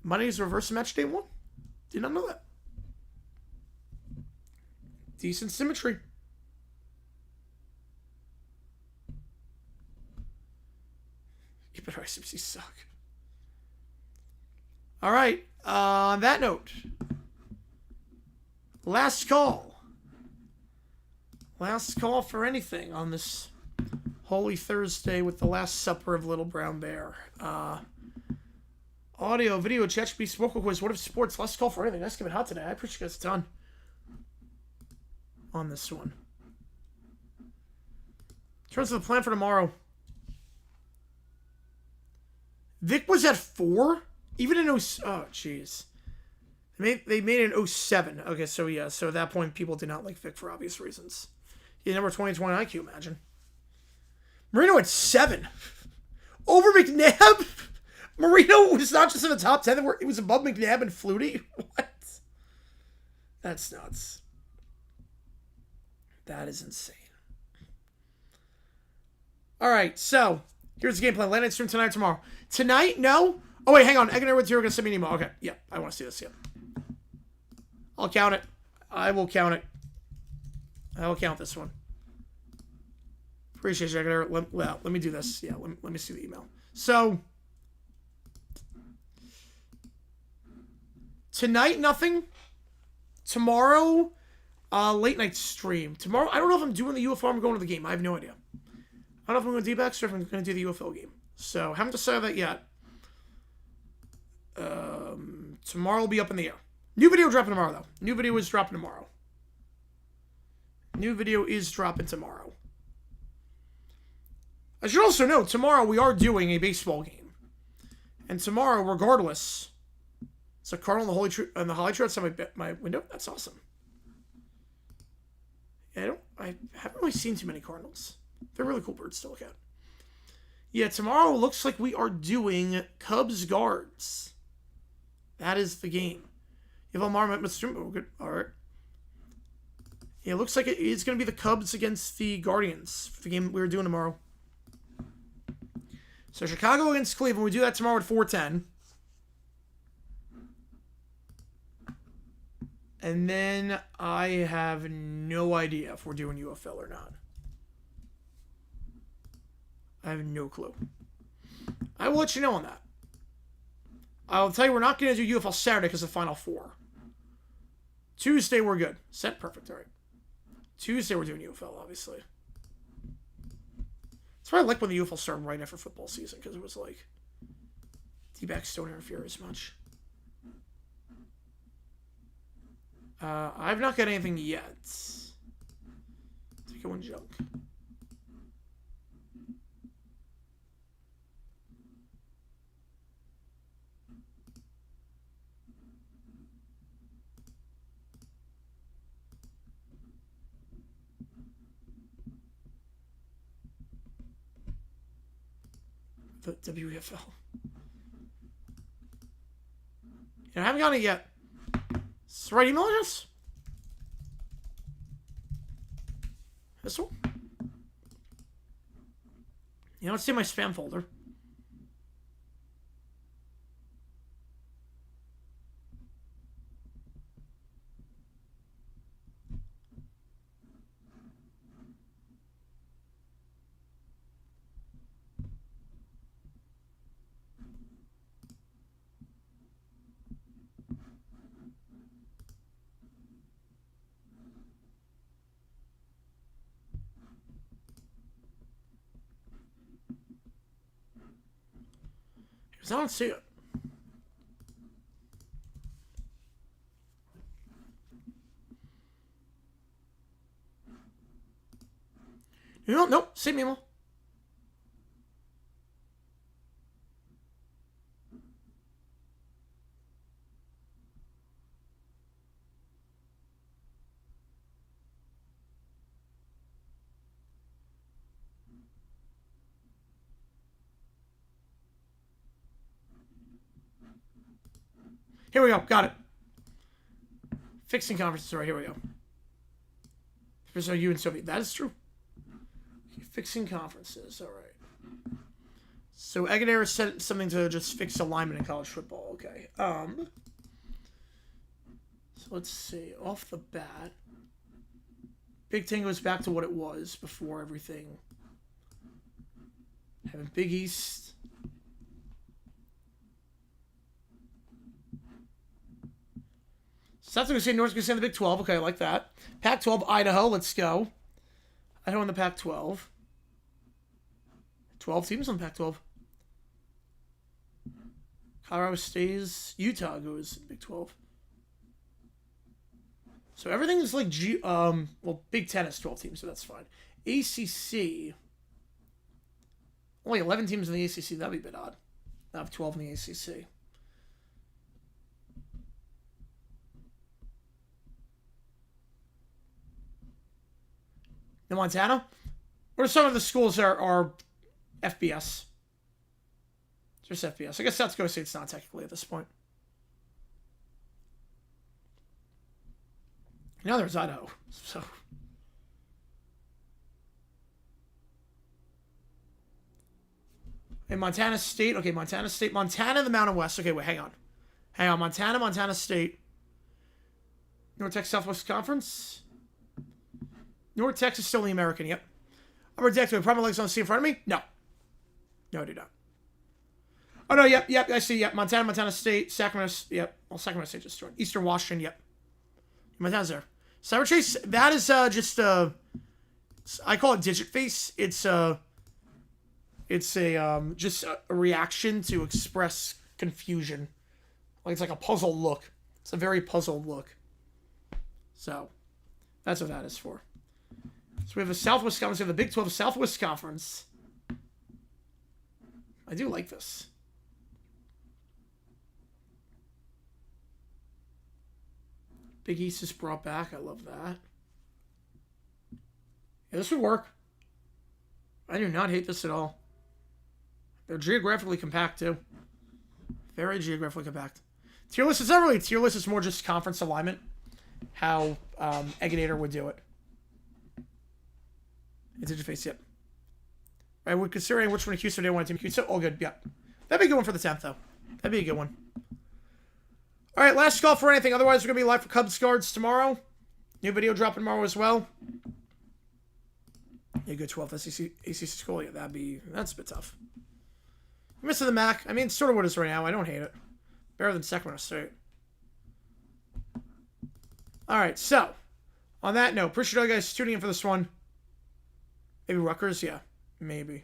Monday's reverse match day 1. Did not know that. Decent symmetry. You better ICBC suck. All right. On that note, last call. Last call for anything on this Holy Thursday with the Last Supper of Little Brown Bear. Audio, video, chat, be smoke quiz. What if sports? Last call for anything. Nice keep it hot today. I appreciate you guys a ton on this one. In terms of the plan for tomorrow, Vic was at 4, even in oh jeez. They made it in 07. Okay, so yeah, so at that point people did not like Vic for obvious reasons. He had number 2020 IQ, imagine. Marino at 7. Over McNabb? Marino was not just in the top 10, it was above McNabb and Flutie? What? That's nuts. That is insane. Alright, so, here's the game plan. Late night stream tonight, tomorrow. Tonight? No? Oh, wait, hang on. Eggener you're going to send me an email. Okay, yeah, I want to see this, yeah. I'll count it. I will count it. I will count this one. Appreciate you, Eggener. Let me do this. Yeah, let me see the email. So, tonight, nothing. Tomorrow, late night stream. Tomorrow, I don't know if I'm doing the UFO or I'm going to the game. I have no idea. I don't know if I'm going to D-backs or if I'm going to do the UFO game. So, haven't decided that yet. Tomorrow will be up in the air. New video dropping tomorrow, though. New video is dropping tomorrow. New video is dropping tomorrow. I should also note, tomorrow we are doing a baseball game. And tomorrow, regardless, it's a Cardinal and the Holly Tree outside my window. That's awesome. Yeah, I haven't really seen too many Cardinals. They're really cool birds to look at. Yeah, tomorrow looks like we are doing Cubs Guards. That is the game. You have Almar Mr. Oh, good. All right. Yeah, it looks like it's going to be the Cubs against the Guardians for the game we're doing tomorrow. So Chicago against Cleveland. We do that tomorrow at 4:10. And then I have no idea if we're doing UFL or not. I have no clue. I will let you know on that. I'll tell you we're not going to do UFL Saturday because of the Final Four. Tuesday we're good. Set perfect. All right. Tuesday we're doing UFL, obviously. That's why I like when the UFL started right after football season because it was like D-backs don't interfere as much. I've not got anything yet. Take one junk. the WFL. I haven't gotten it yet. Is the right email address? This one? You know, let's see my spam folder. I don't see it. Nope. Same email. Here we go. Got it. Fixing conferences. All right, here we go. There's no U in Soviet. That is true. Okay, fixing conferences. All right. So Egadera said something to just fix alignment in college football. Okay. So let's see. Off the bat, Big Ten goes back to what it was before everything. Having Big East. South's going to say North's going to stay in the Big 12. Okay, I like that. Pac-12, Idaho. Let's go. Idaho in the Pac-12. 12 teams on Pac-12. Colorado stays. Utah goes Big 12. So everything is like well, Big 10 is 12 teams, so that's fine. ACC. Only 11 teams in the ACC. That'd be a bit odd. I have 12 in the ACC. In Montana? Or some of the schools are FBS. Just FBS. I guess South Dakota State's not technically at this point. Now there's Idaho. So. Hey, Montana State. Okay, Montana State. Montana, the Mountain West. Okay, wait, hang on. Hang on. Montana State. North Texas Southwest Conference. North Texas still in the American, yep. Upper deck, do I probably legs on the sea in front of me? No. No, I do not. Oh, no, yep, I see, yep. Montana State, Sacramento, yep. Well, Sacramento State just joined. Eastern Washington, yep. Montana's there. Cyber Chase, that is just, I call it Digit Face. It's just a reaction to express confusion. Like, it's like a puzzled look. It's a very puzzled look. So, that's what that is for. So we have the Southwest Conference. We have the Big 12 Southwest Conference. I do like this. Big East is brought back. I love that. Yeah, this would work. I do not hate this at all. They're geographically compact, too. Very geographically compact. Tier list is not really tier list. It's more just conference alignment. How Egginator would do it. It's interface, yep. Right, we're considering which one of Houston do I want to team. So, all good, yep. That'd be a good one for the 10th, though. That'd be a good one. All right, last call for anything. Otherwise, we're going to be live for Cubs cards tomorrow. New video dropping tomorrow as well. Yeah, good 12th ACC school. Yeah, that's a bit tough. I'm missing the MAC. I mean, it's sort of what it is right now. I don't hate it. Better than Sacramento State. All right, so on that note, appreciate all you guys tuning in for this one. Maybe Rutgers? Yeah, maybe.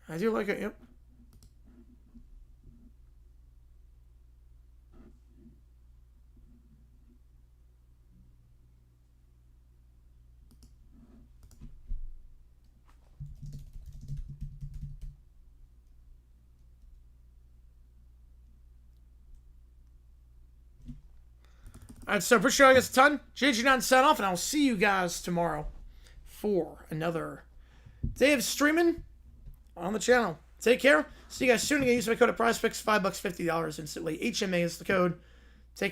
I do like it, yep. All right, so appreciate you guys a ton. JG9 sign off, and I'll see you guys tomorrow. for another day of streaming on the channel. Take care. See you guys soon. Again, use my code at PrizePicks, $5, $50 instantly. HMA is the code. Take care.